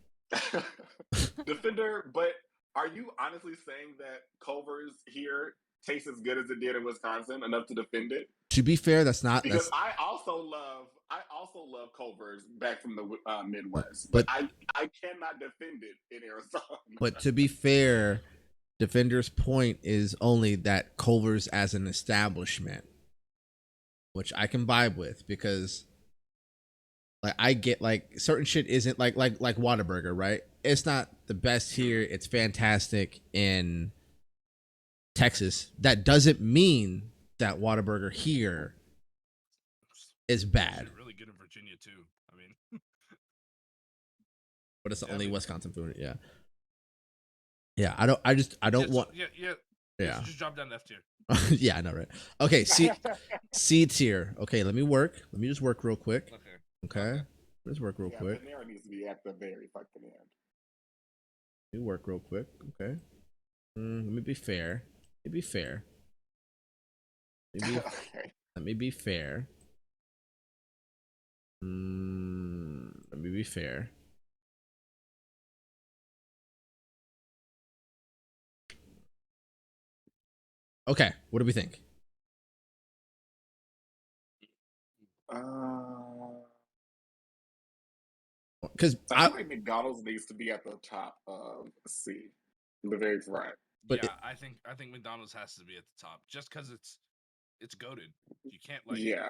Defender, but are you honestly saying that Culver's here tastes as good as it did in Wisconsin enough to defend it? To be fair, that's not. Because That's, I also love Culver's back from the Midwest, but I cannot defend it in Arizona. but to be fair, Defender's point is only that Culver's as an establishment, which I can vibe with because, like, I get like certain shit isn't like Whataburger, right? It's not the best here. It's fantastic in Texas. That doesn't mean that Whataburger here is bad, Actually really good in Virginia too. I mean, but it's the Yeah, I only mean- Wisconsin food. Yeah. Yeah, I don't yeah, want. So just drop down to F tier. Yeah, I know, right? Okay, C tier. Okay, let me just work real quick. Okay, let's work real quick. Panera needs to be at the very fucking end. Let me work real quick. Okay. Let me be fair. Let me be fair. Okay. Let me be fair. Let me be fair. Okay, what do we think? Because I feel like McDonald's needs to be at the top of C, the very front. But yeah, I think McDonald's has to be at the top just because it's goated. You can't like. Yeah.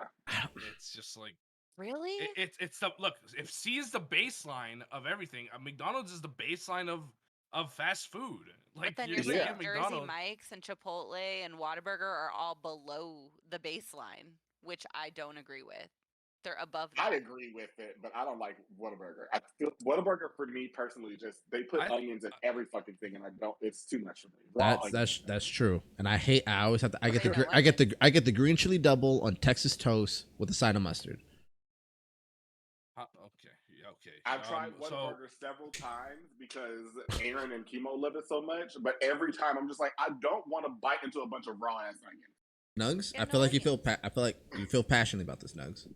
It's just like Really? it's the look. If C is the baseline of everything, McDonald's is the baseline of fast food. Like But then you're you're gonna saying give Jersey McDonald's. Mike's and Chipotle and Whataburger are all below the baseline, which I don't agree with. They're above that. I agree with it, but I don't like Whataburger. I feel Whataburger for me personally, just they put I- onions in every fucking thing, and I don't. It's too much for me. Raw onions. that's true. And I always have to. I get They the don't I get like the I get the green chili double on Texas toast with a side of mustard. Okay. I've tried Whataburger several times because Aaron and Chemo love it so much, but every time I'm just like, I don't want to bite into a bunch of raw ass onions. Nuggs, Yeah, I feel no like you feel. onions. I feel like you feel passionately about this, Nuggs.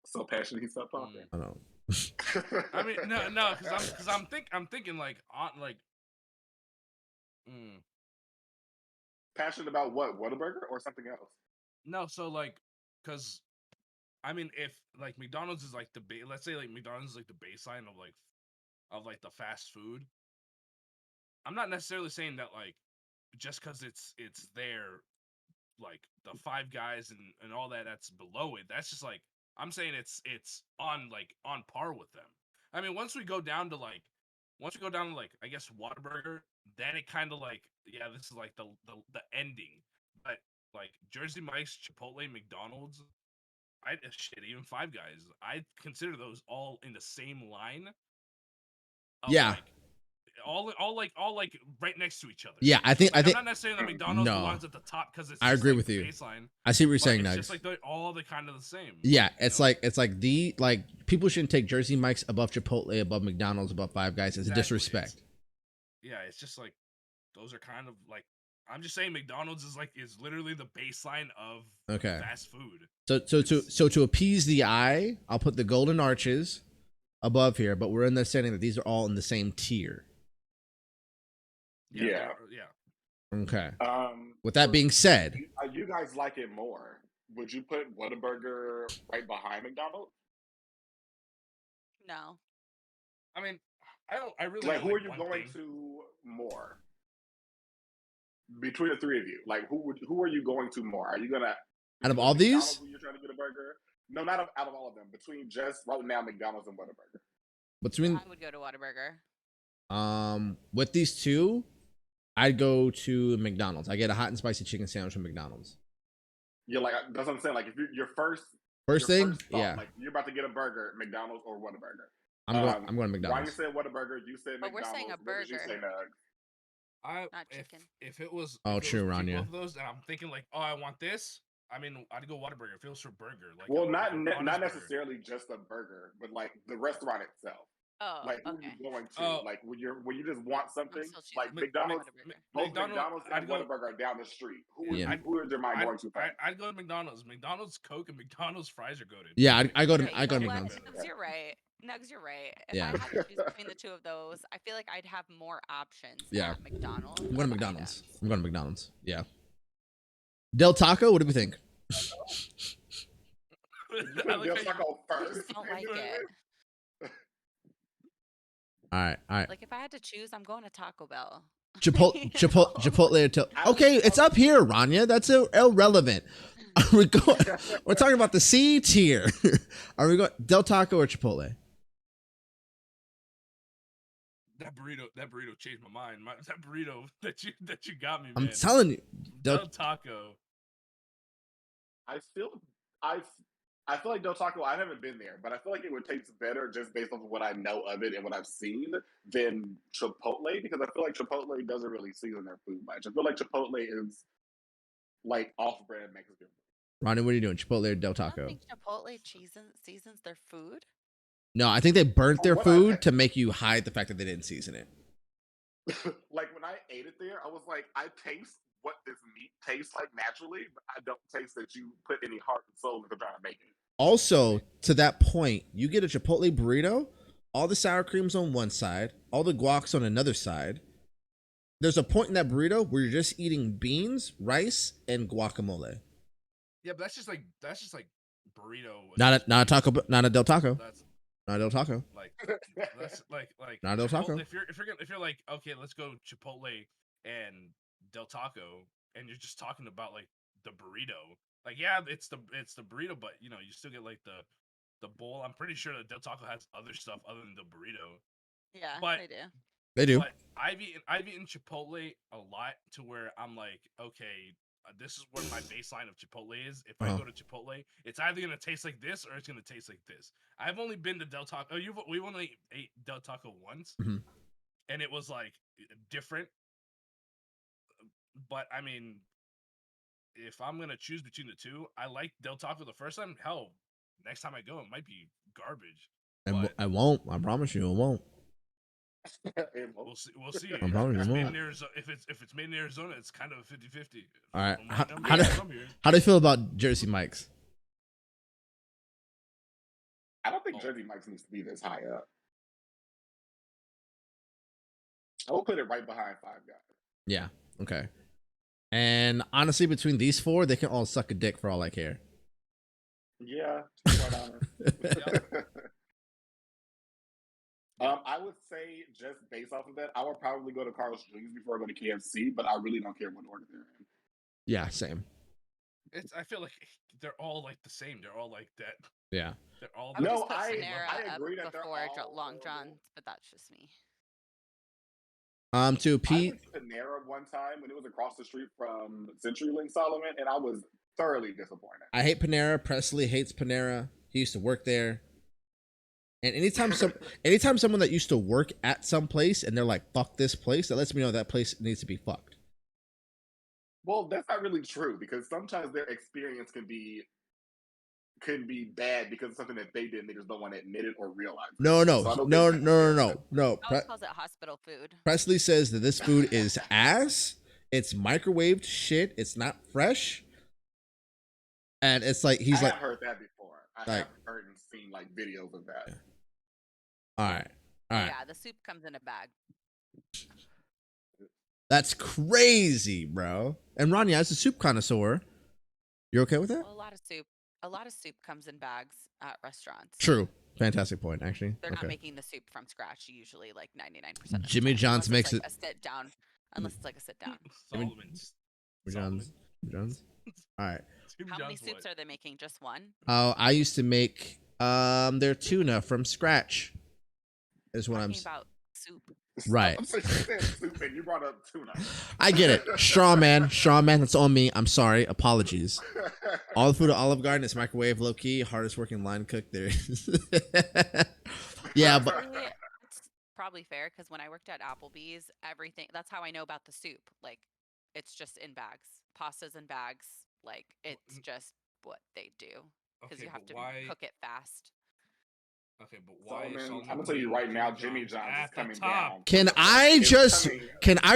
So passionate, he stopped talking. I don't know. I mean, no, because I'm thinking like on like. Passionate about what? Whataburger or something else? No, so like, because, I mean, if like McDonald's is like let's say like McDonald's is like the baseline of like the fast food. I'm not necessarily saying that like just because it's there, like the Five Guys and all that's below it. That's just like I'm saying it's on par with them. I mean, once we go down to like I guess Whataburger, then it kind of like this is like the ending. But like Jersey Mike's, Chipotle, McDonald's, even Five Guys, I consider those all in the same line. Of Yeah. like, all like right next to each other. Yeah, I think Like, I'm not necessarily the McDonald's no. belongs at the top because it's. I Just, agree like, with you. Baseline. I see what you're But saying, it's Nuggs. just like they're all the kind of the same. Yeah, you it's know? like the people shouldn't take Jersey Mike's above Chipotle, above McDonald's, above Five Guys. It's Exactly. disrespect. Yeah, it's just like those are kind of like I'm just saying McDonald's is literally the baseline of Okay. fast food. So to appease the eye, I'll put the Golden Arches above here, but we're understanding that these are all in the same tier. Yeah. Okay. With For that being said, you guys like it more. Would you put Whataburger right behind McDonald's? No. I mean, I really Like, don't who like are you one going thing. to more between the three of you? Like, who are you going to more? Are you gonna out of go all to these, McDonald's when you're trying to get a burger? No, not out of all of them. Between just right now McDonald's and Whataburger. between I would go to Whataburger. with these two, I'd go to McDonald's. I get a hot and spicy chicken sandwich from McDonald's. You're like, that's what I'm saying. Like, if your first Thing, thought, yeah. like you're about to get a burger, McDonald's or Whataburger. I'm going to Ryan McDonald's. said Whataburger. You said But we're McDonald's. saying a What did you burger. say, Nuggs? Not chicken. If it was Oh, if it true, was between Rania. both of those, and I'm thinking like, oh, I want this. I mean, I'd go Whataburger if it was for burger. Like, Well, like not a honest burger. necessarily just a burger, but like the restaurant itself. Oh, Like, who okay. are you going to? Oh. Like, when you just want something, still choosing like Mc- McDonald's, Whataburger. both McDonald's and I'd go- Whataburger are down the street. Yeah. Who is your mind going to? I'd go to McDonald's. McDonald's Coke and McDonald's fries are goated. Yeah, I go to Okay, I you go to know what? McDonald's. Nuggs, you're right. Nuggs, you're right. If Yeah. I had to choose between the two of those, I feel like I'd have more options Yeah. at McDonald's. I'm going to of McDonald's. items. I'm going to McDonald's. Yeah. Del Taco, what do we think? You I put like Del how you- Taco I first. just don't like it. All right. Like if I had to choose, I'm going to Taco Bell. Chipotle. Okay, it's up here, Rania. That's irrelevant. We're talking about the C tier. Are we going Del Taco or Chipotle? That burrito changed my mind. That burrito that you got me, man. I'm telling you, Del Taco. I feel like Del Taco, I haven't been there, but I feel like it would taste better just based off of what I know of it and what I've seen than Chipotle, because I feel like Chipotle doesn't really season their food much. I feel like Chipotle is like off-brand Mexican. Ronnie, what are you doing? Chipotle or Del I don't Taco? think Chipotle seasons their food. No, I think they burnt their What food to make you hide the fact that they didn't season it. Like when I ate it there, I was like, I taste what this meat tastes like naturally, but I don't taste that you put any heart and soul into trying to make it. Also, to that point, you get a Chipotle burrito, all the sour cream's on one side, all the guac's on another side. There's a point in that burrito where you're just eating beans, rice, and guacamole. Yeah, but that's just like burrito. Not a taco, not a Del Taco. That's Not a Del Taco. like that's like Not Del Taco. If you're like, okay, let's go Chipotle and Del Taco, and you're just talking about like the burrito. Like, yeah, it's the burrito, but you know, you still get like the bowl. I'm pretty sure that Del Taco has other stuff other than the burrito. Yeah, But- they do. They do. But I've eaten Chipotle a lot to where I'm like, okay, this is what my baseline of Chipotle is. If I go to Chipotle, it's either gonna taste like this or it's gonna taste like this. I've only been to Del Taco. We've only ate Del Taco once, Mhm. and it was like different. But I mean, if I'm gonna choose between the two, I like Del Taco the first time. Hell, next time I go, it might be garbage. But I won't. I promise you, it won't. we'll see. We'll see. I'm probably If it's wrong. made in Arizona, if it's made in Arizona, it's kind of a 50-50. All right. I'm How do you feel about Jersey Mike's? I don't think Jersey Mike's needs to be this high up. I will put it right behind Five Guys. Yeah. Okay. And honestly, between these four, they can all suck a dick for all I care. Yeah, to be quite honest. I would say just based off of that, I would probably go to Carl's Jr. before I go to KFC, but I really don't care what order they're in. Yeah, same. I feel like they're all like the same. They're all like that. Yeah. They're all. I would No, just put I Panera agree up that they're before all Long horrible. John's, but that's just me. To I Pete. went to Panera one time when it was across the street from CenturyLink Solomon, and I was thoroughly disappointed. I hate Panera. Presley hates Panera. He used to work there. And anytime someone that used to work at some place and they're like, fuck this place, that lets me know that place needs to be fucked. Well, that's not really true because sometimes their experience can be bad because of something that they did and they just don't want to admit it or realize it. No, So I don't think Alex calls it hospital food. Presley says that this food is ass. It's microwaved shit. It's not fresh. And it's like I have heard that before. I have heard and seen like videos of that. All right. Yeah, the soup comes in a bag. That's crazy, bro. And Ronnie, as a soup connoisseur, you're okay with that? Well, a lot of soup comes in bags at restaurants. True. Fantastic point, actually. They're not making the soup from scratch usually, like 99% of Jimmy John's makes it a sit down. Unless it's like a sit down. Solomon's. John's. All right. How many soups are they making? Just one? Oh, I used to make their tuna from scratch. Is what I'm talking about soup. Right. I'm saying you said soup and you brought up tuna. I get it. Straw man, that's on me. I'm sorry. Apologies. All the food at Olive Garden is microwave, low key, hardest working line cook there. Yeah, but It's probably fair because when I worked at Applebee's, everything that's how I know about the soup. Like, it's just in bags, pastas in bags. Like, it's just what they do because you have to cook it fast. Okay, but why? I'm gonna tell you right now, Jimmy John's is coming down. Can I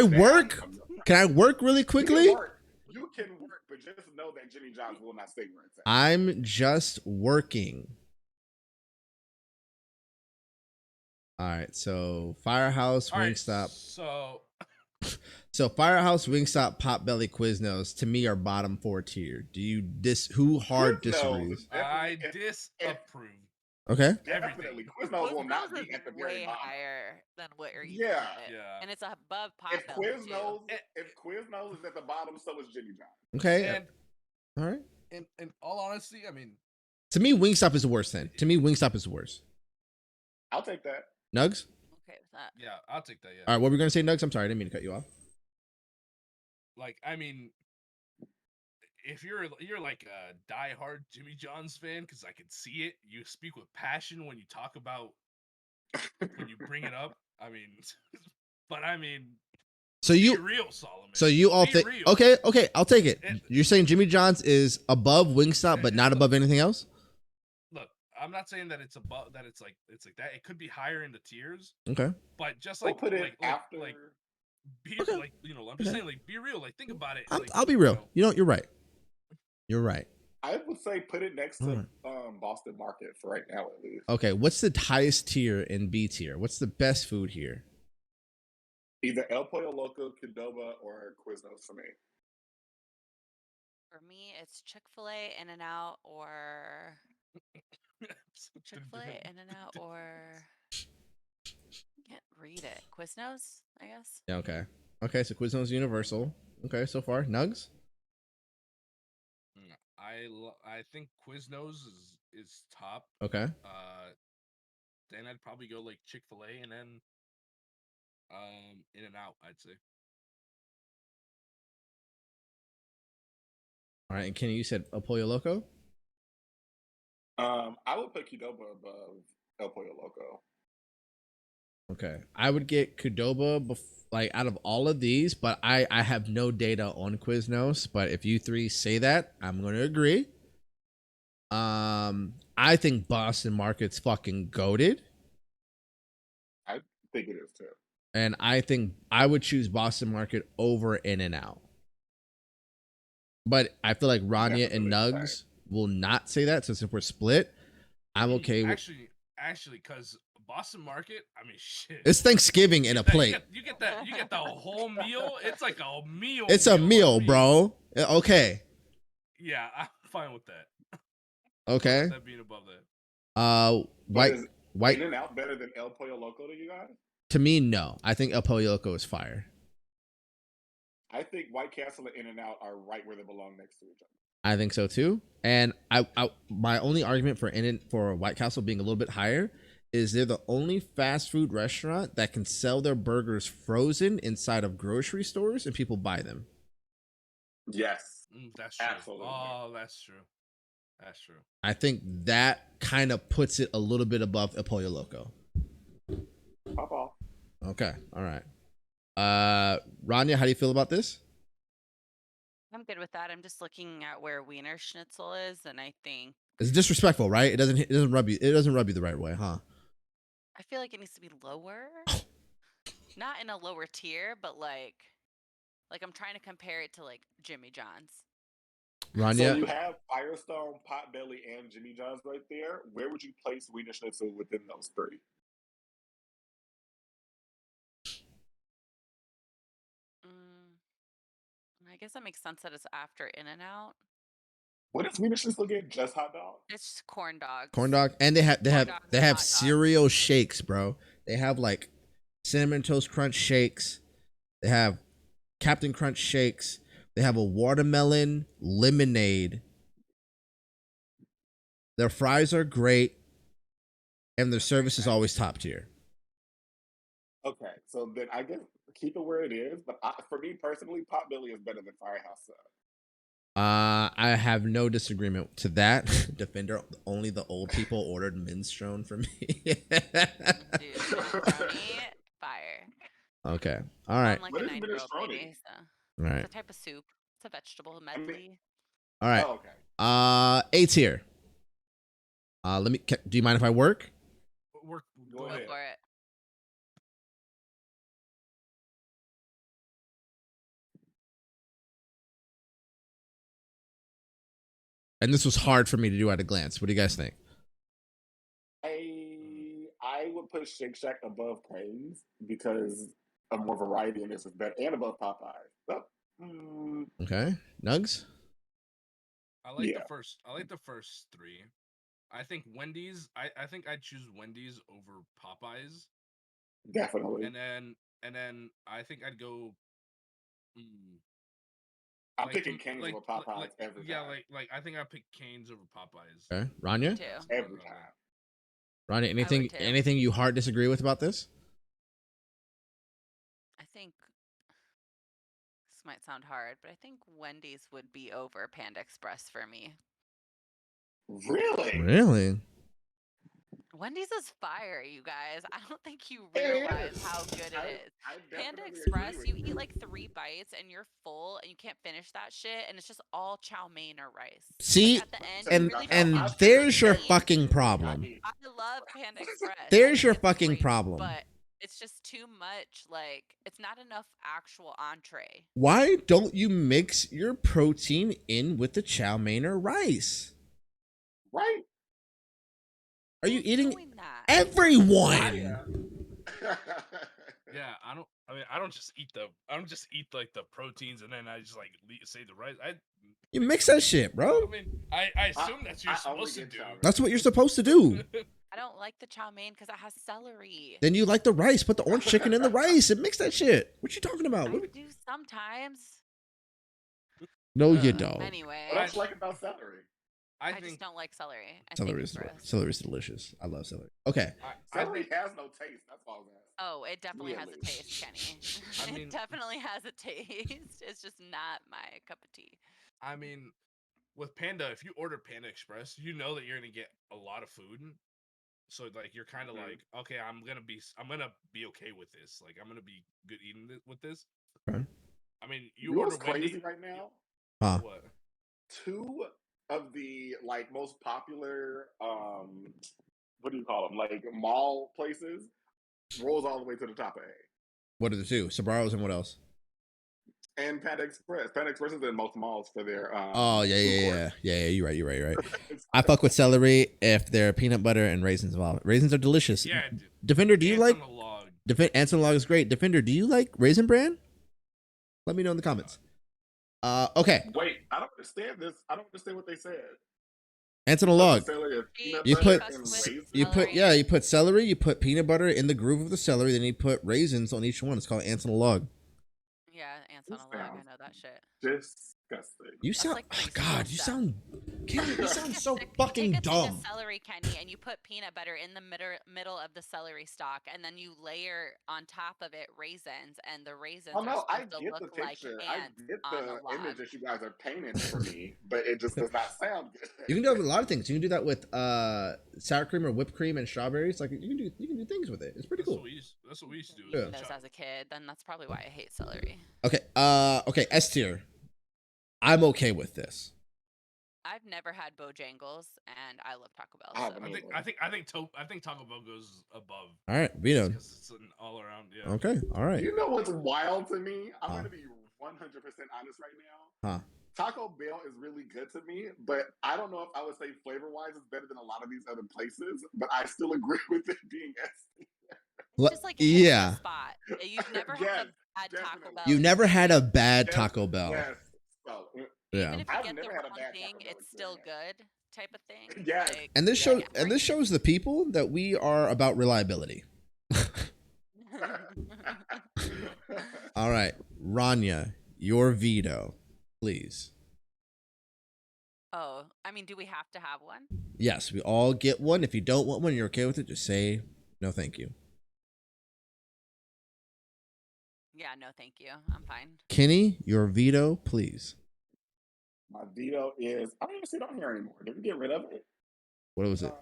work? Can I work really quickly? You can work, but just know that Jimmy John's will not stay where it's at. I'm just working. All right, so Firehouse, Wingstop. So Firehouse, Wingstop, Potbelly, Quiznos to me are bottom 4 tier. Do you who hard disagrees? I disapprove. Okay. Definitely. Quiznos will not be at the very way bottom. higher than what you're Yeah. And it's above If Potbelly Quiznos is at the bottom, so is Jimmy John. Okay. And, all right. In all honesty, I mean, to me, Wingstop is the worst. Then to me, Wingstop is the worst. I'll take that. Nugs. Okay with that. Yeah, I'll take that. Yeah. All right, what were we gonna say, Nugs? I'm sorry, I didn't mean to cut you off. Like, I mean, if you're like a diehard Jimmy John's fan, because I can see it, you speak with passion when you talk about when you bring it up. I mean, but I mean, so you be real, Solomon. So you all think okay, I'll take it. You're saying Jimmy John's is above Wingstop, but not above anything else? Look, I'm not saying that it's above that. It's like that. It could be higher in the tiers. Okay. But just we'll like put it after. Like, be like, you know, I'm just saying, like, be real. Like, think about it. I'll be real. You know, you're right. You're right. I would say put it next to Boston Market for right now, at least. Okay, what's the highest tier in B tier? What's the best food here? Either El Pollo Loco, Qdoba, or Quiznos for me. For me, it's Chick-fil-A, In-N-Out, or Chick-fil-A, In-N-Out, or can't read it. Quiznos, I guess. Yeah. Okay. Okay. So Quiznos Universal. Okay. So far, Nugs. I think Quiznos is top. Okay. Then I'd probably go like Chick-fil-A and then In-N-Out, I'd say. All right. And Kenny, you said El Pollo Loco. I would put Qdoba above El Pollo Loco. Okay, I would get Qdoba like out of all of these, but I have no data on Quiznos. But if you three say that, I'm going to agree. I think Boston Market's fucking goated. I think it is too. And I think I would choose Boston Market over In-N-Out. But I feel like Rania and Nugs will not say that. So since we're split, I'm okay with actually, because Boston Market, I mean, shit. It's Thanksgiving in a plate. You get the whole meal. It's like a meal. It's a meal, bro. Okay. Yeah, I'm fine with that. Okay. That being above that. White. In-N-Out better than El Pollo Loco to you guys? To me, no. I think El Pollo Loco is fire. I think White Castle and In-N-Out are right where they belong next to each other. I think so too. And I my only argument for White Castle being a little bit higher is they're the only fast food restaurant that can sell their burgers frozen inside of grocery stores and people buy them. Yes. That's true. Absolutely. Oh, that's true. That's true. I think that kind of puts it a little bit above El Pollo Loco. Pop off. Okay, all right. Rania, how do you feel about this? I'm good with that. I'm just looking at where Wiener Schnitzel is, and I think It's disrespectful, right? It doesn't rub you. It doesn't rub you the right way, huh? I feel like it needs to be lower. Not in a lower tier, but like I'm trying to compare it to like Jimmy John's. Rania, So you have Firestone, Potbelly, and Jimmy John's right there. Where would you place Wiener Schnitzel within those three? I guess that makes sense that it's after In-N-Out. What is Wiener Schnitzel again? Just hot dog? It's just corn dogs. corn dog, and they Corn dogs and have hot dogs. cereal shakes, bro. They have like cinnamon toast crunch shakes. They have Captain Crunch shakes. They have a watermelon lemonade. Their fries are great, and their service is always top tier. Okay, so then I guess keep it where it is. But for me personally, Potbelly is better than Firehouse Sub. I have no disagreement to that. Defender, only the old people ordered minestrone for me. Dude, brownie, fire. Okay, all right, I'm like What a is 9-year-old minestrone? baby, so all right, it's a type of soup. It's a vegetable medley. all right. Oh, okay. A tier. Do you mind if I work? Go Go ahead. for it. And this was hard for me to do at a glance. What do you guys think? I would put Shake Shack above Cane's because of more variety in this is better, and above Popeyes. So, Okay, Nuggs. I like Yeah. the first three. I think Wendy's. I think I'd choose Wendy's over Popeyes, definitely. and then I think I'd go. I'm like, picking Cane's over Popeyes every yeah, time. like I think I pick Cane's over Popeyes. Okay, Rania. Too. Every time. Rania, too. anything you hard disagree with about this? I think this might sound hard, but I think Wendy's would be over Panda Express for me. Really? Really? Wendy's is fire, you guys. I don't think you It realize is. how good it is. I Panda definitely Express, agree you with eat like 3 bites and you're full and you can't finish that shit, and it's just all chow mein or rice. See, like, at the end, and you really and don't there's your eat. fucking problem. I love Panda Express. I There's think your it's fucking great, problem. But it's just too much. Like, it's not enough actual entree. Why don't you mix your protein in with the chow mein or rice? Right? Are you Who's eating doing that? everyone? Yeah, I don't just eat like the proteins and then I just like say the rice. You mix that shit, bro. I mean, I assume that's what you're supposed to do. That's what you're supposed to do. I don't like the chow mein because it has celery. Then you like the rice. Put the orange chicken in the rice and mix that shit. What you talking about? I do sometimes. No, you don't. Anyway, What else you like about celery? I think just don't like celery. I Celery think is it's gross. celery's delicious. I love celery. Okay. Celery has no taste. That's all that. Oh, it definitely has Really? a taste, Kenny. I mean- It definitely has a taste. It's just not my cup of tea. I mean, with Panda, if you order Panda Express, you know that you're gonna get a lot of food. So like you're kind of like, okay, I'm gonna be okay with this. Like I'm gonna be good eating with this. Okay. I mean, You know what's crazy right now? Huh. What? 2 of the like most popular what do you call them? Like mall places rolls all the way to the top of A. What are the two? Sabaros and what else? And Panda Express. Panda Express is in most malls for their Oh food yeah. court. You're right. I fuck with celery if they're peanut butter and raisins involved. Raisins are delicious. Yeah. Defender, do you like? On the log. Answer log is great. Defender, do you like Raisin Bran? Let me know in the comments. Okay. Wait, I don't understand this. I don't understand what they said. Answer the log. You put celery, you put peanut butter in the groove of the celery, then you put raisins on each one. It's called ants on a log. Yeah, ants on a log. I know that shit. Just Disgusting. You sound, like oh, pretty God, smooth you stuff. sound, Kenny, you sound so You fucking take a thing dumb. of celery, Kenny, and you put peanut butter in the middle of the celery stalk, and then you layer on top of it raisins, and the raisins Oh are no, I supposed to get the look like picture. I ants get on a the log. image that you guys are painting for me, but it just does not sound good. You can do that with a lot of things. You can do that with sour cream or whipped cream and strawberries. Like you can do things with it. It's pretty cool. That's what we used to do. Yeah. Eating those as a kid, then that's probably why I hate celery. Okay. Okay. S tier. I'm okay with this. I've never had Bojangles, and I love Taco Bell. I So. haven't I think Taco Bell goes above. All right, Vito. Because it's an all around. Yeah. Okay. All right. You know what's wild to me? I'm Huh. going to be 100% honest right now. Huh. Taco Bell is really good to me, but I don't know if I would say flavor-wise it's better than a lot of these other places, but I still agree with it being S. It's just like hitting Yeah. the spot. You've never Yes, had a bad Taco definitely. Bell. You've never had a bad Yes, Taco Bell. Yes. So, Yeah. Even if you I've get the never had a wrong bad thing, Taco Bell it's still experience. good, type of thing. Yes. Like, And this Yeah. shows the people that we are about reliability. All right, Rania, your veto, please. oh, I mean, do we have to have one? Yes, we all get one. If you don't want one, you're okay with it. Just say no, thank you. Yeah, no, thank you. I'm fine. Kenny, your veto, please. My veto is I don't even see it on here anymore. Did we get rid of it? What was it?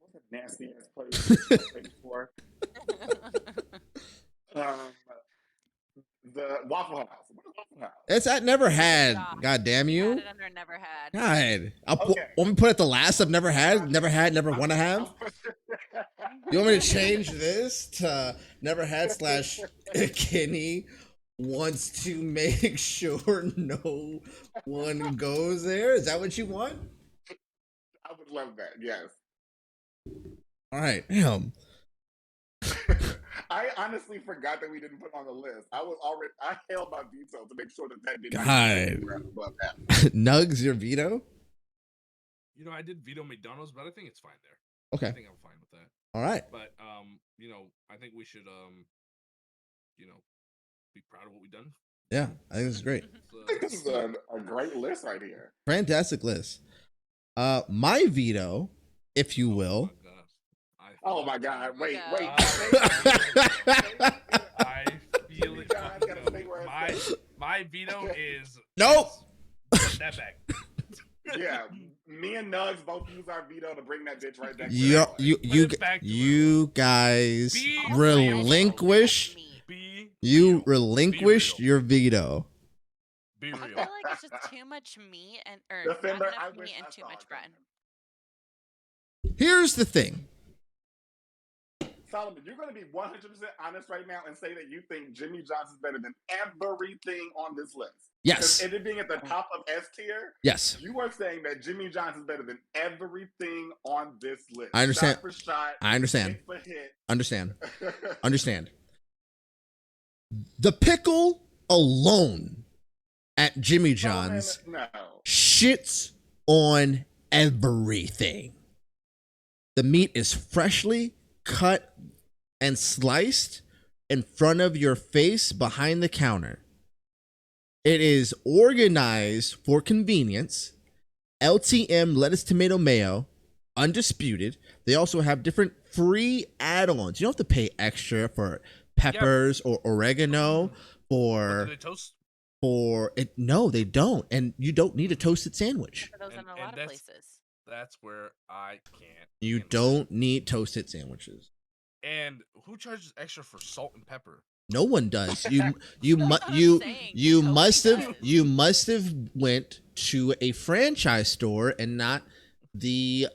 What's a nasty ass place I paid for? The Waffle House. What is Waffle House? It's at never had. Stop. God damn Had you. it under never had. God. Okay. Want me to put it the last I've never had, never want to have? You want me to change this to never had / Kenny wants to make sure no one goes there? Is that what you want? I would love that. Yes. All right. Damn. I honestly forgot that we didn't put it on the list. I held my veto to make sure that did not God. go anywhere above that. Nuggs, your veto? You know, I did veto McDonald's, but I think it's fine there. Okay. I think I'm fine with that. All right. But you know, I think we should you know, be proud of what we've done. Yeah, I think this is great. I think this is a great list right here. Fantastic list. My veto, if you will. Oh my God! Wait. I feel it. My veto is Nope. Put that back. Yeah, me and Nuggs both use our veto to bring that bitch right back. You guys Be relinquish. You relinquished your veto. Be I real. feel like it's just too much meat and Defender, not I enough wish meat I and too saw much it. bread. Here's the thing. Solomon, you're going to be 100% honest right now and say that you think Jimmy John's is better than everything on this list. Yes. And it being at the top of S tier, Yes. you are saying that Jimmy John's is better than everything on this list. I understand. Shot for shot. I understand. Hit for hit. Understand. The pickle alone at Jimmy John's shits on everything. The meat is freshly cut and sliced in front of your face behind the counter. It is organized for convenience. LTM lettuce, tomato, mayo, undisputed. They also have different free add-ons. You don't have to pay extra for peppers or oregano Do they toast? for it. No, they don't. And you don't need a toasted sandwich. For those in a lot of places. That's where I can't. You handle it. don't need toasted sandwiches. And who charges extra for salt and pepper? No one does. You must have went to a franchise store and not the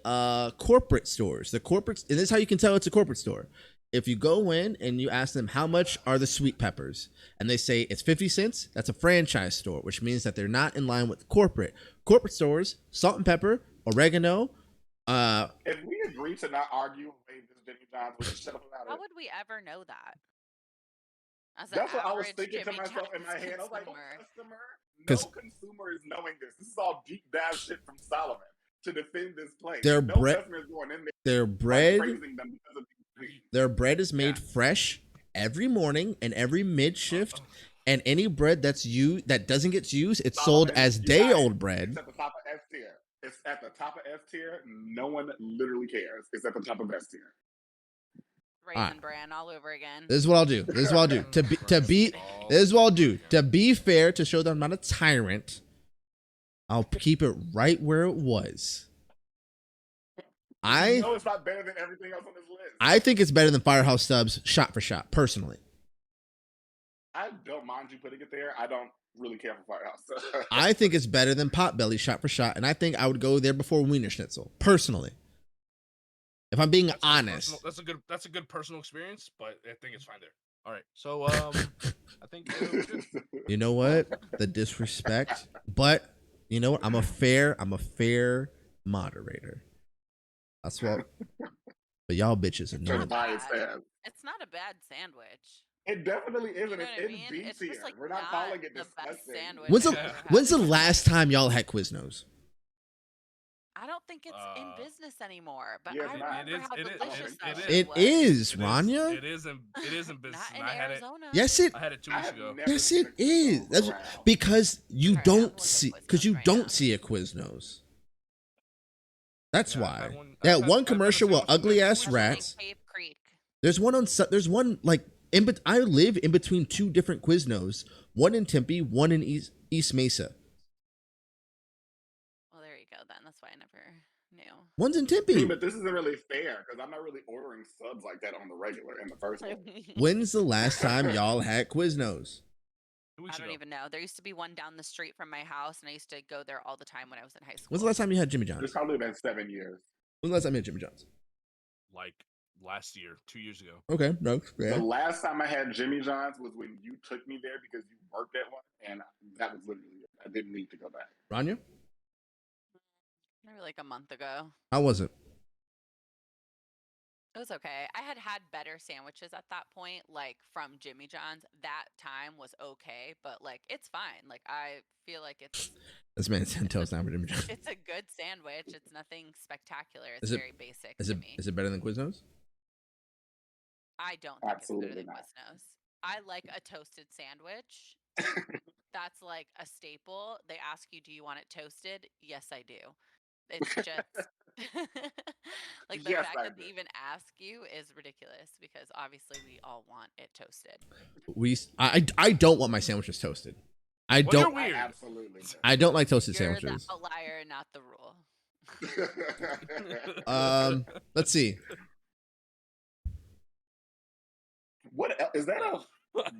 corporate stores. The corporate, and this is how you can tell it's a corporate store. If you go in and you ask them how much are the sweet peppers, and they say it's 50 cents, that's a franchise store, which means that they're not in line with corporate. Corporate stores, salt and pepper, oregano. If we agree to not argue away this Jimmy John's, we should shut up about it. How would we ever know that? That's what I was thinking to myself in my head. I was like, no consumer is knowing this. This is all deep dive shit from Solomon to defend this place. Their no bread, customer is going in there their bread, praising them because of these their bread is made fresh every morning and every mid shift, And any bread that's used that doesn't get used, it's sold Solomon, as you got day it. old bread. It's at the top of S tier. It's at the top of S tier. No one literally cares. It's at the top of S tier. Raisin Bran all over again. This is what I'll do. This is what I'll do. To be this is what I'll do. To be fair, to show that I'm not a tyrant, I'll keep it right where it was. You know it's not better than everything else on this list. I think it's better than Firehouse Subs shot for shot, personally. I don't mind you putting it there. I don't really care for Firehouse. I think it's better than Potbelly shot for shot, and I think I would go there before Wiener Schnitzel, personally. If I'm being honest. That's a good personal experience, but I think it's fine there. All right, so I think we're good. You know what? The disrespect, but you know what? I'm a fair moderator. That's what. But y'all bitches It's annoy not me. bad. It's not a bad sandwich. It definitely isn't. You know it's what I in mean? B It's tier. just like We're not calling it the best disgusting. sandwich. When's the last time y'all had Quiznos? I don't think it's in business anymore, but yeah, I remember how delicious that shit It was. is, Rania. It is in business. Not in and I had Arizona. Yes, it. I had it 2 weeks ago. Yes, it is. That's because you don't see a Quiznos. That's why. That one commercial with ugly ass rats. Cave Creek. There's one on. There's one like in. I live in between two different Quiznos. One in Tempe, one in East Mesa. Well, there you go. Then that's why I never knew. One's in Tempe. But this isn't really fair because I'm not really ordering subs like that on the regular in the first one. When's the last time y'all had Quiznos? I don't even know. There used to be one down the street from my house, and I used to go there all the time when I was in high school. When's the last time you had Jimmy John's? It's probably been 7 years. When's the last time you had Jimmy John's? Like last year, 2 years ago. Okay, no. Yeah. The last time I had Jimmy John's was when you took me there because you worked at one, and that was literally it. I didn't need to go back. Rania? Maybe like a month ago. How was it? It was okay. I had better sandwiches at that point, like from Jimmy John's. That time was okay, but like it's fine. Like I feel like it's This man's 10 toes down for Jimmy John's. it's a good sandwich. It's nothing spectacular. It's very basic to me. Is it better than Quiznos? I don't think Absolutely it's better than not. Quiznos. I like a toasted sandwich. That's like a staple. They ask you, do you want it toasted? Yes, I do. It's just like the fact that they even ask you is ridiculous because obviously we all want it toasted. I don't want my sandwiches toasted. I don't. You're weird. Absolutely. I don't like toasted You're sandwiches. the outlier, not the rule. Let's see. What is that? A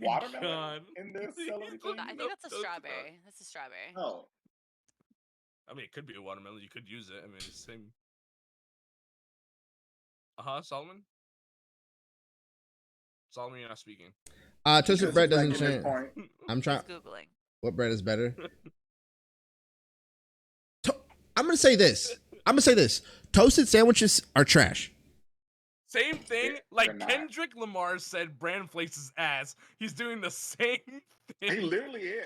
watermelon in this celery thing? I think that's a strawberry. That's a strawberry. Oh. I mean, it could be a watermelon. You could use it. I mean, it's the same. Solomon? Solomon, you're not speaking. Toasted bread doesn't change. I'm trying. Googling. What bread is better? I'm gonna say this. Toasted sandwiches are trash. Same thing. Like Kendrick Lamar said, Brand Flace's ass. He's doing the same thing. He literally is.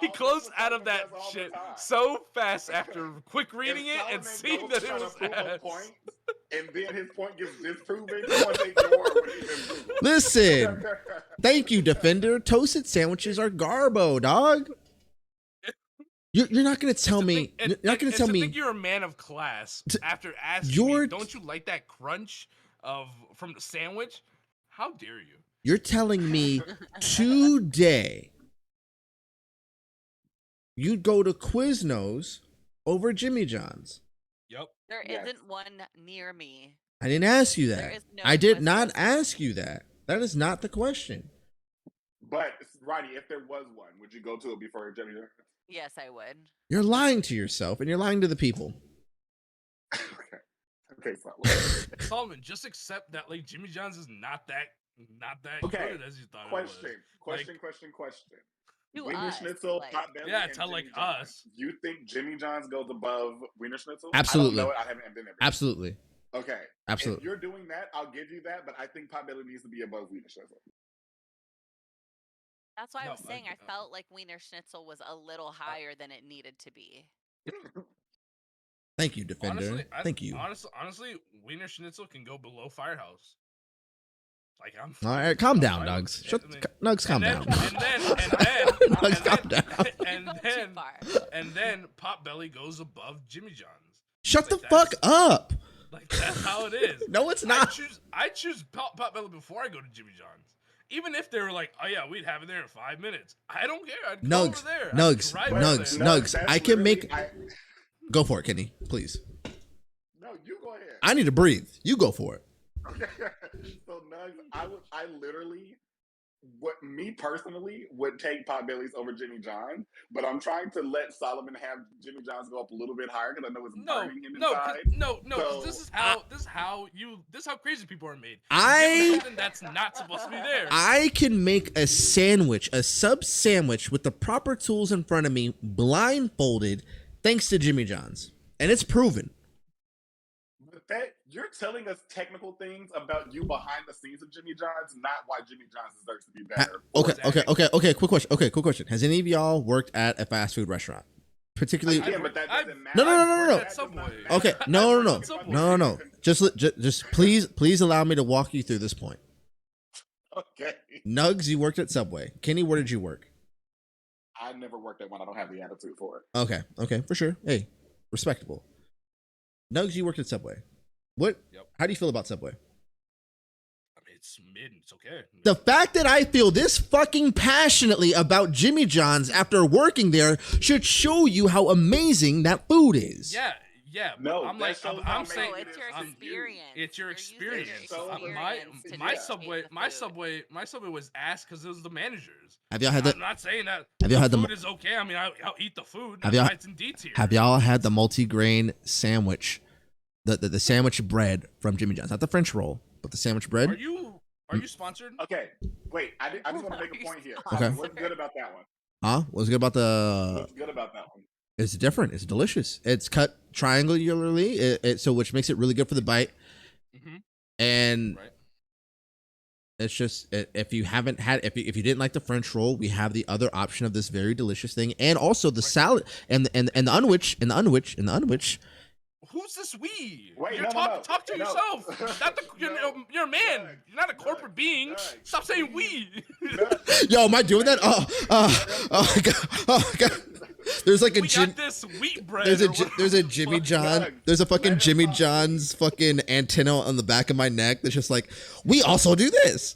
He closed out of that shit so fast after quick reading it and seeing that it was ass. Point, and then his point gets disproven. He wants to ignore what he just Googled. Listen, thank you, Defender. Toasted sandwiches are garbo, dog. You're not gonna tell me. You're not gonna tell me. I think you're a man of class. After asking me, don't you like that crunch from the sandwich? How dare you? You're telling me today you'd go to Quiznos over Jimmy John's. Yep. There isn't one near me. I didn't ask you that. There is no I did Quiznos not ask you that. That is not the question. But Roddy, if there was one, would you go to it before Jimmy John's? Yes, I would. You're lying to yourself and you're lying to the people. Okay, Solomon, just accept that like Jimmy John's is not that good as you thought it was. Question. To Wiener us, Schnitzel, like- Potbelly, Yeah, and tell Jimmy like John's. us. You think Jimmy John's goes above Wiener Schnitzel? Absolutely. I don't know it. I haven't been there. Absolutely. Okay. Absolutely. If you're doing that, I'll give you that, but I think Potbelly needs to be above Wiener Schnitzel. That's why I was saying I felt like Wiener Schnitzel was a little higher than it needed to be. Thank you, Defender. Honestly, Thank you. Honestly, Wiener Schnitzel can go below Firehouse. Like I'm. All right, calm I'm down, fine with Nuggs. it. Shut, And then- Nuggs, calm and down. then Nuggs, calm down. You're going too far. and then Potbelly goes above Jimmy John's. Shut the Like, fuck up. Like that's how it is. No, it's not. I choose Potbelly before I go to Jimmy John's. Even if they were like, oh yeah, we'd have it there in 5 minutes. I don't care. I'd go over Nuggs, there. Nuggs, I'd drive over Nuggs, there. Nuggs. that's I can make. literally- Go for it, Kenny. Please. No, you go ahead. I need to breathe. You go for it. Okay. So Nuggs, I literally, what me personally would take Potbelly's over Jimmy John's, but I'm trying to let Solomon have Jimmy John's go up a little bit higher because I know it's burning him inside. No. So, This is how crazy people are made. I- Give them something that's not supposed to be there. I can make a sandwich, a sub sandwich with the proper tools in front of me, blindfolded, thanks to Jimmy John's. And it's proven. But that you're telling us technical things about you behind the scenes of Jimmy John's, not why Jimmy John's deserves to be better. Okay. Quick question. Has any of y'all worked at a fast food restaurant? Particularly. Yeah, but that doesn't matter. No. I've worked at That does not Subway. matter. Okay, no. Subway. Just please allow me to walk you through this point. Okay. Nuggs, you worked at Subway. Kenny, where did you work? I never worked at one. I don't have the attitude for it. Okay, for sure. Hey, respectable. Nuggs, you worked at Subway. What? Yep. How do you feel about Subway? I mean, it's mid. It's okay. The fact that I feel this fucking passionately about Jimmy John's after working there should show you how amazing that food is. Yeah. No, I'm that like, shows I'm how saying, No, it's your I'm- experience. it's your You're using experience. your So experience to My dictate Subway, the food. my Subway was ass because it was the managers. Have y'all had the I'm not saying that. Have y'all had the food is okay. I mean, I'll eat the food. Have That's y'all- why it's in D tier. Have y'all had the multi-grain sandwich? The sandwich bread from Jimmy John's. Not the French roll, but the sandwich bread. Are you sponsored? Okay, wait. I just want to make a point here. Okay. What's good about that one? Huh? What's good about the What's good about that one? It's different. It's delicious. It's cut triangularly, so which makes it really good for the bite. Mm-hmm. And Right. it's just if you haven't had if you didn't like the French roll, we have the other option of this very delicious thing, and also the salad and the unwich. Who's this we? Wait, You're no. talk to No. yourself. Not the, you're, No. you're a man. Nuggs, You're not a corporate Nuggs, being. Nuggs, Stop saying please. we. Yo, am I doing that? Oh God. There's like a We got this wheat bread. there's or a whatever there's a the Jimmy fuck. John. Nuggs, There's a fucking let us Jimmy talk. John's fucking antenna on the back of my neck. That's just like we also do this.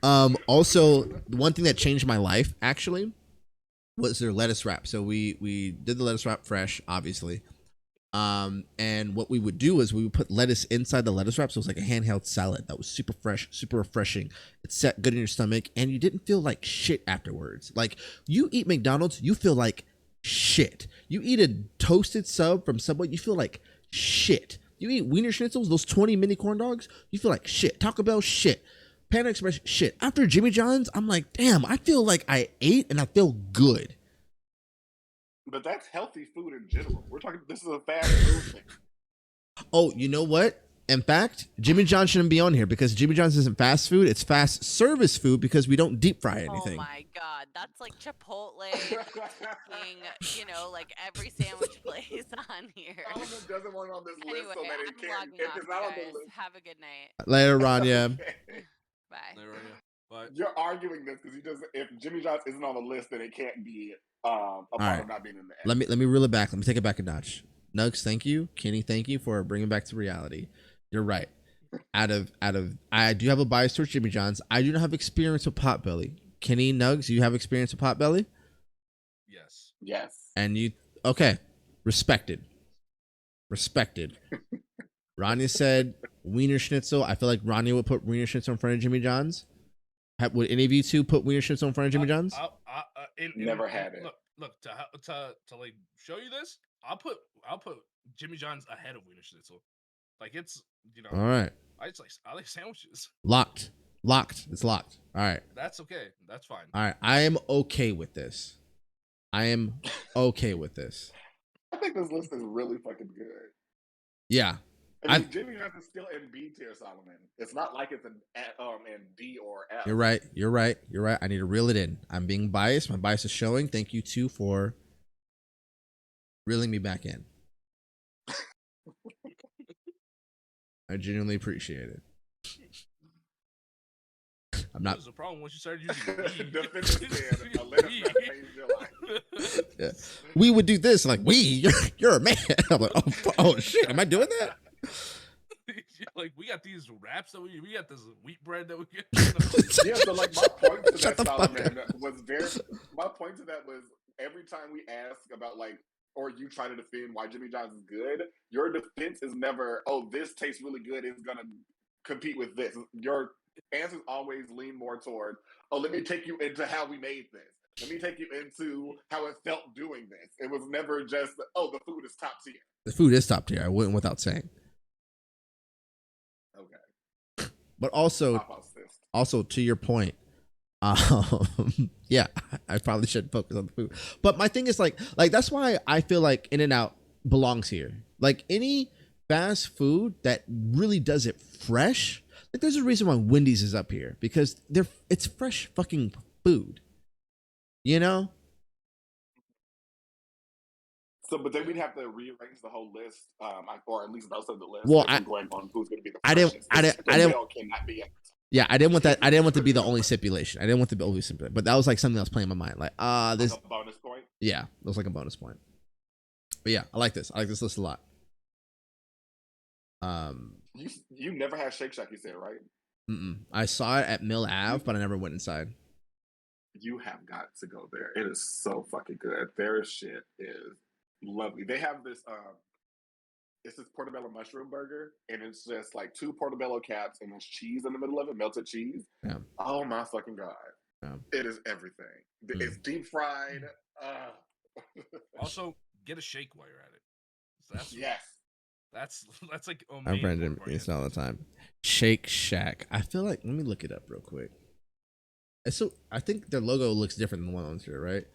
Also, one thing that changed my life actually was their lettuce wrap. So we did the lettuce wrap fresh, obviously. And what we would do is we would put lettuce inside the lettuce wrap, so it was like a handheld salad that was super fresh, super refreshing. It sat good in your stomach, and you didn't feel like shit afterwards. Like you eat McDonald's, you feel like shit. You eat a toasted sub from Subway, you feel like shit. You eat Wiener Schnitzels, those 20 mini corn dogs, you feel like shit. Taco Bell, shit. Panda Express, shit. After Jimmy John's, I'm like, damn, I feel like I ate and I feel good. But that's healthy food in general. We're talking. This is a fast food thing. Oh, you know what? In fact, Jimmy John's shouldn't be on here because Jimmy John's isn't fast food. It's fast service food because we don't deep fry anything. Oh my god, that's like Chipotle, fucking, like every sandwich place on here. Solomon doesn't want it on this list Anyway, so that it I'm can. logging If off, it's you not on guys. the list, Have a good night. Later, Rania. okay. Bye. There we go. But You're arguing this because if Jimmy John's isn't on the list, then it can't be a part right. of not being in the. Let me reel it back. Let me take it back a notch. Nuggs, thank you. Kenny, thank you for bringing back to reality. You're right. Out of I do have a bias towards Jimmy John's. I do not have experience with Potbelly. Kenny, Nuggs, you have experience with Potbelly? yes. Yes. And you okay. Respected. Rania said Wiener Schnitzel. I feel like Rania would put Wiener Schnitzel in front of Jimmy John's. Would any of you two put Wiener Schnitzel in front of Jimmy John's? Never had it. Look to like show you this. I'll put Jimmy John's ahead of Wiener Schnitzel. Like it's All right. I like sandwiches. Locked. It's locked. All right. That's okay. That's fine. All right. I am okay with this. I think this list is really fucking good. Yeah. I mean, Jimmy John's is still in B tier, Solomon. It's not like it's in D or F. You're right. I need to reel it in. I'm being biased. My bias is showing. Thank you too for reeling me back in. I genuinely appreciate it. I'm That not. was the problem once you started using we. Defender said, "Let us not change your life." Yeah. We would do this like we. You're a man. I'm like, oh shit. Am I doing that? Like we got these wraps that we got this wheat bread that we get. Yeah, so like my point to Shut that, the fuck Solomon, was my point to that was every time we ask about like, or you try to defend why Jimmy John's is good, your defense is never, oh, this tastes really good, it's gonna compete with this. Your answers always lean more toward, oh, let me take you into how we made this. Let me take you into how it felt doing this. It was never just, oh, the food is top tier. The food is top tier. I wouldn't without saying. Okay. But also, Pop-Out's fist. also to your point, yeah, I probably should focus on the food. But my thing is like that's why I feel like In-N-Out belongs here. Like any fast food that really does it fresh. Like there's a reason why Wendy's is up here because it's fresh fucking food. You know? So, but then we'd have to rearrange the whole list, or at least most of the list. Well, if we're going on who's going to be the I didn't- freshest. I didn't- The I didn't- mill cannot be in. Yeah, I didn't want that. I didn't want to be the only stipulation. I didn't want to be the only stipulation. But that was like something that was playing in my mind. Like, this. Like a bonus point. Yeah, it was like a bonus point. But yeah, I like this. I like this list a lot. You never had Shake Shack, you said, right? I saw it at Mill Ave, but I never went inside. You have got to go there. It is so fucking good. Their shit is lovely. They have this it's this portobello mushroom burger, and it's just like 2 portobello caps and there's cheese in the middle of it, melted cheese. Yeah. Oh my fucking god. Yeah. It is everything. It's deep fried. Also, get a shake while you're at it. So Yes. That's like My friend didn't eat all the time. Shake Shack. I feel like let me look it up real quick. So I think their logo looks different than the one on here, right?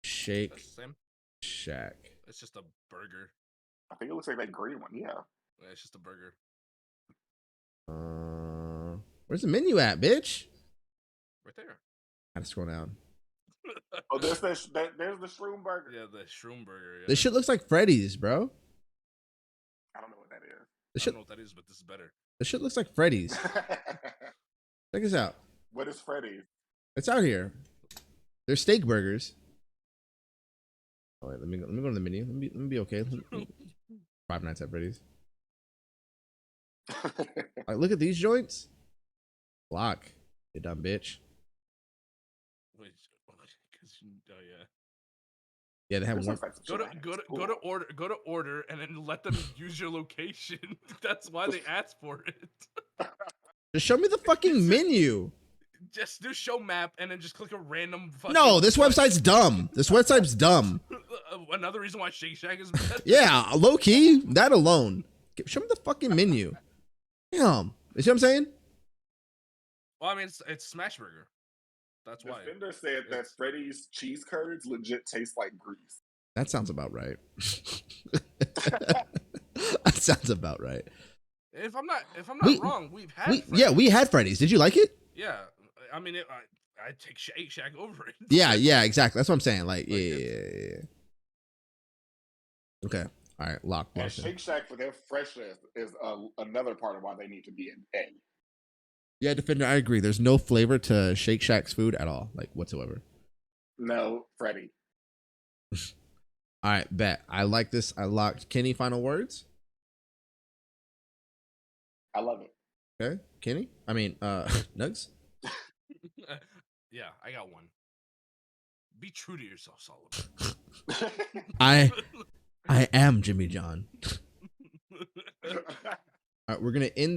Shake Shack. It's just a burger. I think it looks like that green one. Yeah. It's just a burger. Where's the menu at, bitch? Right there. I had to scroll down. Oh, there's the shroom burger. Yeah, the shroom burger. Yeah. This shit looks like Freddy's, bro. I don't know what that is. This I shit, don't know what that is, but this is better. this shit looks like Freddy's. Check this out. What is Freddy's? It's out here. There's steak burgers. Oh wait, let me go to the menu. Let me be okay. Five Nights at Freddy's. Like, look at these joints. Block, you dumb bitch. Wait, because yeah. Yeah, they have one. Go to order, and then let them use your location. That's why they asked for it. Just show me the fucking menu. Just do show map, and then just click a random. No, this website's dumb. This website's dumb. Another reason why Shake Shack is better. Yeah, low key. That alone. Show me the fucking menu. Damn. You see what I'm saying? Well, I mean, it's Smash Burger. That's why. Defender said that Freddy's cheese curds legit taste like grease. That sounds about right. That sounds about right. If I'm not wrong, we've had. Yeah, we had Freddy's. Did you like it? Yeah, I mean, I take Shake Shack over it. Yeah, exactly. That's what I'm saying. Like, yeah. Okay. All right, lock. And Shake Shack, for their freshness, is another part of why they need to be in A. Yeah, Defender, I agree. There's no flavor to Shake Shack's food at all, like whatsoever. No, Freddy. All right, bet. I like this. I locked. Kenny, final words? I love it. Okay. Kenny? I mean, Nuggs? Yeah, I got one. Be true to yourself, Solomon. I am Jimmy John. All right, we're going to end this.